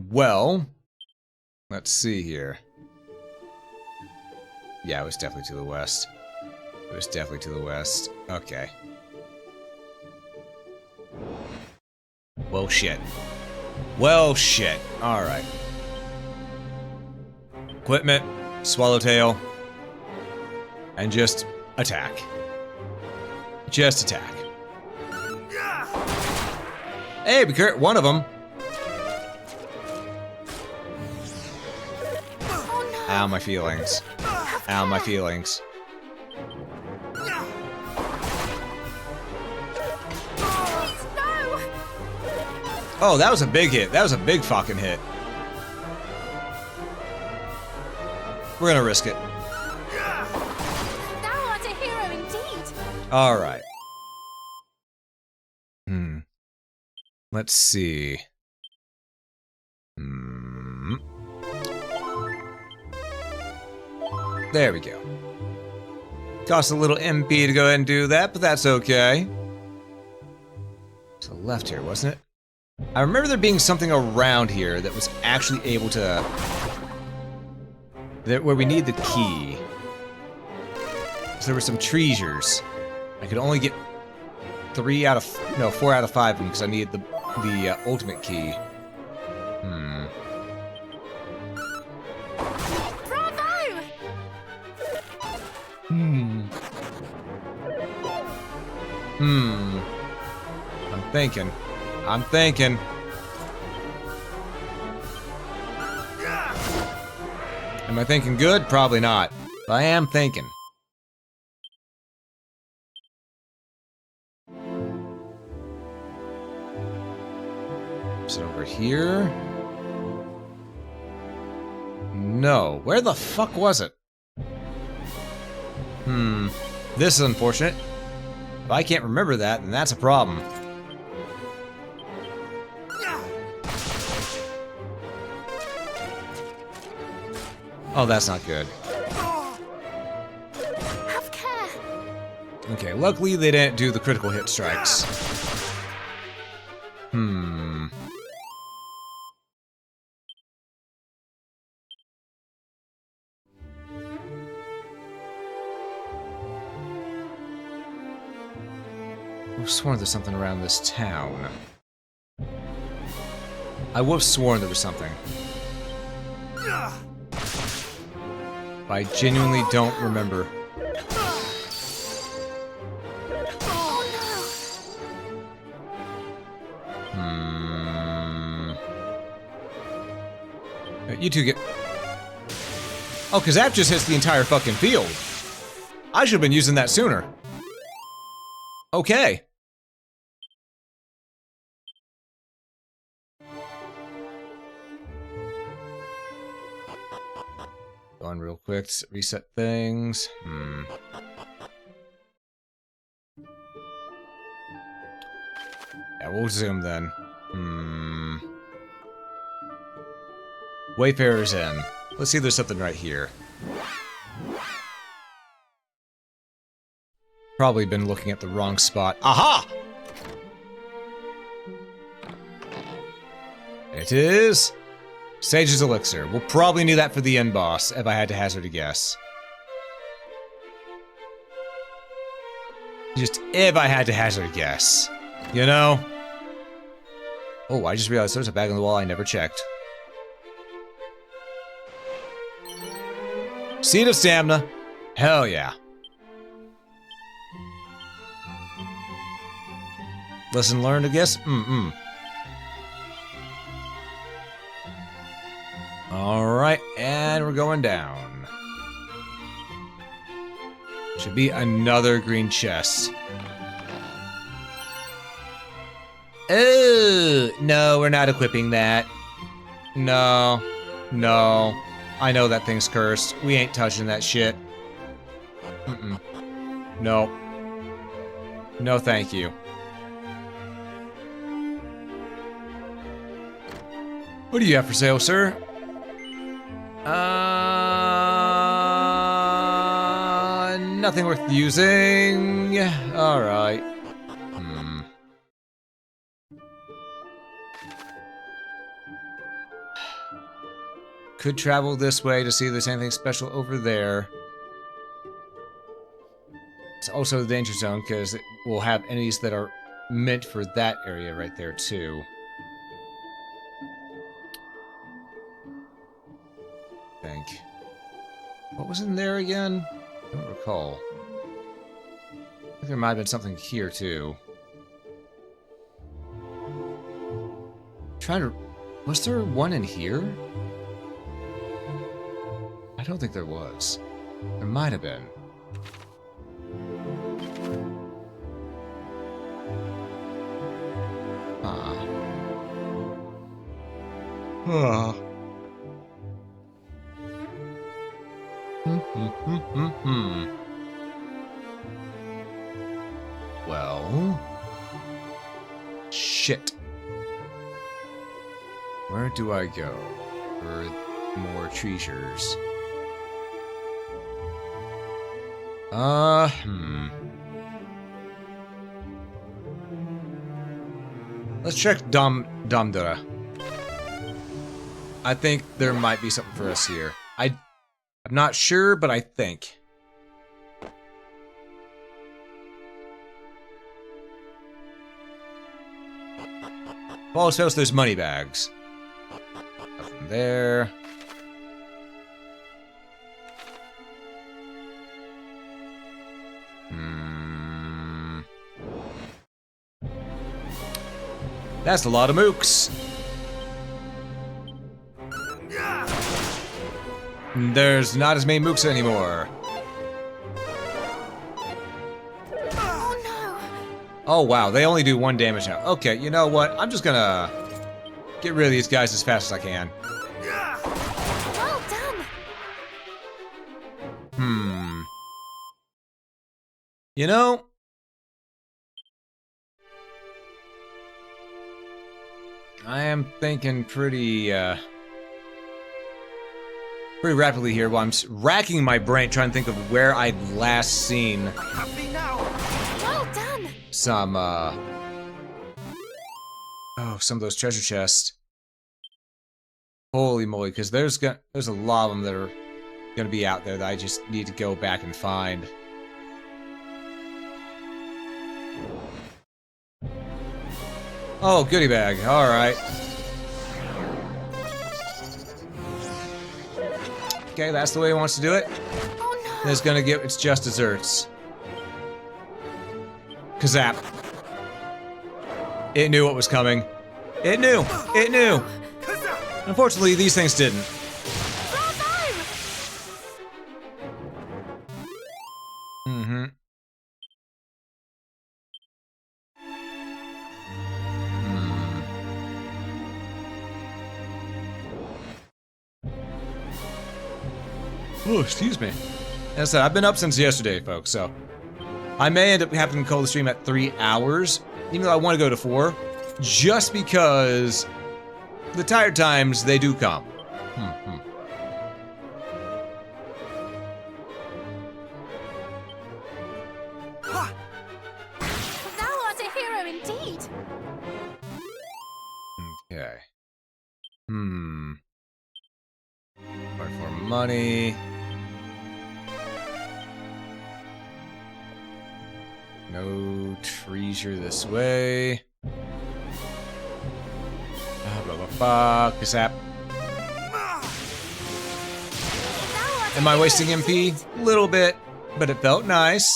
Well, let's see here. Yeah, it was definitely to the west. Okay. Well, shit. Alright. Equipment, Swallowtail, and just attack. Hey, be careful, one of them. Oh no. Ow, my feelings. Please, no. Oh, that was a big hit. That was a big fucking hit. We're gonna risk it. Thou art a hero indeed. Alright. Let's see. There we go. Cost a little MP to go ahead and do that, but that's okay. To the left here, wasn't it? I remember there being something around here that was actually able to... where we need the key. So there were some treasures. I could only get 4 out of 5 of them because I needed the ultimate key. Bravo! I'm thinking. Am I thinking good? Probably not. But I am thinking. Is it over here? No. Where the fuck was it? This is unfortunate. If I can't remember that, then that's a problem. Oh, that's not good. Have care. Okay, luckily they didn't do the critical hit strikes. I've sworn there's something around this town. I would have sworn there was something. But I genuinely don't remember. You two get... Oh, because that just hits the entire fucking field. I should have been using that sooner. Okay. Go on real quick, reset things. Yeah, we'll zoom then. Wayfarer's Inn. Let's see if there's something right here. Probably been looking at the wrong spot. Aha! It is... Sage's Elixir. We'll probably need that for the end boss, if I had to hazard a guess. Just if I had to hazard a guess. You know? Oh, I just realized there's a bag on the wall I never checked. Seed of Stamina. Hell yeah. Lesson learned, I guess? Alright, and we're going down. Should be another green chest. Oh, no, we're not equipping that. No. I know that thing's cursed. We ain't touching that shit. No. No, thank you. What do you have for sale, sir? Nothing worth using. Alright. Could travel this way to see if there's anything special over there. It's also the danger zone, because we'll have enemies that are meant for that area right there, too. I think. What was in there again? I don't recall. I think there might have been something here, too. Was there one in here? I don't think there was. There might have been. Well... Shit. Where do I go for more treasures? Let's check Damdara. I think there might be something for us here. I'm not sure, but I think. Paul's house, there's money bags. Nothing there. That's a lot of mooks. There's not as many mooks anymore. Oh no! Oh wow, they only do 1 damage now. Okay, you know what? I'm just gonna get rid of these guys as fast as I can. Well done! You know, I am thinking pretty rapidly here while I'm racking my brain trying to think of where I'd last seen Well done! some, some of those treasure chests. Holy moly, because there's a lot of them that are gonna be out there that I just need to go back and find. Oh, goodie bag. Alright. Okay, that's the way he wants to do it. Oh no! It's gonna get its just desserts. Kazap. It knew what was coming. It knew! It knew! Unfortunately, these things didn't. Oh, excuse me. As I said, I've been up since yesterday, folks, so I may end up having to call the stream at 3 hours, even though I want to go to 4, just because the tired times, they do come. Thou art a hero indeed! Okay. Part for money. No treasure this way. Blah blah blah. Kazap. Am I wasting MP? Little bit, but it felt nice.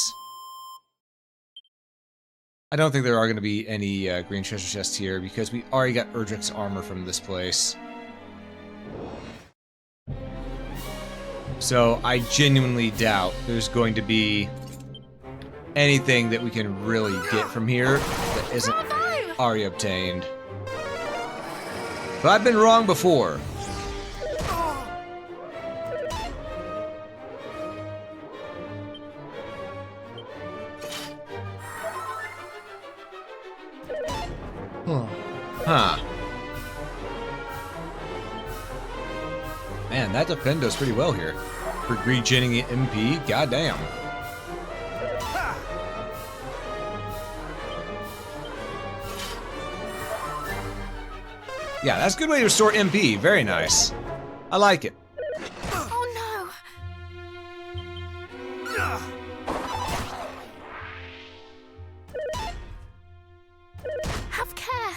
I don't think there are going to be any green treasure chests here because we already got Erdrick's armor from this place. So I genuinely doubt there's going to be anything that we can really get from here that isn't already obtained. But I've been wrong before. Huh. Man, that defend does pretty well here. For regenerating MP, goddamn. Yeah, that's a good way to restore MP. Very nice. I like it. Oh no! Have care!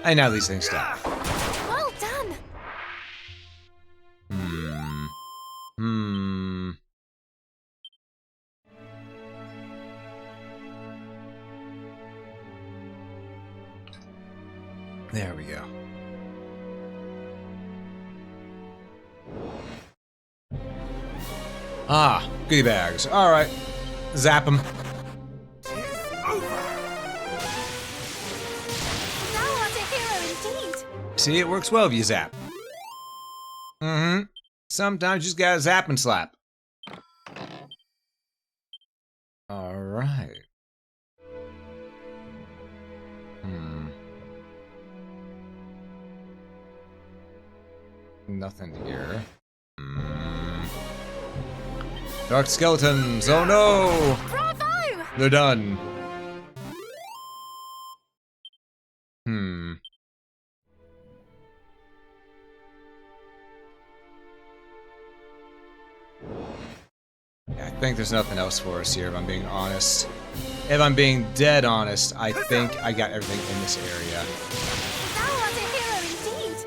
I know these things stop. Well done! There we go. Ah, goodie bags. Alright. Zap them. Thou art a hero indeed! See, it works well if you zap. Sometimes you just gotta zap and slap. Alright. Nothing here. Dark skeletons. Oh no! Bravo! They're done. I think there's nothing else for us here, if I'm being honest. If I'm being dead honest, I think I got everything in this area. Thou art a hero indeed.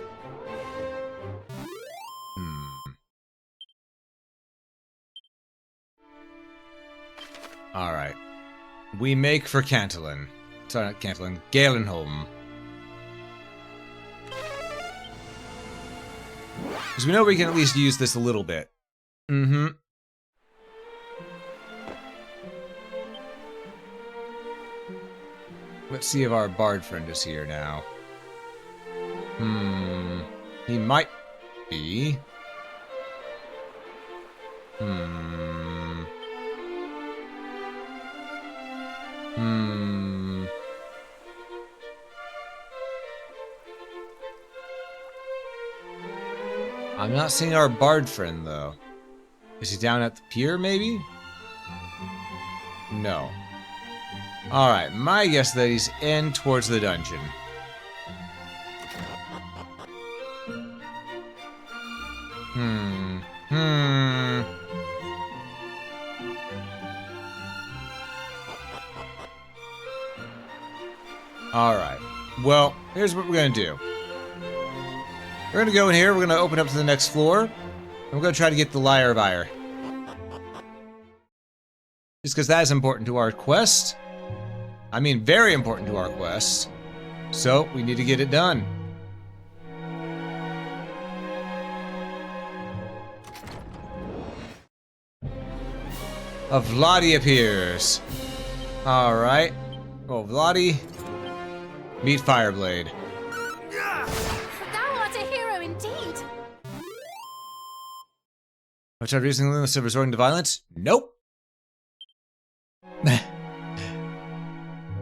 Alright. We make for Cantillon. Sorry, not Cantillon. Galenholm. Because we know we can at least use this a little bit. Let's see if our bard friend is here now. He might be. I'm not seeing our bard friend, though. Is he down at the pier, maybe? No. Alright, my guess that he's in towards the dungeon. Alright. Well, here's what we're gonna do. We're gonna go in here, we're gonna open up to the next floor, and we're gonna try to get the Lyre of Ire. Just because that is important to our quest. I mean, very important to our quest. So, we need to get it done. A Vladi appears. Alright. Oh, Vladi. Meet Fireblade. Thou art a hero indeed. Have I tried recently instead of resorting to violence? Nope.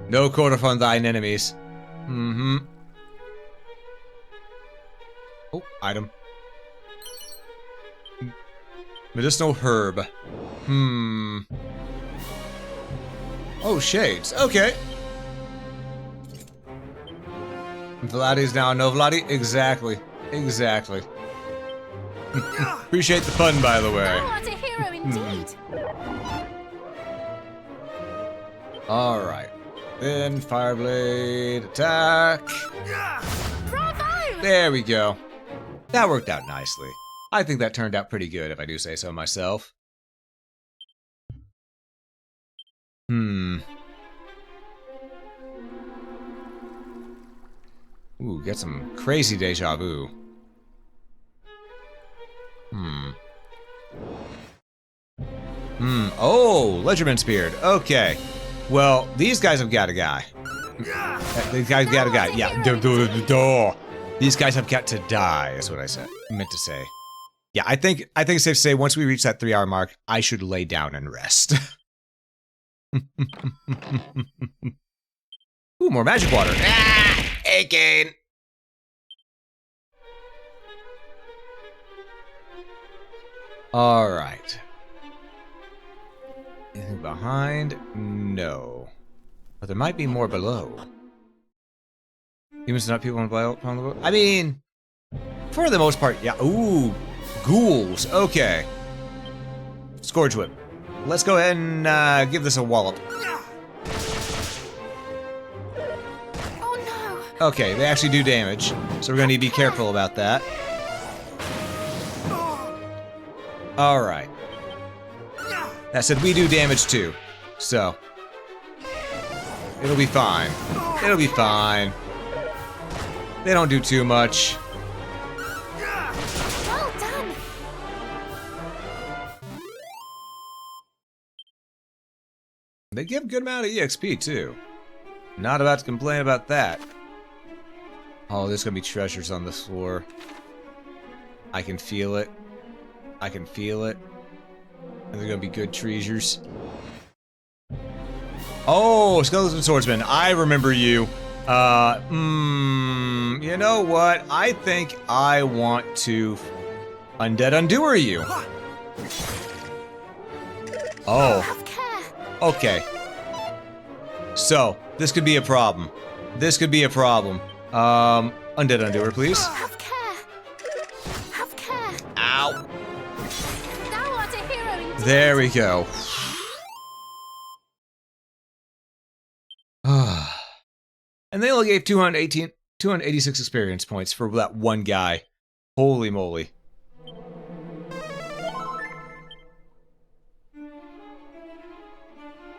No quarter from thine enemies. Oh, item. Medicinal herb. Oh, shades. Okay. Vladi's now no Vladi? Exactly. Exactly. Appreciate the pun, by the way. Thou art a hero indeed. Alright. Then Fireblade attack. Bravo! There we go. That worked out nicely. I think that turned out pretty good, if I do say so myself. Ooh, get some crazy deja vu. Oh, Ledgerman's Beard. Okay. Well, these guys have got a guy. These guys got a guy. Yeah. These guys have got to die, is what I said. Meant to say. Yeah, I think it's safe to say once we reach that 3-hour mark, I should lay down and rest. Ooh, more magic water. Ah! Hey, Kane. Alright. Anything behind? No. But there might be more below. Humans are not people on the boat? I mean, for the most part, yeah. Ooh, ghouls. Okay. Scourge Whip. Let's go ahead and give this a wallop. Oh no! Okay, they actually do damage, so we're gonna need to be careful about that. Alright. That said, we do damage too, so it'll be fine. It'll be fine. They don't do too much. Well done! They give a good amount of EXP too. Not about to complain about that. Oh, there's gonna be treasures on this floor. I can feel it. I can feel it. And they're gonna be good treasures. Oh, Skeleton Swordsman, I remember you. You know what? I think I want to Undead Undoer you. Oh. Have care. Okay. So, this could be a problem. This could be a problem. Undead Undoer, please. Have care. Have care. Ow. Thou art a hero indeed. There we go. And they only gave 286 experience points for that one guy. Holy moly.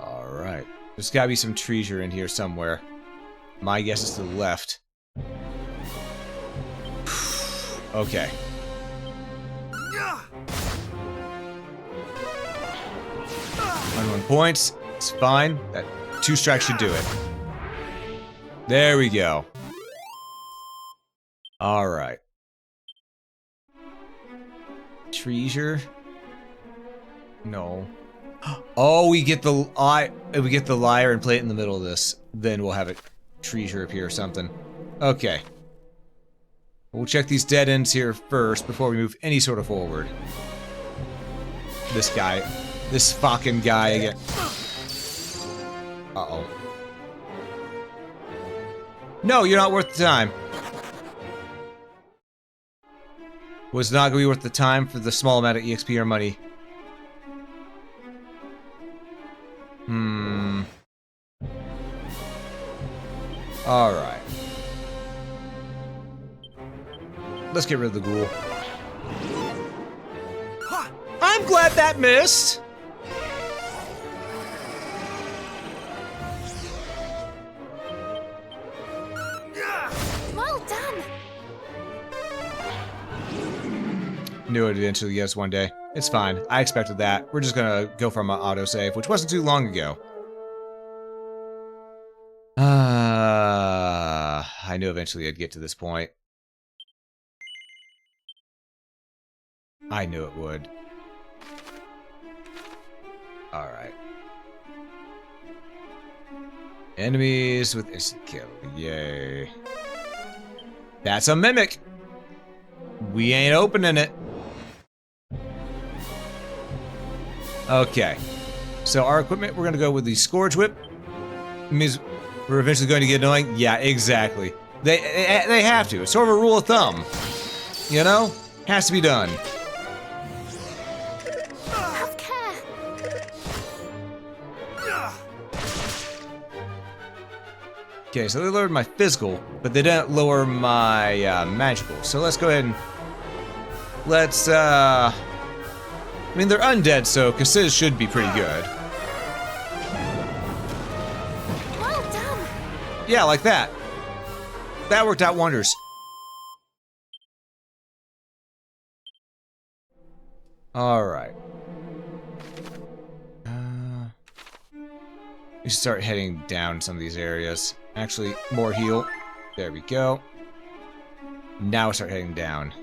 Alright. There's gotta be some treasure in here somewhere. My guess is to the left. Okay. 1 points. It's fine. That 2 strikes should do it. There we go. Alright. Treasure? No. Oh, we get the lyre and play it in the middle of this. Then we'll have a treasure appear or something. Okay. We'll check these dead ends here first before we move any sort of forward. This guy. This fucking guy again. Uh-oh. No, you're not worth the time. Was not gonna be worth the time for the small amount of EXP or money. Alright. Let's get rid of the ghoul. I'm glad that missed! Well done. Knew it eventually, yes, one day. It's fine. I expected that. We're just gonna go from an autosave, which wasn't too long ago. I knew eventually I'd get to this point. I knew it would. Alright. Enemies with instant kill. Yay. That's a mimic! We ain't opening it. Okay. So our equipment, we're gonna go with the Scourge Whip. It means we're eventually going to get annoying. Yeah, exactly. They have to. It's sort of a rule of thumb. You know? Has to be done. Have care. Okay, so they lowered my physical, but they didn't lower my magical. So let's go ahead and let's I mean, they're undead, so Cassis should be pretty good. Well done. Yeah, like that. That worked out wonders. Alright. We should start heading down some of these areas. Actually, more heal. There we go. Now start heading down.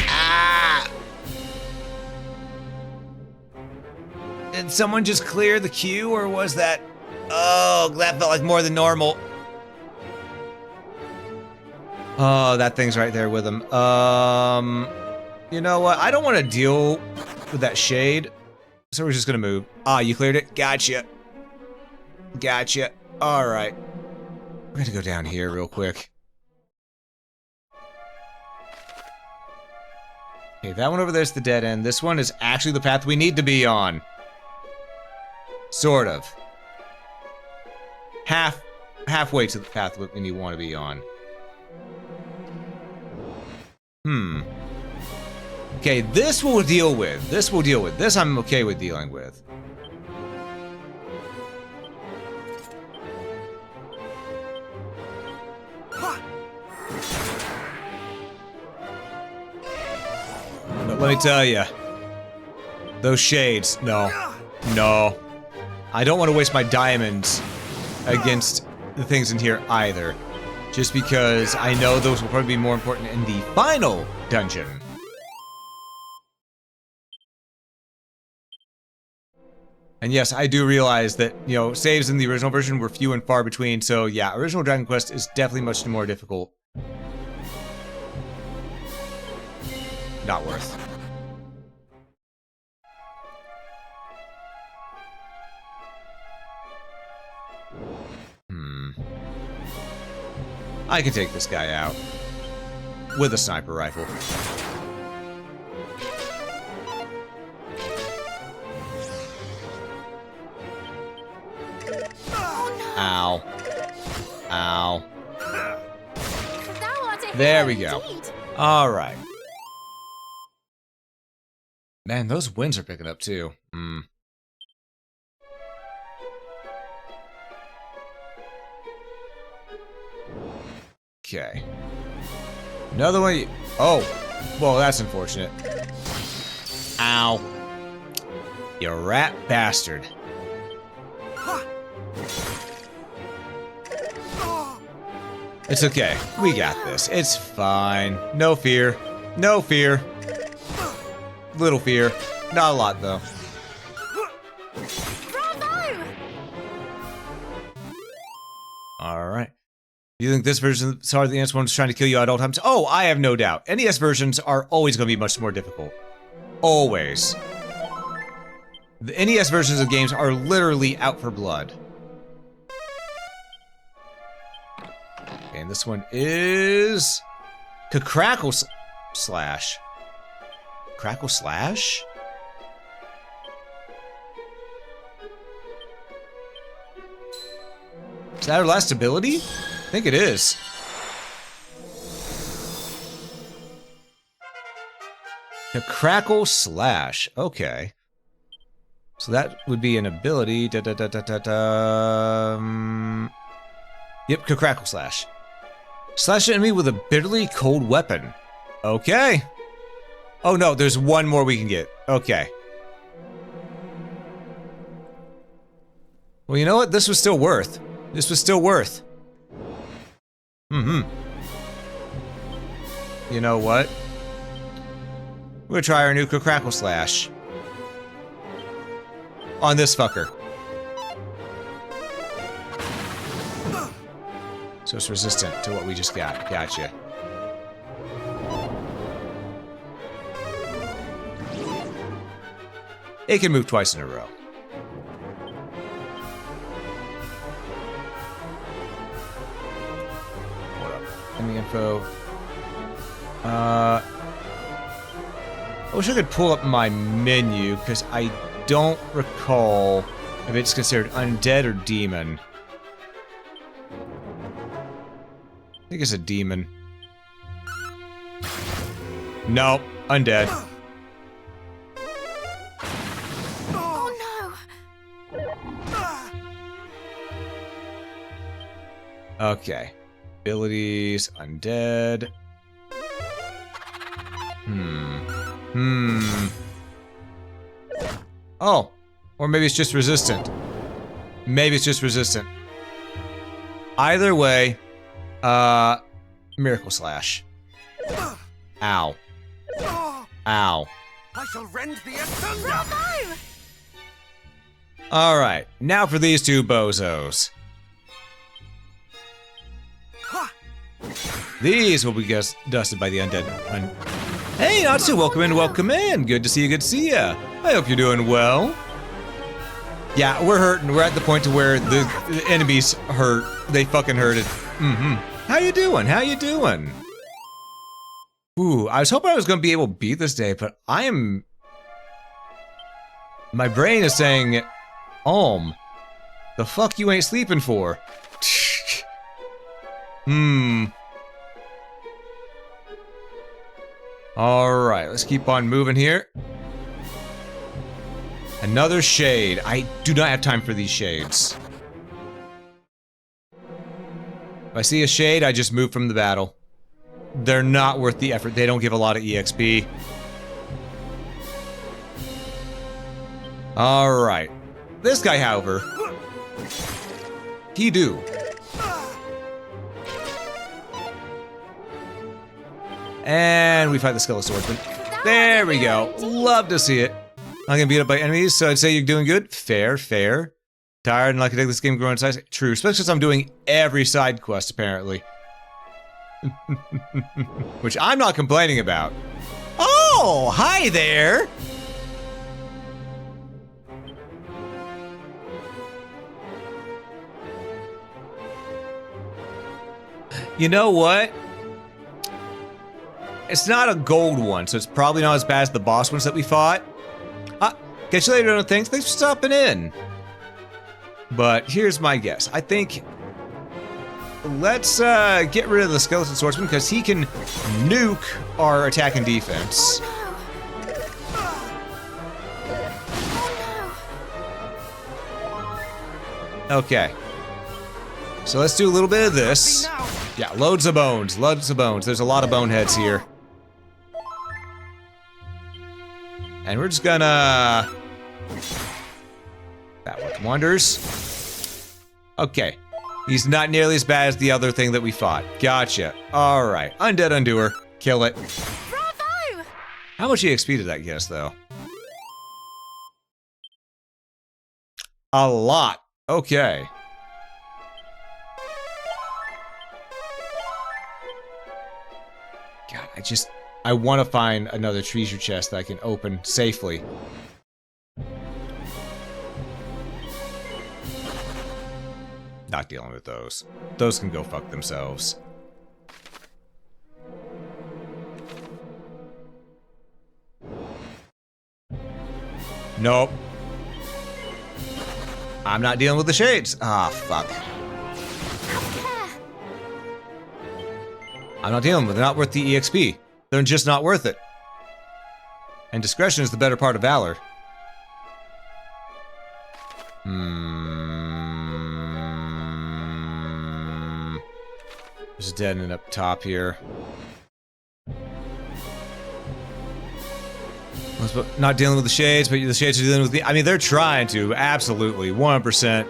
Ah! Did someone just clear the queue, or was that... Oh, that felt like more than normal. Oh, that thing's right there with him. You know what? I don't want to deal with that shade, so we're just gonna move. Ah, you cleared it? Gotcha. Gotcha. Alright. We're gonna go down here real quick. Okay, that one over there's the dead end. This one is actually the path we need to be on. Sort of. Halfway to the path we want to be on. Okay, this we'll deal with. This we'll deal with. This I'm okay with dealing with. But let me tell you, those shades, no. No. I don't want to waste my diamonds against the things in here either. Just because I know those will probably be more important in the final dungeon. And yes, I do realize that, you know, saves in the original version were few and far between, so yeah, original Dragon Quest is definitely much more difficult. Not worth. I can take this guy out with a sniper rifle. Ow. Ow. There we go. Alright. Man, those winds are picking up too. Okay. Another one. Oh. Well, that's unfortunate. Ow. You rat bastard. It's okay. We got this. It's fine. No fear. No fear. Little fear. Not a lot, though. Bravo! Alright. You think this version is hard? The NES one's trying to kill you at all times? Oh, I have no doubt. NES versions are always going to be much more difficult. Always. The NES versions of games are literally out for blood. And this one is... Crackle Slash. Crackle Slash? Is that our last ability? I think it is. The Crackle Slash. Okay. So that would be an ability. Yep, Crackle Slash. Slash an enemy with a bitterly cold weapon. Okay. Oh no, there's one more we can get. Okay. Well, you know what? This was still worth. This was still worth. You know what? We'll try our new Crackle Slash. On this fucker. So it's resistant to what we just got. Gotcha. It can move twice in a row. Hold up. Enemy info. I wish I could pull up my menu, because I don't recall if it's considered undead or demon. I think it's a demon. Nope, undead. Oh no! Okay. Abilities, undead. Oh, or maybe it's just resistant. Maybe it's just resistant. Either way, Miracle Slash. Ow. Ow. I shall rend the asunder. Bravo! Alright, now for these two bozos. These will be dusted by the undead. Hey, Natsu, welcome in, welcome in. Good to see you, good to see ya. I hope you're doing well. Yeah, we're hurting. We're at the point to where the enemies hurt. They fucking hurt it. How you doing? How you doing? Ooh, I was hoping I was gonna be able to beat this day, but I am... My brain is saying, the fuck you ain't sleeping for? Alright, let's keep on moving here. Another shade. I do not have time for these shades. If I see a shade, I just move from the battle. They're not worth the effort. They don't give a lot of EXP. Alright. This guy, however, he do. And we fight the Skeleton Swordsman. There we go. Love to see it. I'm gonna beat up by enemies, so I'd say you're doing good. Fair, fair. Tired and like to take this game growing in size. True, especially since I'm doing every side quest, apparently. Which I'm not complaining about. Oh, hi there! You know what? It's not a gold one, so it's probably not as bad as the boss ones that we fought. Catch you later on things. Thanks for stopping in. But here's my guess. I think let's get rid of the skeleton swordsman because he can nuke our attack and defense. Okay. So let's do a little bit of this. Yeah, loads of bones. Loads of bones. There's a lot of boneheads here. And we're just gonna... That worked wonders. Okay. He's not nearly as bad as the other thing that we fought. Gotcha. Alright. Undead Undoer. Kill it. Bravo! How much EXP did that get us, though? A lot. Okay. God, I want to find another treasure chest that I can open safely. Not dealing with those. Those can go fuck themselves. Nope. I'm not dealing with the shades. Ah, fuck. I'm not dealing with it. They're not worth the EXP. They're just not worth it. And discretion is the better part of valor. There's a dead end up top here. Not dealing with the shades, but the shades are dealing with the... I mean, they're trying to. Absolutely. 100%.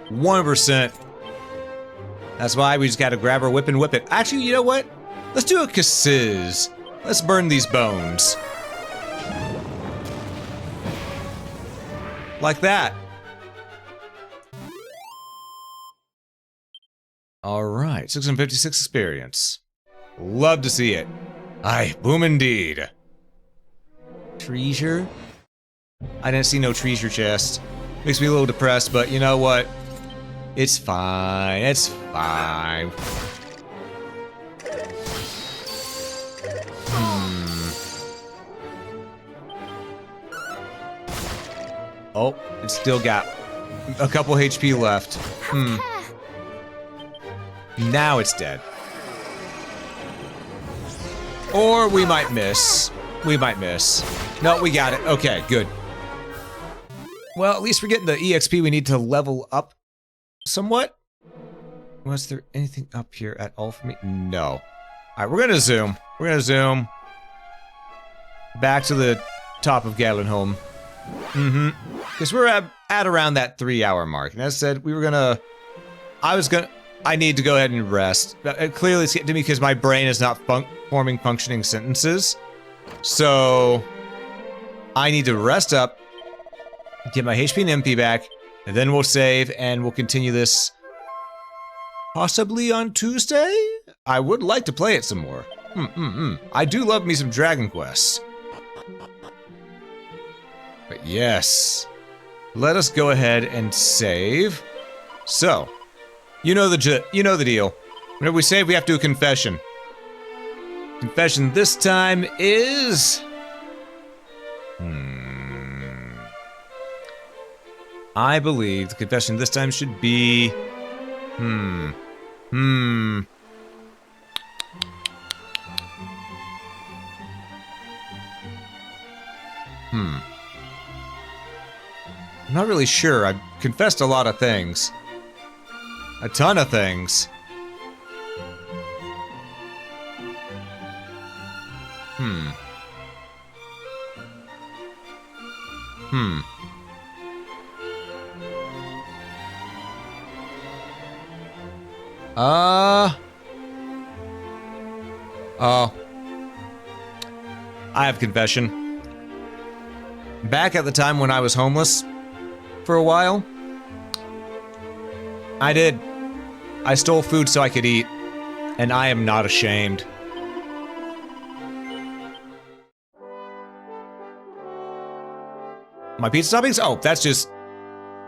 100%. That's why we just gotta grab our whip and whip it. Actually, you know what? Let's do a kazizz. Let's burn these bones. Like that. Alright, 656 experience. Love to see it. Aye, boom indeed. Treasure? I didn't see no treasure chest. Makes me a little depressed, but you know what? It's fine. It's fine. Oh, it's still got a couple HP left. Now it's dead. Or we might miss. We might miss. No, we got it. Okay, good. Well, at least we're getting the EXP we need to level up somewhat. Was there anything up here at all for me? No. Alright, we're gonna zoom. We're gonna zoom back to the top of Galenholm. Because we're at around that 3-hour mark. And as I said, we were gonna... I need to go ahead and rest. Clearly it's getting to me because my brain is not forming functioning sentences. So... I need to rest up, get my HP and MP back, and then we'll save, and we'll continue this... possibly on Tuesday? I would like to play it some more. I do love me some Dragon Quest. But yes, let us go ahead and save. So, you know the deal. Whenever we save, we have to do a confession. Confession this time is... I believe the confession this time should be... I'm not really sure. I've confessed a lot of things. A ton of things. Oh. I have confession. Back at the time when I was homeless for a while, I stole food so I could eat, and I am not ashamed. My pizza toppings? Oh, that's just...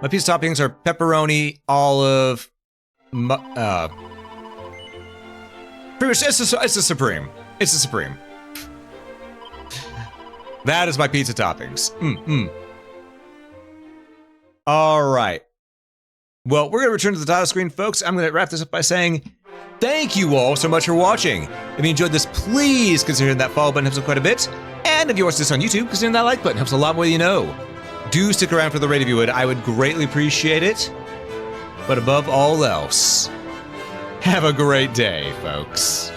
My pizza toppings are pepperoni, olive, Pretty much, it's the supreme. It's the supreme. That is my pizza toppings. All right. Well, we're going to return to the title screen, folks. I'm going to wrap this up by saying thank you all so much for watching. If you enjoyed this, please consider hitting that follow button. Helps out quite a bit. And if you watch this on YouTube, consider that like button. Helps a lot more than you know. Do stick around for the raid if you would. I would greatly appreciate it. But above all else, have a great day, folks.